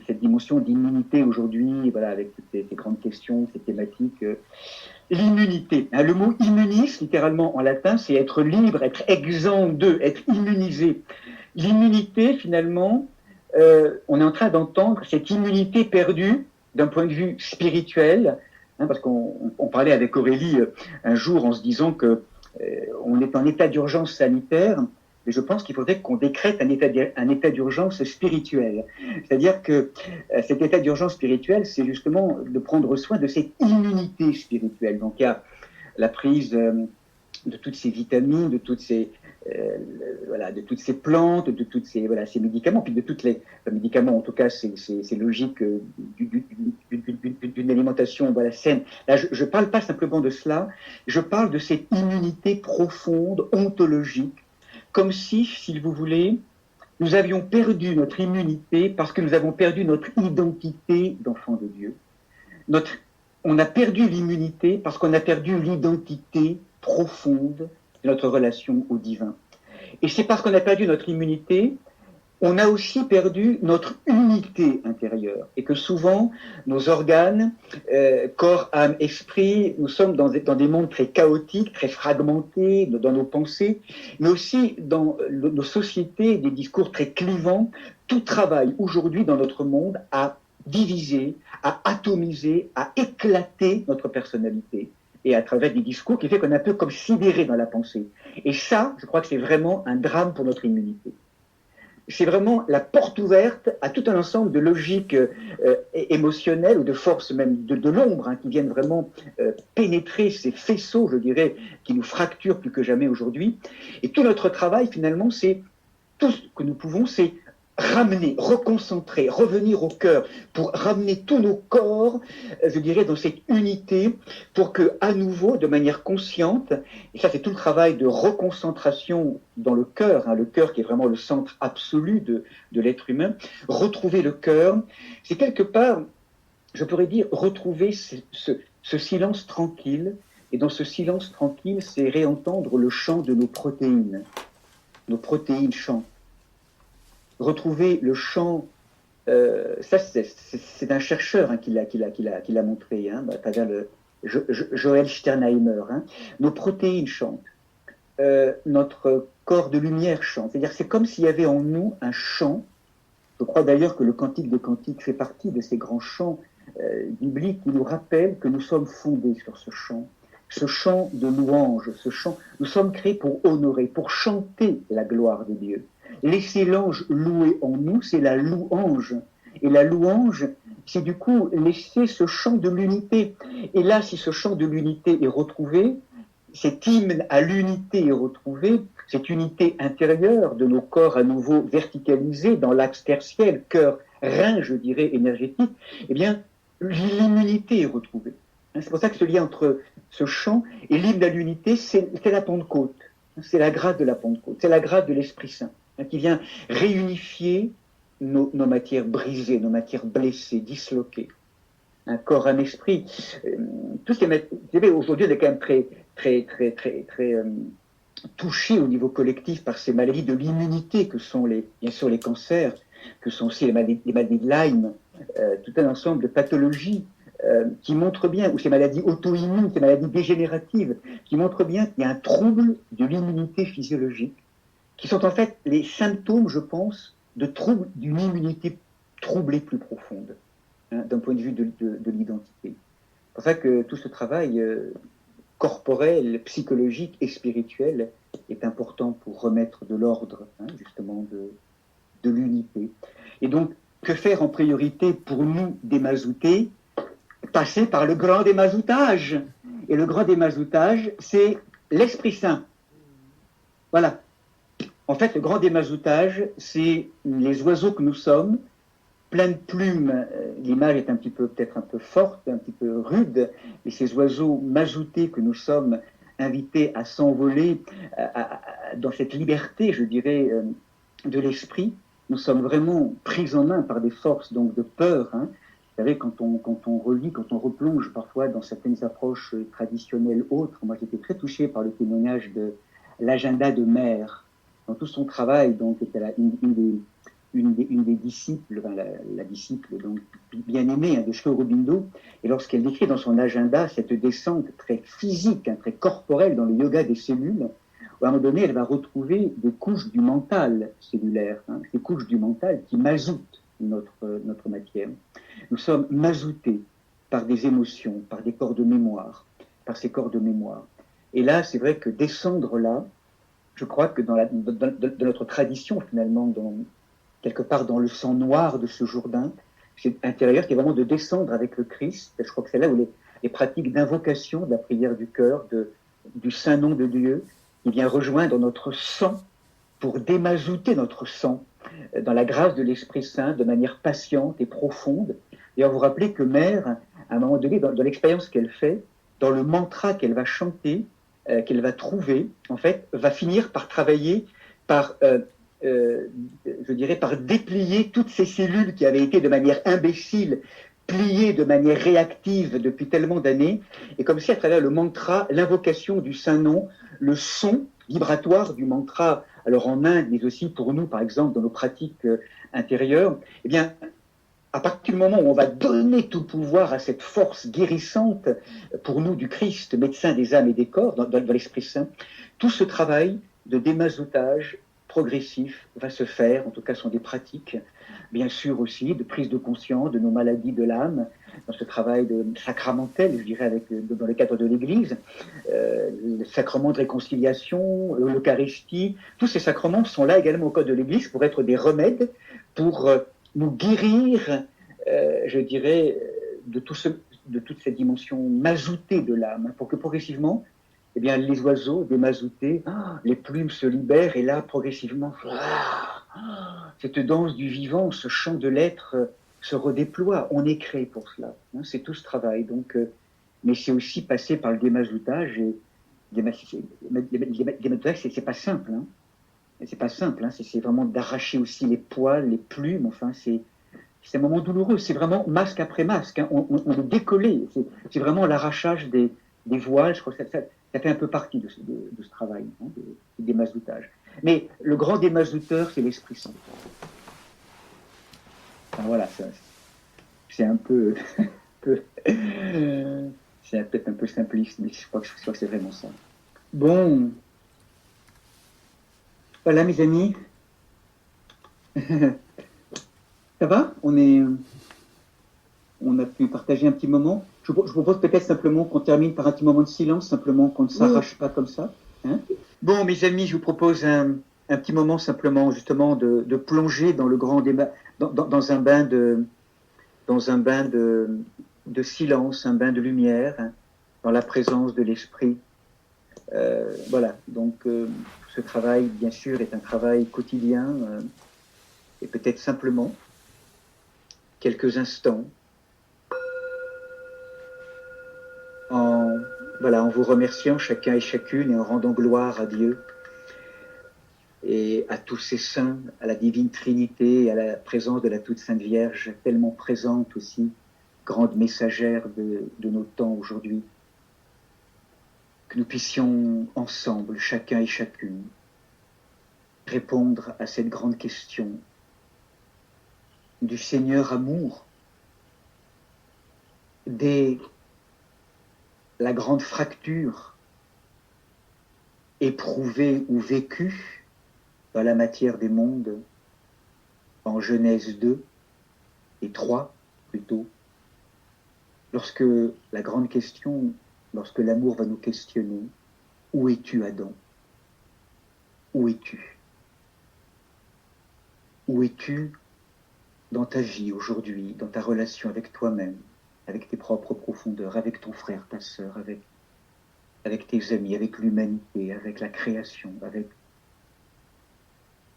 cette dimension d'immunité aujourd'hui, voilà, avec toutes ces grandes questions, ces thématiques. L'immunité. Hein, le mot immunis, littéralement en latin, c'est être libre, être exempt de, être immunisé. L'immunité, finalement, on est en train d'entendre cette immunité perdue d'un point de vue spirituel, hein, parce qu'on parlait avec Aurélie un jour en se disant que on est en état d'urgence sanitaire, mais je pense qu'il faudrait qu'on décrète un état d'urgence spirituel. C'est-à-dire que cet état d'urgence spirituel, c'est justement de prendre soin de cette immunité spirituelle. Donc il y a la prise ces vitamines, de toutes ces plantes, de toutes ces médicaments, puis de toutes les médicaments, en tout cas, c'est logique d'une alimentation saine. Là, je parle pas simplement de cela, je parle de cette immunité profonde, ontologique, comme si vous voulez, nous avions perdu notre immunité parce que nous avons perdu notre identité d'enfant de Dieu. On a perdu l'immunité parce qu'on a perdu l'identité profonde de notre relation au divin. Et c'est parce qu'on a perdu notre immunité, on a aussi perdu notre unité intérieure. Et que souvent, nos organes, corps, âme, esprit, nous sommes dans des mondes très chaotiques, très fragmentés, dans nos pensées, mais aussi dans nos sociétés, des discours très clivants. Tout travaille aujourd'hui dans notre monde à diviser, à atomiser, à éclater notre personnalité. Et à travers des discours qui fait qu'on est un peu comme sidéré dans la pensée. Et ça, je crois que c'est vraiment un drame pour notre immunité. C'est vraiment la porte ouverte à tout un ensemble de logiques émotionnelles ou de forces même de l'ombre qui viennent vraiment pénétrer ces faisceaux, je dirais, qui nous fracturent plus que jamais aujourd'hui. Et tout notre travail, finalement, c'est tout ce que nous pouvons, c'est ramener, reconcentrer, revenir au cœur, pour ramener tous nos corps, je dirais, dans cette unité, pour que, à nouveau, de manière consciente, et ça c'est tout le travail de reconcentration dans le cœur qui est vraiment le centre absolu de l'être humain, retrouver le cœur, c'est quelque part, je pourrais dire, retrouver ce silence tranquille, et dans ce silence tranquille, c'est réentendre le chant de nos protéines chantent. Retrouver le chant, ça c'est un chercheur qui l'a montré, à travers Joël Sternheimer. Nos protéines chantent, notre corps de lumière chante. C'est-à-dire c'est comme s'il y avait en nous un chant. Je crois d'ailleurs que le Cantique des Cantiques fait partie de ces grands chants bibliques qui nous rappellent que nous sommes fondés sur ce chant de louange, ce chant. Nous sommes créés pour honorer, pour chanter la gloire de Dieu. Laisser l'ange louer en nous, c'est la louange. Et la louange, c'est du coup laisser ce chant de l'unité. Et là, si ce chant de l'unité est retrouvé, cet hymne à l'unité est retrouvé, cette unité intérieure de nos corps à nouveau verticalisés dans l'axe tertiel, cœur, rein, je dirais, énergétique, eh bien, l'immunité est retrouvée. C'est pour ça que ce lien entre ce chant et l'hymne à l'unité, c'est la Pentecôte. C'est la grâce de la Pentecôte, c'est la grâce de l'Esprit Saint, qui vient réunifier nos matières brisées, nos matières blessées, disloquées. Un corps, un esprit. Tout ce qui est aujourd'hui, on est quand même très touché au niveau collectif par ces maladies de l'immunité que sont bien sûr les cancers, que sont aussi les maladies de Lyme, tout un ensemble de pathologies qui montrent bien, ou ces maladies auto-immunes, ces maladies dégénératives, qui montrent bien qu'il y a un trouble de l'immunité physiologique, qui sont en fait les symptômes, je pense, de troubles d'une immunité troublée plus profonde, d'un point de vue de l'identité. C'est pour ça que tout ce travail corporel, psychologique et spirituel est important pour remettre de l'ordre, justement, de l'unité. Et donc, que faire en priorité pour nous démazouter? Passer par le grand démazoutage. Et le grand démazoutage, c'est l'Esprit Saint. Voilà. En fait, le grand démazoutage, c'est les oiseaux que nous sommes, plein de plumes. L'image est peut-être un peu forte, un petit peu rude, mais ces oiseaux mazoutés que nous sommes invités à s'envoler dans cette liberté, je dirais, de l'esprit, nous sommes vraiment pris en main par des forces donc de peur. Vous savez, quand on relit, quand on replonge parfois dans certaines approches traditionnelles autres, moi j'étais très touché par le témoignage de l'agenda de Mère. Dans tout son travail, donc, était une des disciples, la disciple donc bien aimée de Sri Aurobindo, et lorsqu'elle décrit dans son agenda cette descente très physique, très corporelle dans le yoga des cellules, à un moment donné, elle va retrouver des couches du mental cellulaire, ces couches du mental qui mazoutent notre matière. Nous sommes mazoutés par des émotions, par des corps de mémoire, par ces corps de mémoire. Et là, c'est vrai que descendre là, je crois que dans notre tradition, finalement, quelque part dans le sang noir de ce Jourdain, c'est intérieur qui est vraiment de descendre avec le Christ. Je crois que c'est là où les pratiques d'invocation de la prière du cœur, de du saint nom de Dieu qui vient rejoindre notre sang pour démazouter notre sang dans la grâce de l'Esprit Saint de manière patiente et profonde. D'ailleurs, vous vous rappelez que Mère, à un moment donné, dans l'expérience qu'elle fait, dans le mantra qu'elle va chanter, qu'elle va trouver, en fait, va finir par travailler, je dirais, par déplier toutes ces cellules qui avaient été de manière imbécile, pliées de manière réactive depuis tellement d'années, et comme si à travers le mantra, l'invocation du Saint-Nom, le son vibratoire du mantra, alors en Inde, mais aussi pour nous, par exemple, dans nos pratiques intérieures, eh bien, à partir du moment où on va donner tout pouvoir à cette force guérissante pour nous du Christ, médecin des âmes et des corps, dans l'Esprit Saint, tout ce travail de démazoutage progressif va se faire, en tout cas sont des pratiques, bien sûr aussi, de prise de conscience de nos maladies de l'âme, dans ce travail de sacramentel, je dirais, dans le cadre de l'Église, le sacrement de réconciliation, l'Eucharistie, tous ces sacrements sont là également au code de l'Église pour être des remèdes, pour nous guérir, je dirais, de toute cette dimension mazoutée de l'âme, pour que progressivement, eh bien, les oiseaux démazoutés, les plumes se libèrent, et là, progressivement, cette danse du vivant, ce chant de l'être se redéploie. On est créé pour cela. Hein, c'est tout ce travail. Donc, mais c'est aussi passer par le démazoutage. Et démazoutage, c'est pas simple. Hein. C'est pas simple. Hein. C'est vraiment d'arracher aussi les poils, les plumes. Enfin, c'est un moment douloureux. C'est vraiment masque après masque. Hein. On est décollé. C'est vraiment l'arrachage des voiles. Je crois que ça fait un peu partie de ce travail, hein, du démazoutage. Mais le grand démazouteur, c'est l'Esprit Saint. Enfin, voilà, c'est un peu, c'est peut-être un peu simpliste, mais je crois que c'est vraiment ça. Bon, voilà mes amis. Ça va? On a pu partager un petit moment. Je vous propose peut-être simplement qu'on termine par un petit moment de silence, simplement qu'on ne s'arrache pas comme ça. Hein? Bon, mes amis, je vous propose un petit moment simplement, justement, de plonger dans le grand débat, dans un bain de silence, un bain de lumière, hein, dans la présence de l'esprit. Voilà. Donc, ce travail, bien sûr, est un travail quotidien, et peut-être simplement quelques instants. En vous remerciant chacun et chacune et en rendant gloire à Dieu et à tous ces saints, à la divine Trinité, à la présence de la toute Sainte Vierge, tellement présente aussi, grande messagère de nos temps aujourd'hui, que nous puissions ensemble, chacun et chacune, répondre à cette grande question du Seigneur amour, dès la grande fracture éprouvée ou vécue dans la matière des mondes en Genèse 2 et 3 plutôt, lorsque la grande question, lorsque l'amour va nous questionner, où es-tu Adam? Où es-tu? Où es-tu dans ta vie aujourd'hui, dans ta relation avec toi-même, avec tes propres profondeurs, avec ton frère, ta sœur, avec tes amis, avec l'humanité, avec la création,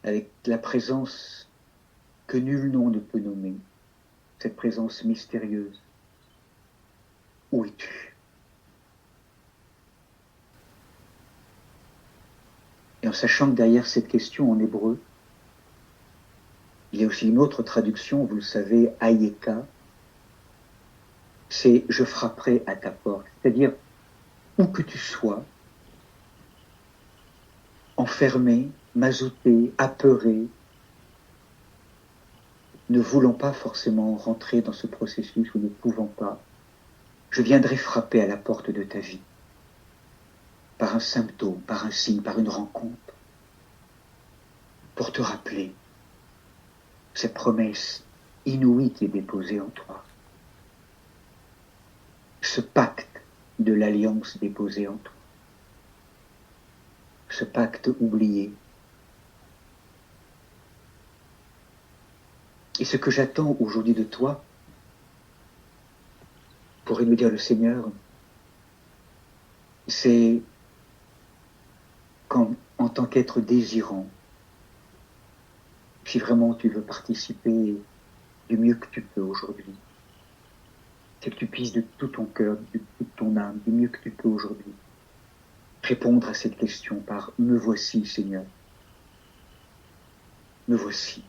avec la présence que nul nom ne peut nommer, cette présence mystérieuse. Où es-tu? Et en sachant que derrière cette question en hébreu, il y a aussi une autre traduction, vous le savez, Hayeka, c'est « je frapperai à ta porte », c'est-à-dire où que tu sois, enfermé, mazouté, apeuré, ne voulant pas forcément rentrer dans ce processus ou ne pouvant pas, je viendrai frapper à la porte de ta vie, par un symptôme, par un signe, par une rencontre, pour te rappeler cette promesse inouïe qui est déposée en toi, ce pacte de l'alliance déposée en toi, ce pacte oublié. Et ce que j'attends aujourd'hui de toi, pourrait nous dire le Seigneur, c'est tant qu'être désirant, si vraiment tu veux participer du mieux que tu peux aujourd'hui, c'est que tu puisses de tout ton cœur, de toute ton âme, du mieux que tu peux aujourd'hui, répondre à cette question par « Me voici, Seigneur. Me voici,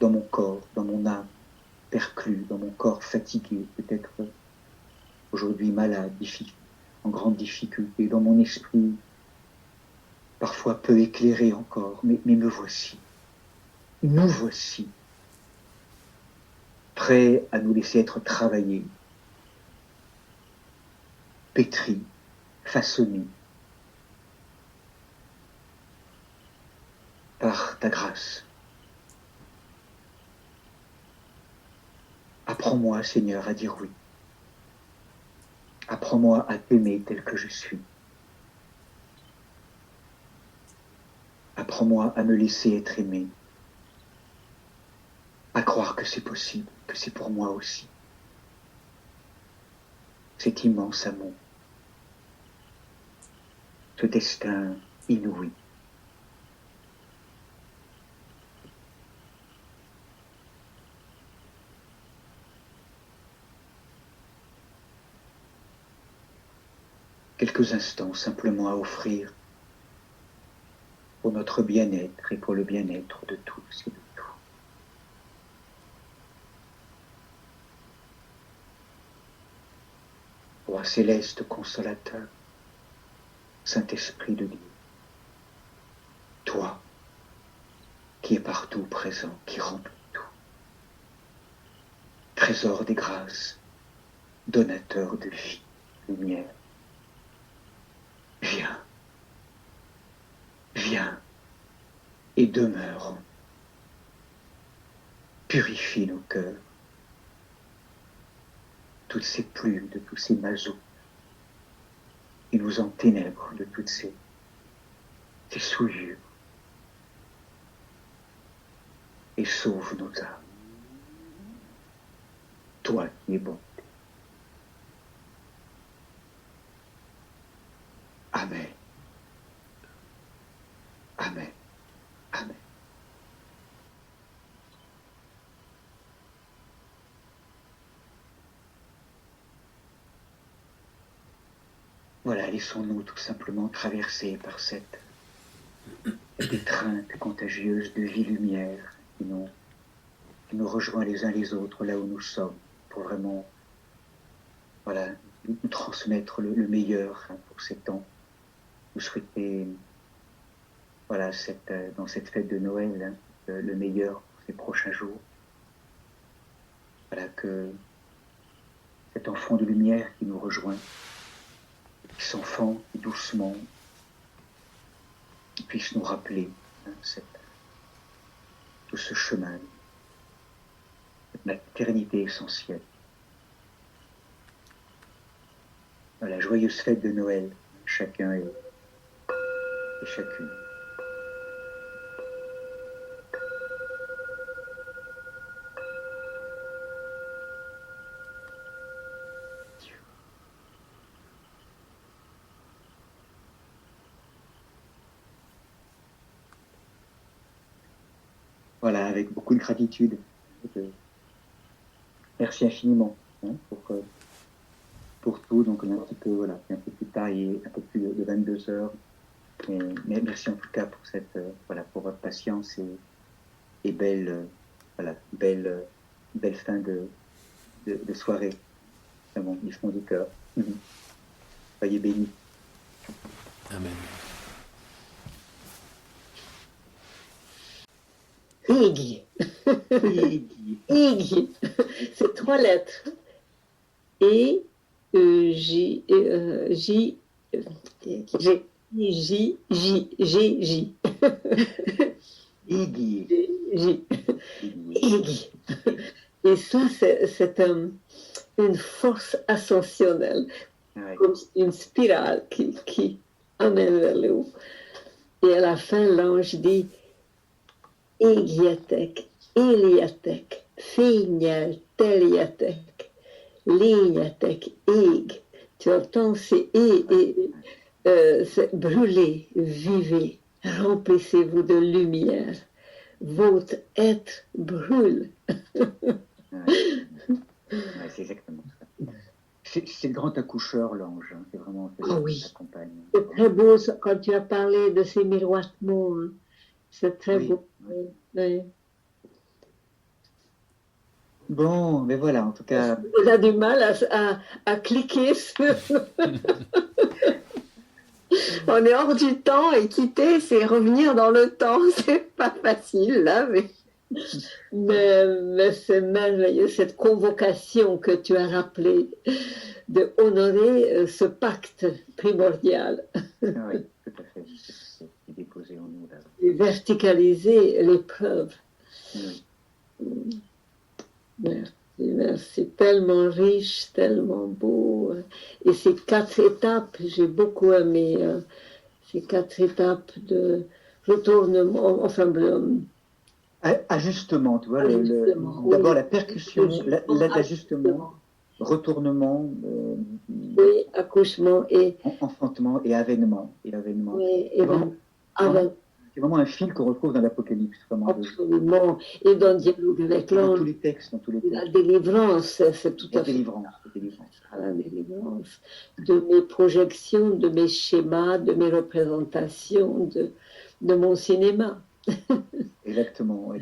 dans mon corps, dans mon âme, perclus, dans mon corps fatigué, peut-être aujourd'hui malade, en grande difficulté, dans mon esprit, parfois peu éclairé encore, mais me voici. Nous voici, prêts à nous laisser être travaillés, pétris, façonnés par ta grâce. Apprends-moi, Seigneur, à dire oui. Apprends-moi à t'aimer tel que je suis. Apprends-moi à me laisser être aimé. À croire que c'est possible, que c'est pour moi aussi. Cet immense amour. Ce destin inouï. Quelques instants simplement à offrir pour notre bien-être et pour le bien-être de tous et de tout. Roi céleste consolateur, Saint-Esprit de Dieu, toi qui es partout présent, qui remplis tout, trésor des grâces, donateur de vie, lumière, viens, viens et demeure en nous. Purifie nos cœurs, toutes ces plumes, de tous ces mazots qui nous enténèbrent, de toutes ces souillures, et sauve nos âmes. Toi qui es bon. Amen. Amen. Amen. Voilà, laissons-nous tout simplement traverser par cette étreinte contagieuse de vie-lumière qui nous rejoint les uns les autres là où nous sommes, pour vraiment nous transmettre le meilleur pour ces temps. Vous souhaitez dans cette fête de Noël le meilleur pour ces prochains jours. Voilà, que cet enfant de lumière qui nous rejoint, qui s'enfante doucement, qui puisse nous rappeler tout ce chemin, cette maternité essentielle. Voilà, joyeuse fête de Noël, chacun et chacune. Voilà, avec beaucoup de gratitude. Merci infiniment pour tout. Donc on est un peu plus tard, il est un peu plus de 22 heures. Mais merci en tout cas pour pour votre patience et belle fin de soirée. Vraiment, du fond du cœur. Soyez bénis. Amen. Iggy. Iggy. C'est 3 lettres. E, J, J, G. J, J, G, J. Iggy. J. Iggy. Et ça, c'est une force ascensionnelle, comme une spirale qui amène vers le haut. Et à la fin, l'ange dit Egiatek, Eliatek, Feignal, Teliatek, Lignatek, Eg. Tu entends, c'est c'est brûler, vivez, remplissez-vous de lumière. Votre être brûle. C'est exactement ça. C'est le grand accoucheur, l'ange. C'est vraiment Oui. accompagne. C'est très beau quand tu as parlé de ces miroitements. Hein. C'est très beau. Oui. Bon, mais voilà, en tout cas. On a du mal à cliquer sur. On est hors du temps et quitter, c'est revenir dans le temps. C'est pas facile, là, mais c'est merveilleux, cette convocation que tu as rappelée de honorer ce pacte primordial. Oui, tout à fait. C'est déposé en nous, là. Et verticaliser l'épreuve. Oui. Merci, tellement riche, tellement beau. Et ces 4 étapes, j'ai beaucoup aimé ces 4 étapes de retournement, enfin, ajustement, tu vois, d'abord la percussion, l'ajustement, retournement, oui, accouchement et enfantement et avènement. Oui, C'est vraiment un fil qu'on retrouve dans l'Apocalypse. Absolument. Et dans le dialogue avec l'ange. Dans tous les textes. La délivrance, c'est tout à fait. La délivrance de mes projections, de mes schémas, de mes représentations, de mon cinéma. Exactement, oui.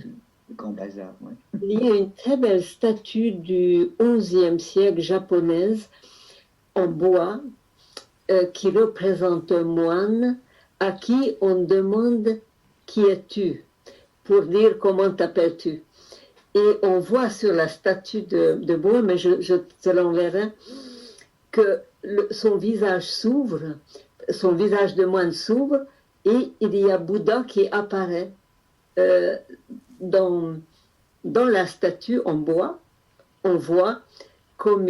Le grand bazar. Ouais. Il y a une très belle statue du XIe siècle japonaise en bois qui représente un moine à qui on demande qui es-tu pour dire comment t'appelles-tu. Et on voit sur la statue de bois, mais je te l'enverrai, que son visage s'ouvre, son visage de moine s'ouvre et il y a Bouddha qui apparaît dans la statue en bois. On voit comme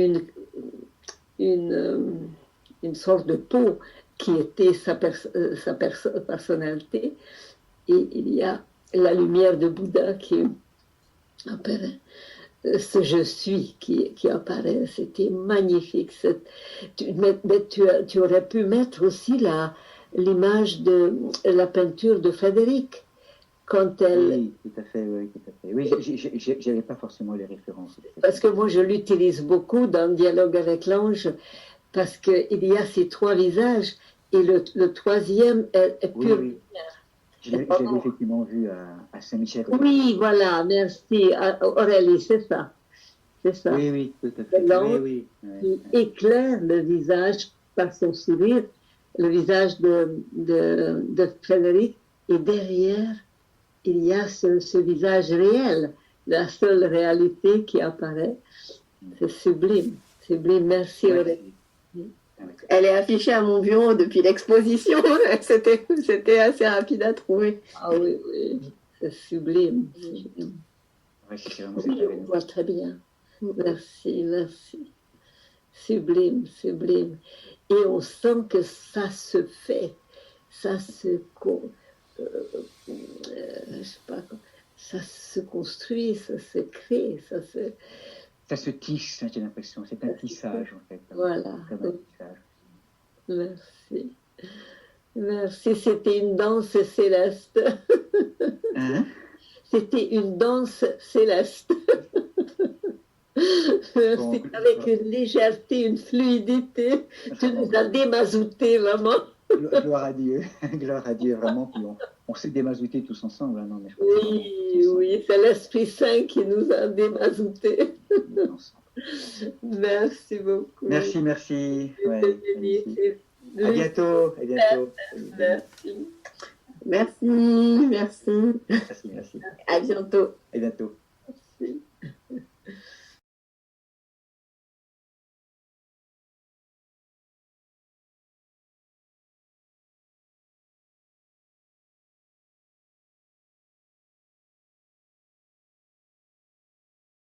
une sorte de peau qui était sa personnalité, et il y a la lumière de Bouddha qui apparaît, ce je suis qui apparaît. C'était magnifique. Tu aurais pu mettre aussi l'image de la peinture de Frédéric quand elle... Oui, tout à fait. Oui, j'avais pas forcément les références. Parce que moi, je l'utilise beaucoup dans le dialogue avec l'ange, parce qu'il y a ces 3 visages, et le 3e est pur. Oui. Je l'avais effectivement vu à Saint-Michel. Oui, voilà, merci. Aurélie, c'est ça. Oui, tout à fait. L'ange qui éclaire le visage par son sourire, le visage de Frédéric, et derrière, il y a ce visage réel, la seule réalité qui apparaît. C'est sublime. Merci Aurélie. Elle est affichée à mon bureau depuis l'exposition. C'était assez rapide à trouver. Ah oui, c'est sublime. On voit très bien. Merci. Sublime. Et on sent que ça se fait. Ça se construit, ça se crée, ça se tisse, j'ai l'impression. C'est un tissage, en fait. Voilà. Merci. C'était une danse céleste. Hein? C'était une danse céleste. Merci. Avec une légèreté, une fluidité. Tu nous as démazouté, vraiment. Gloire à Dieu, vraiment. Puis on s'est démazouté tous ensemble. Hein, non, mais oui, c'est l'Esprit Saint qui nous a démazouté. Merci beaucoup. Merci. Ouais, à bientôt. Merci. Merci. À bientôt. À bientôt.